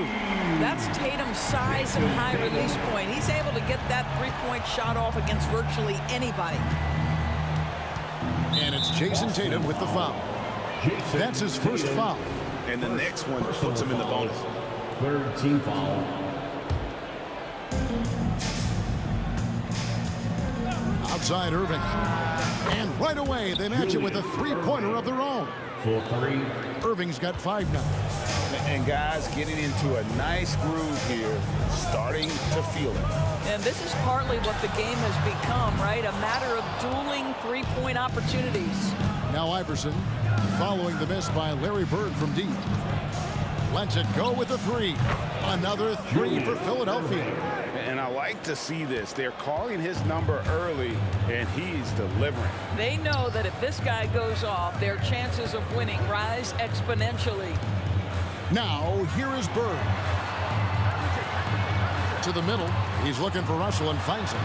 That's Tatum's size and high release point. He's able to get that 3-point shot off against virtually anybody. And it's Jason Tatum with the foul. That's his first foul. And the next one puts him in the bonus. Third team foul. Outside Irving. And right away, they match it with a 3-pointer of their own. For 3. Irving's got 5 now. And guys getting into a nice groove here, starting to feel it. And this is partly what the game has become, right? A matter of dueling 3-point opportunities. Now Iverson, following the miss by Larry Bird from deep. Lets it go with a 3. Another 3 for Philadelphia. And I like to see this. They're calling his number early, and he's delivering. They know that if this guy goes off, their chances of winning rise exponentially. Now, here is Bird. To the middle. He's looking for Russell and finds him.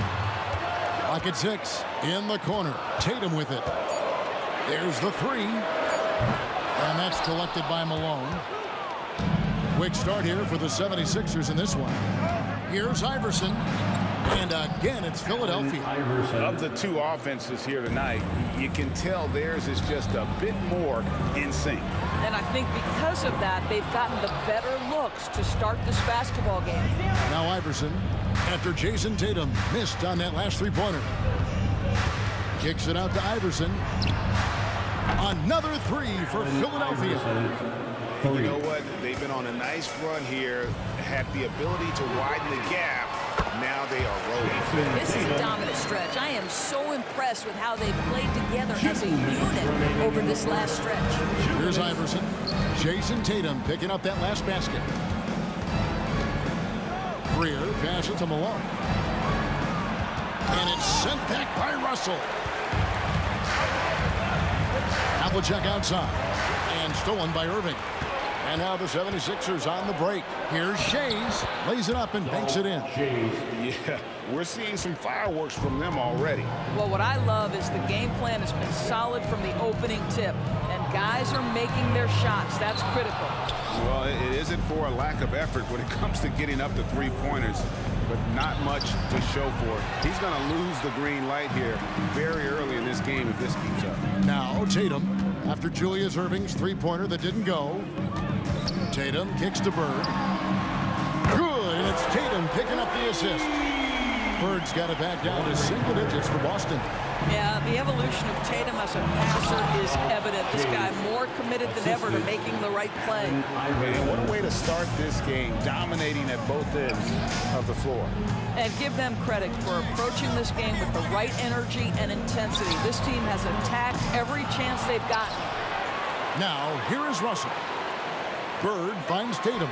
Pocket 6 in the corner. Tatum with it. There's the 3. And that's collected by Malone. Quick start here for the 76ers in this one. Here's Iverson. And again, it's Philadelphia. Of the 2 offenses here tonight, you can tell theirs is just a bit more in sync. And I think because of that, they've gotten the better looks to start this basketball game. Now Iverson, after Jason Tatum missed on that last 3-pointer. Kicks it out to Iverson. Another 3 for Philadelphia. You know what? They've been on a nice run here, had the ability to widen the gap. Now they are rolling. This is a dominant stretch. I am so impressed with how they've played together as a unit over this last stretch. Here's Iverson. Jason Tatum picking up that last basket. Greer passes to Malone. And it's sent back by Russell. Havlicek outside. And stolen by Irving. And now the 76ers on the break. Here's Shays. Lays it up and banks it in. Yeah, we're seeing some fireworks from them already. Well, what I love is the game plan has been solid from the opening tip. And guys are making their shots. That's critical. Well, it isn't for a lack of effort when it comes to getting up to 3-pointers, but not much to show for it. He's going to lose the green light here very early in this game if this keeps up. Now Tatum, after Julius Irving's 3-pointer that didn't go. Tatum kicks to Bird. Good, and it's Tatum picking up the assist. Bird's got it back down to single digits for Boston. Yeah, the evolution of Tatum as a passer is evident. This guy more committed than ever to making the right play. And what a way to start this game, dominating at both ends of the floor. And give them credit for approaching this game with the right energy and intensity. This team has attacked every chance they've gotten. Now, here is Russell. Bird finds Tatum.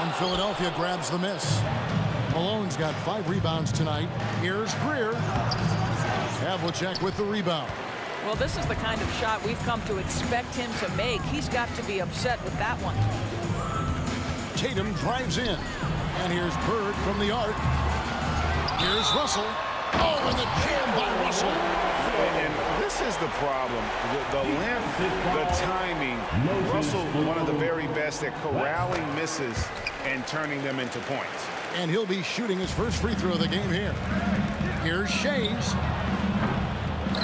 And Philadelphia grabs the miss. Malone's got 5 rebounds tonight. Here's Greer. Havlicek with the rebound. Well, this is the kind of shot we've come to expect him to make. He's got to be upset with that one. Tatum drives in. And here's Bird from the arc. Here's Russell. Oh, and the jam by Russell. And this is the problem. The length, the timing. Russell, one of the very best at corralling misses and turning them into points. And he'll be shooting his first free throw of the game here. Here's Shays.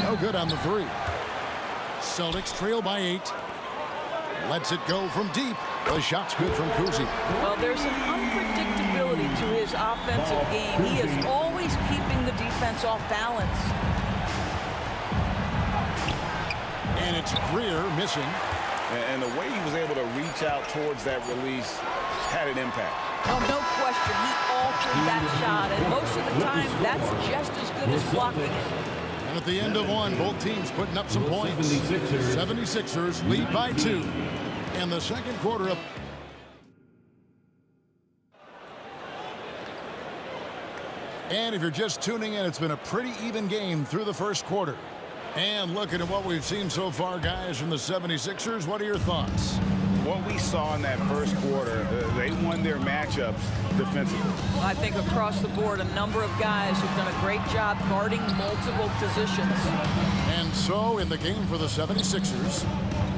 No good on the 3. Celtics trail by 8. Lets it go from deep. The shot's good from Kuzi. Well, there's an unpredictability to his offensive game. He is always keeping the defense off balance. And it's Greer missing. And the way he was able to reach out towards that release had an impact. Oh, no question. He altered that shot, and most of the time, that's just as good as blocking it. And at the end of one, both teams putting up some points. 76ers lead by 2. And the second quarter up. And if you're just tuning in, it's been a pretty even game through the first quarter. And looking at what we've seen so far, guys, from the 76ers, what are your thoughts? What we saw in that first quarter, they won their matchups defensively. I think across the board, a number of guys who've done a great job guarding multiple positions. And so in the game for the 76ers,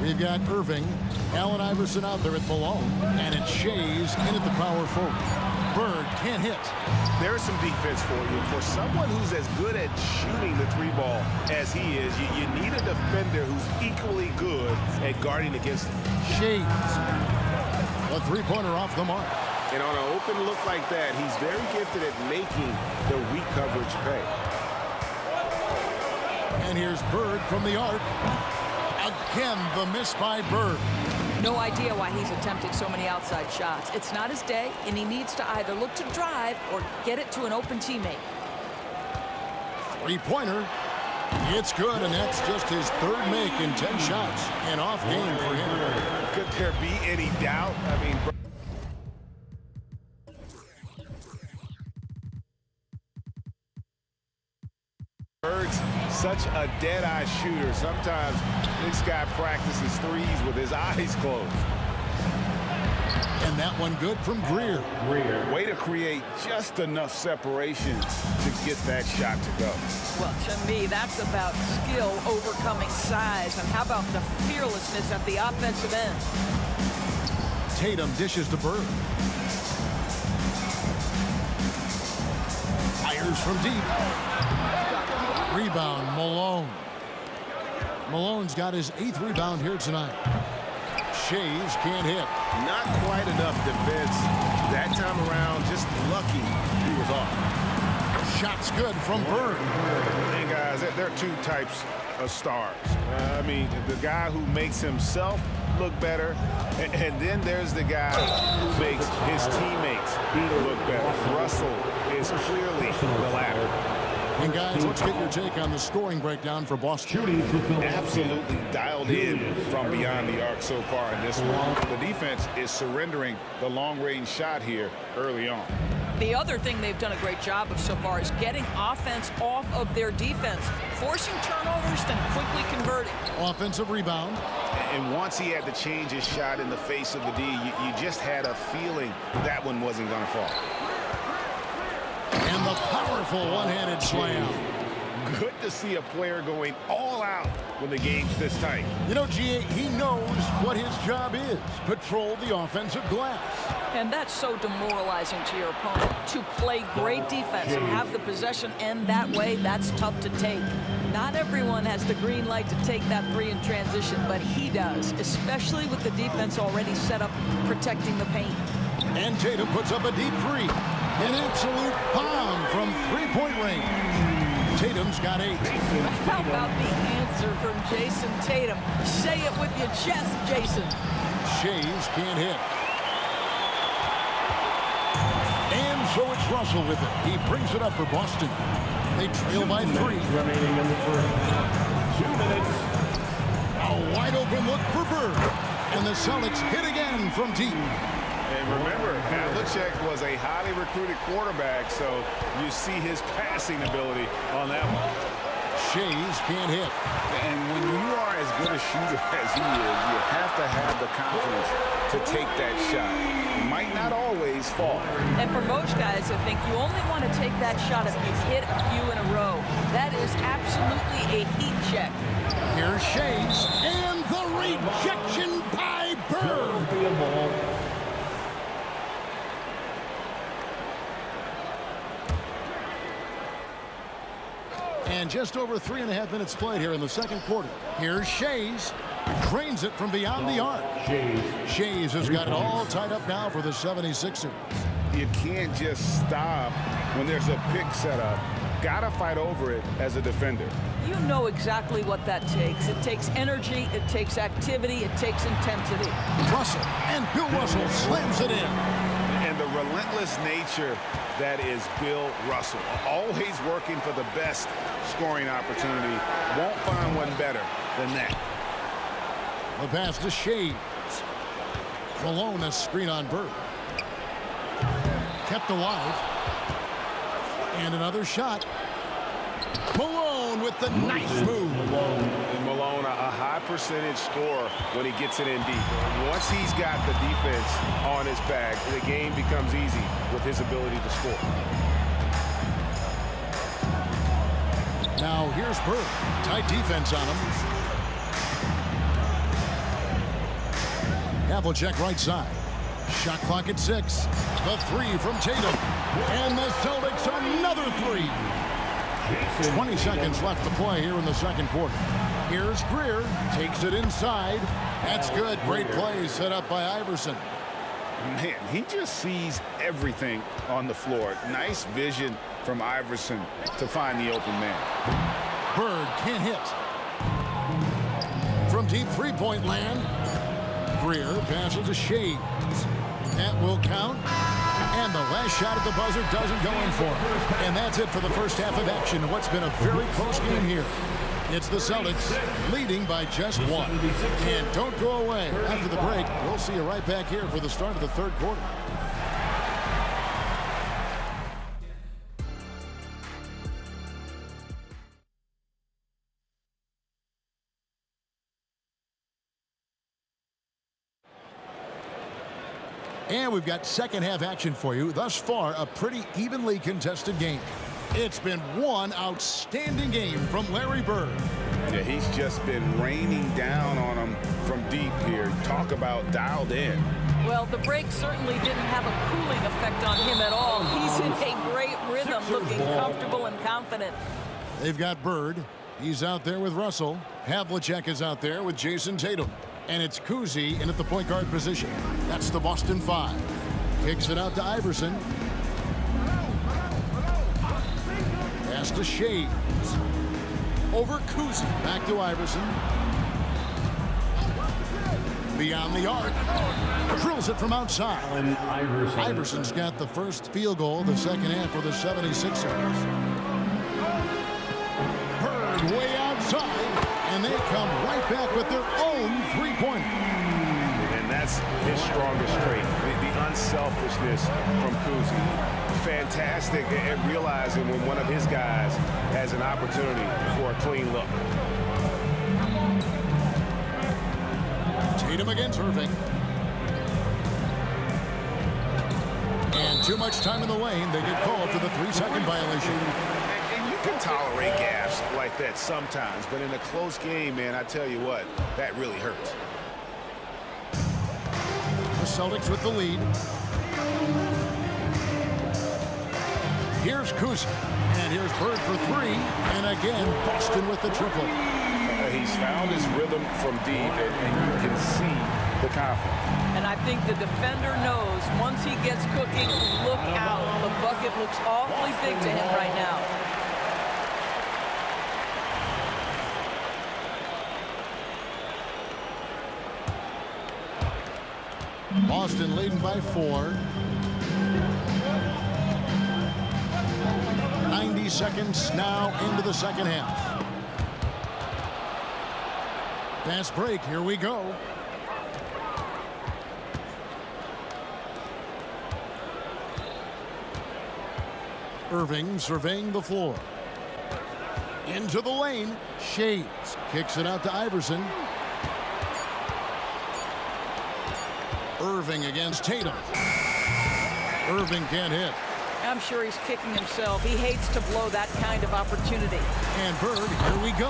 we've got Irving, Allen Iverson out there at Malone, and it's Shays in at the power forward. Bird can't hit. There's some defense for you. For someone who's as good at shooting the 3-ball as he is, you need a defender who's equally good at guarding against him. Shays. A 3-pointer off the mark. And on an open look like that, he's very gifted at making the weak coverage pay. And here's Bird from the arc. Again, the miss by Bird. No idea why he's attempting so many outside shots. It's not his day, and he needs to either look to drive or get it to an open teammate. 3-pointer. It's good, and that's just his 3rd make in 10 shots. An off game for him. Could there be any doubt? I mean, Bird's such a dead-eye shooter. Sometimes this guy practices threes with his eyes closed. And that one good from Greer. Way to create just enough separation to get that shot to go. Well, to me, that's about skill overcoming size. And how about the fearlessness at the offensive end? Tatum dishes to Bird. Fires from deep. Rebound, Malone. Malone's got his 8th rebound here tonight. Shays can't hit. Not quite enough defense that time around. Just lucky he was off. Shot's good from Bird. And guys, there are 2 types of stars. I mean, the guy who makes himself look better, and then there's the guy who makes his teammates look better. Russell is clearly the latter. And guys, let's get your take on the scoring breakdown for Boston. Absolutely dialed in from beyond the arc so far in this one. The defense is surrendering the long-range shot here early on. The other thing they've done a great job of so far is getting offense off of their defense, forcing turnovers, then quickly converting. Offensive rebound. And once he had to change his shot in the face of the D, you just had a feeling that one wasn't going to fall. And the powerful one-handed slam. Good to see a player going all out when the game's this tight. You know, G.A., he knows what his job is. Patrol the offensive glass. And that's so demoralizing to your opponent. To play great defense and have the possession end that way, that's tough to take. Not everyone has the green light to take that 3 in transition, but he does, especially with the defense already set up protecting the paint. And Tatum puts up a deep 3. An absolute bomb from three-point range. Tatum's got 8. How about the answer from Jason Tatum? Say it with your chest, Jason. Shays can't hit. And so it's Russell with it. He brings it up for Boston. They trail by 3. Remaining in the first. 2 minutes. A wide open look for Bird. And the Celtics hit again from deep. And remember, Havlicek was a highly recruited quarterback, so you see his passing ability on that one. Shays can't hit. And when you are as good a shooter as he is, you have to have the confidence to take that shot. It might not always fall. And for most guys, I think you only want to take that shot if you hit a few in a row. That is absolutely a heat check. Here's Shays, and the rejection by Bird. And just over 3.5 minutes played here in the second quarter. Here's Shays. Drains it from beyond the arc. Shays has got it all tied up now for the 76ers. You can't just stop when there's a pick set up. Gotta fight over it as a defender. You know exactly what that takes. It takes energy, it takes activity, it takes intensity. Russell, and Bill Russell slams it in. And the relentless nature that is Bill Russell. Always working for the best scoring opportunity. Won't find one better than that. The pass to Shays. Malone, a screen on Bird. Kept alive. And another shot. Malone with the nice move. And Malone, a high percentage scorer when he gets it in deep. Once he's got the defense on his back, the game becomes easy with his ability to score. Now here's Bird. Tight defense on him. Havlicek right side. Shot clock at 6. The 3 from Tatum. And the Celtics another 3. 20 seconds left to play here in the second quarter. Here's Greer. Takes it inside. That's good. Great play set up by Iverson. Man, he just sees everything on the floor. Nice vision from Iverson to find the open man. Bird can't hit. From deep three-point land. Greer passes to Shays. That will count. And the last shot at the buzzer doesn't go in for it. And that's it for the first half of action. What's been a very close game here. It's the Celtics leading by just 1. And don't go away. After the break, we'll see you right back here for the start of the third quarter. And we've got second half action for you. Thus far, a pretty evenly contested game. It's been one outstanding game from Larry Bird. Yeah, he's just been raining down on him from deep here. Talk about dialed in. Well, the break certainly didn't have a cooling effect on him at all. He's in a great rhythm, looking comfortable and confident. They've got Bird. He's out there with Russell. Havlicek is out there with Jason Tatum. And it's Cousy in at the point guard position. That's the Boston 5. Kicks it out to Iverson. Pass to Shays. Over Cousy. Back to Iverson. Beyond the arc. Drills it from outside. Iverson's got the first field goal of the second half for the 76ers. Bird way outside. And they come right back with their own three-pointer. And that's his strongest trait, the unselfishness from Cousy. Fantastic at realizing when one of his guys has an opportunity for a clean look. Tatum against Irving. And too much time in the lane. They get called for the 3-second violation. And you can tolerate gaps like that sometimes, but in a close game, man, I tell you what, that really hurts. The Celtics with the lead. Here's Cousy. And here's Bird for 3. And again, Boston with the triple. He's found his rhythm from deep, and you can see the confidence. And I think the defender knows once he gets cooking, look out. The looks awfully big to him right now. Boston leading by 4. 90 seconds now into the second half. Fast break, here we go. Irving surveying the floor. Into the lane. Shades kicks it out to Iverson. Irving against Tatum. Irving can't hit. I'm sure he's kicking himself. He hates to blow that kind of opportunity. And Bird, here we go.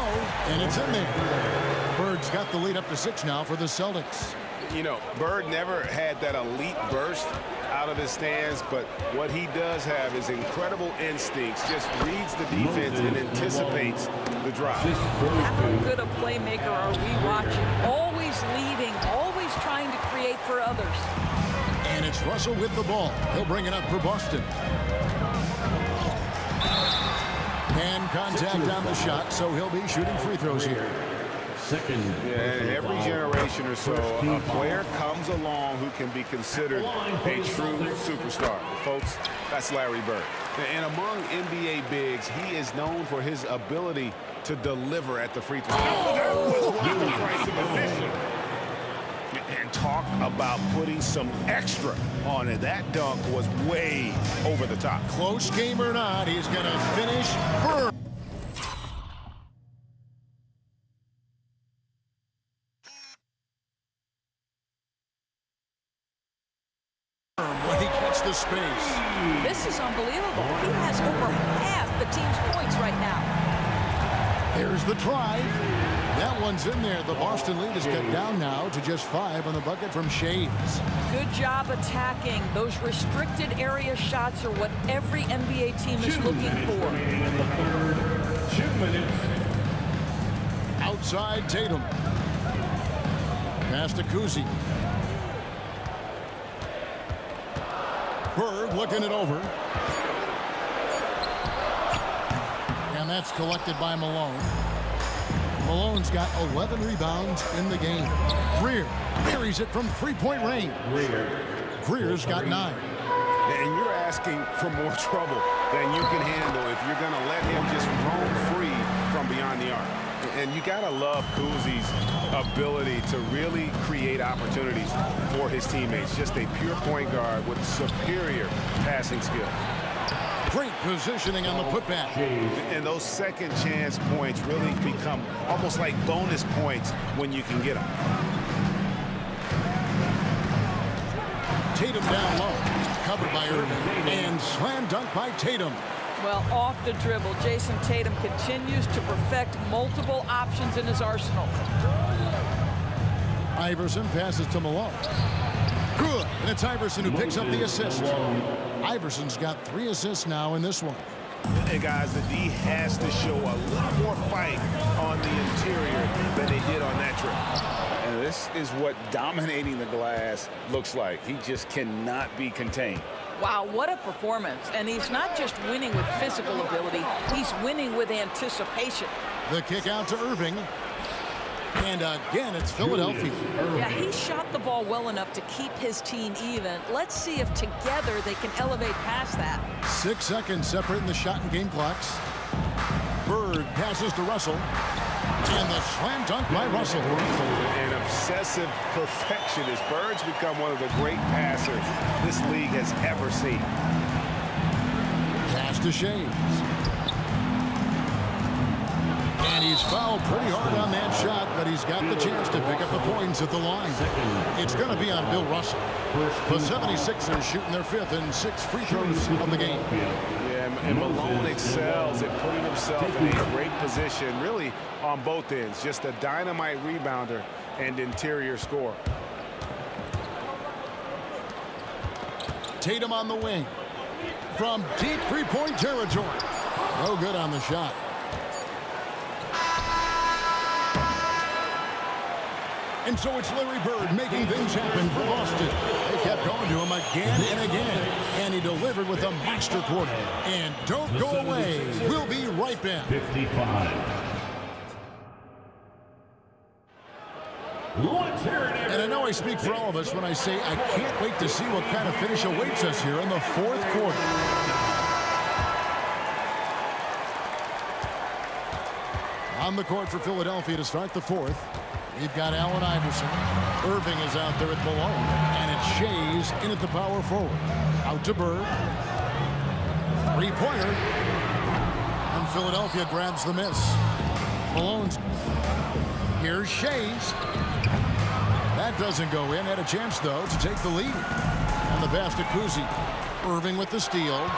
And it's in there. Bird's got the lead up to 6 now for the Celtics. You know, Bird never had that elite burst out of his stance, but what he does have is incredible instincts, just reads the defense and anticipates the drive. How good a playmaker are we watching? Always leading, always trying to create for others. And it's Russell with the ball. He'll bring it up for Boston. Hand contact on the shot, so he'll be shooting free throws here. Yeah, every generation or so, a player comes along who can be considered a true superstar. Folks, that's Larry Bird. And among NBA bigs, he is known for his ability to deliver at the free throw. That was worth the price of admission. And talk about putting some extra on it. That dunk was way over the top. Close game or not, he's going to finish Bird. When he gets the space. This is unbelievable. He has over half the team's points right now. Here's the drive. That one's in there. The Boston lead is cut down now to just 5 on the bucket from Shades. Good job attacking. Those restricted area shots are what every NBA team is looking for. 2 minutes. Outside Tatum. Pass to Kuzi. Bird looking it over. And that's collected by Malone. Malone's got 11 rebounds in the game. Greer buries it from three-point range. Greer's got 9. And you're asking for more trouble than you can handle if you're going to let him just roam free from beyond the arc. And you got to love Kuzi's ability to really create opportunities for his teammates. Just a pure point guard with superior passing skill. Great positioning on the putback. And those second chance points really become almost like bonus points when you can get them. Tatum down low. Covered by Irving. And slam dunk by Tatum. Well, off the dribble, Jason Tatum continues to perfect multiple options in his arsenal. Iverson passes to Malone. Good. And it's Iverson who picks up the assist. Iverson's got 3 assists now in this one. Hey, guys, the D has to show a little more fight on the interior than they did on that trip. And this is what dominating the glass looks like. He just cannot be contained. Wow, what a performance. And he's not just winning with physical ability, he's winning with anticipation. The kick out to Irving. And again, it's Philadelphia. Yeah, he shot the ball well enough to keep his team even. Let's see if together they can elevate past that. 6 seconds separating the shot and game clocks. Bird passes to Russell. And the slam dunk by Russell. An obsessive perfectionist. Bird's become one of the great passers this league has ever seen. Pass to Shades. And he's fouled pretty hard on that shot, but he's got the chance to pick up the points at the line. It's going to be on Bill Russell. The 76ers shooting their 5th and 6th free throws of the game. Yeah, and Malone excels at putting himself in a great position, really on both ends. Just a dynamite rebounder and interior scorer. Tatum on the wing. From deep three-point territory. No good on the shot. And so it's Larry Bird making things happen for Boston. They kept going to him again and again. And And he delivered with a master quarter. And don't go away. We'll be right back. 55. And I know I speak for all of us when I say I can't wait to see what kind of finish awaits us here in the fourth quarter. On the court for Philadelphia to start the fourth. We've got Allen Iverson. Irving is out there at Malone. And it's Shays in at the power forward. Out to Bird. Three-pointer. And Philadelphia grabs the miss. Malone's. Here's Shays. That doesn't go in. Had a chance, though, to take the lead. And the pass to Kuzi. Irving with the steal.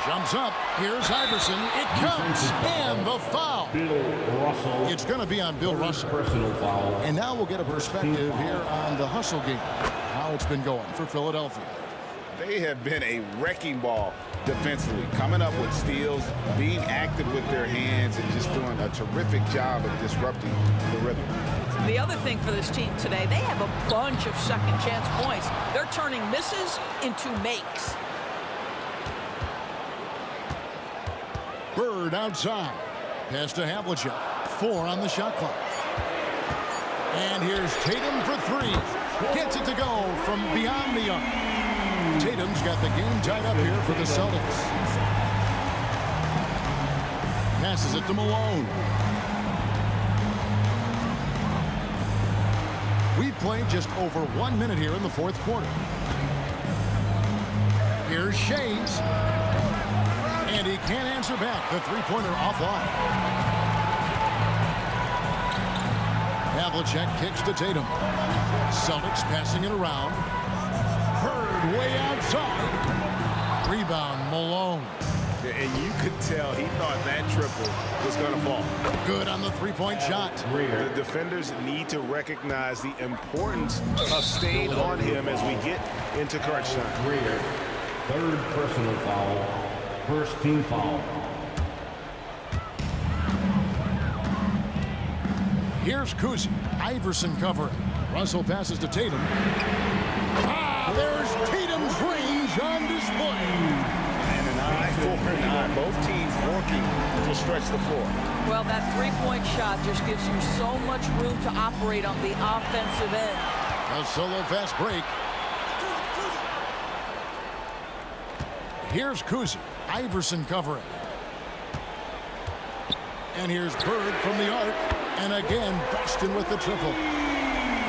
Jumps up. Here's Iverson. It counts. And the foul. Bill Russell. It's going to be on Bill Russell. Personal foul. And now we'll get a perspective here on the hustle game. How it's been going for Philadelphia. They have been a wrecking ball defensively, coming up with steals, being active with their hands, and just doing a terrific job of disrupting the rhythm. The other thing for this team today, they have a bunch of second chance points. They're turning misses into makes. Bird outside. Pass to Havlicek. 4 on the shot clock. And here's Tatum for 3. Gets it to go from beyond the arc. Tatum's got the game tied up here for the Celtics. Passes it to Malone. We've played just over 1 minute here in the fourth quarter. Here's Shays. And he can't answer back. The three-pointer offline. Havlicek kicks to Tatum. Celtics passing it around. Bird way outside. Rebound, Malone. And you could tell he thought that triple was going to fall. Good on the three-point shot. The defenders need to recognize the importance of staying on him as we get into crunch time. Greer. Third personal foul. First team foul. Here's Kuzi. Iverson covering. Russell passes to Tatum. There's Tatum's range on display. And an eye for an eye. Both teams working to stretch the floor. Well, that three-point shot just gives you so much room to operate on the offensive end. A solo fast break. Here's Kuzi. Iverson covering. And here's Bird from the arc. And again, Boston with the triple.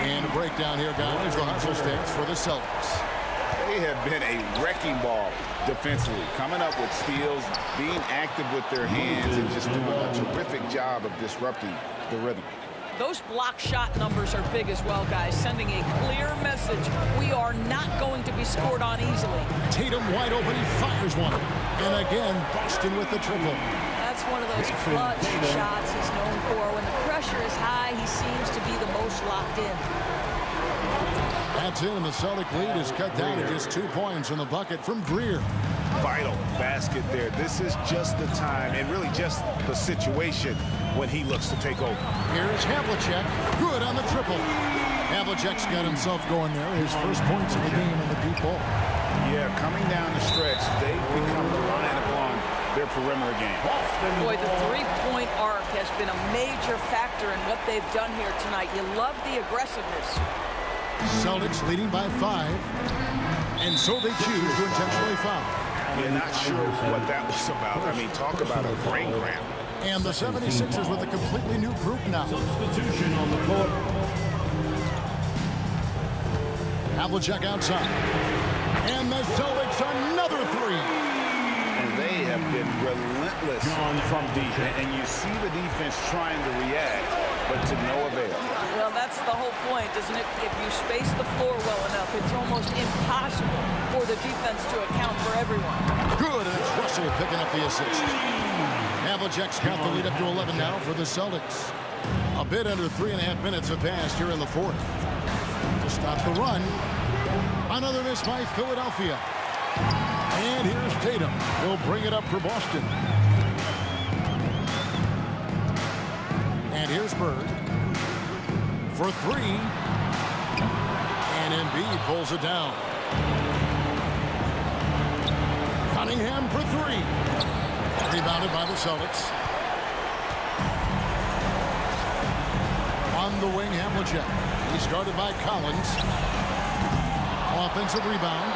And a breakdown here, guys. The hustle stance for the Celtics. They have been a wrecking ball defensively, coming up with steals, being active with their hands, and just doing a terrific job of disrupting the rhythm. Those block shot numbers are big as well, guys, sending a clear message. We are not going to be scored on easily. Tatum wide open, he fires one. And again, Boston with the triple. That's one of those clutch shots he's known for. When the pressure is high, he seems to be the most locked in. That's it, and the Celtic lead is cut down to just 2 points in the bucket from Greer. Vital basket there. This is just the time, and really just the situation when he looks to take over. Here's Havlicek. Good on the triple. Havlicek's got himself going there. His first points of the game in the deep ball. Yeah, coming down the stretch, they've become reliant upon their perimeter game. Boy, the three-point arc has been a major factor in what they've done here tonight. You love the aggressiveness. Celtics leading by 5. And so they choose to intentionally foul. You're not sure what that was about. I mean, talk about a brain cramp. And the 76ers with a completely new group now. Substitution on the court. Havlicek outside. And the Celtics another 3. And they have been relentless from deep. And you see the defense trying to react, but to no avail. Well, that's the whole point, isn't it? If you space the floor well enough, it's almost impossible for the defense to account for everyone. Good, and it's Russell picking up the assist. Havlicek's got the lead up to 11 now for the Celtics. A bit under 3.5 minutes have passed here in the fourth. To stop the run, another miss by Philadelphia. And here's Tatum. He'll bring it up for Boston. And here's Bird for 3. And Embiid pulls it down. for three. Rebounded by the Celtics. On the wing, Havlicek. He's guarded by Collins. Offensive rebound.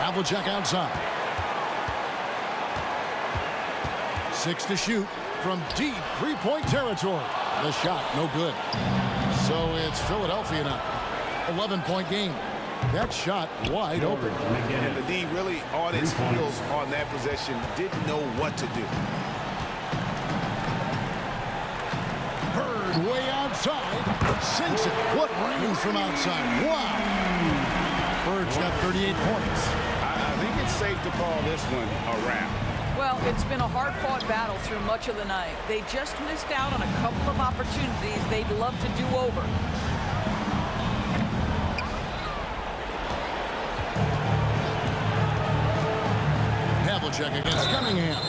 Havlicek outside. 6 to shoot from deep three-point territory. The shot, no good. So it's Philadelphia now. 11-point game. That shot wide open. And the D really on its heels on that possession. Didn't know what to do. Bird way outside. Sinks it. What range from outside. Wow. Bird's got 38 points. I think it's safe to call this one a wrap. Well, it's been a hard-fought battle through much of the night. They just missed out on a couple of opportunities they'd love to do over. Havlicek against Cunningham.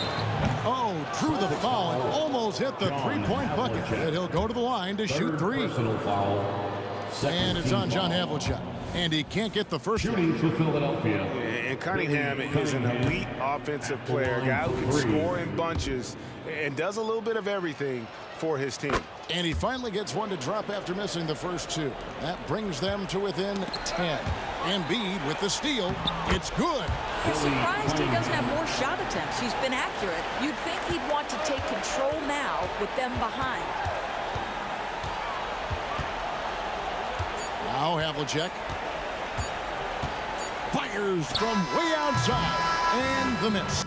Oh, drew the foul and almost hit the three-point bucket. And he'll go to the line to shoot three. And it's on John Havlicek. And he can't get the first shooting for Philadelphia. And Cunningham is an elite offensive player, a guy who can score in bunches and does a little bit of everything for his team. And he finally gets one to drop after missing the first two. That brings them to within 10. Embiid with the steal. It's good. I'm surprised he doesn't have more shot attempts. He's been accurate. You'd think he'd want to take control now with them behind. Now Havlicek fires from way outside, and the miss.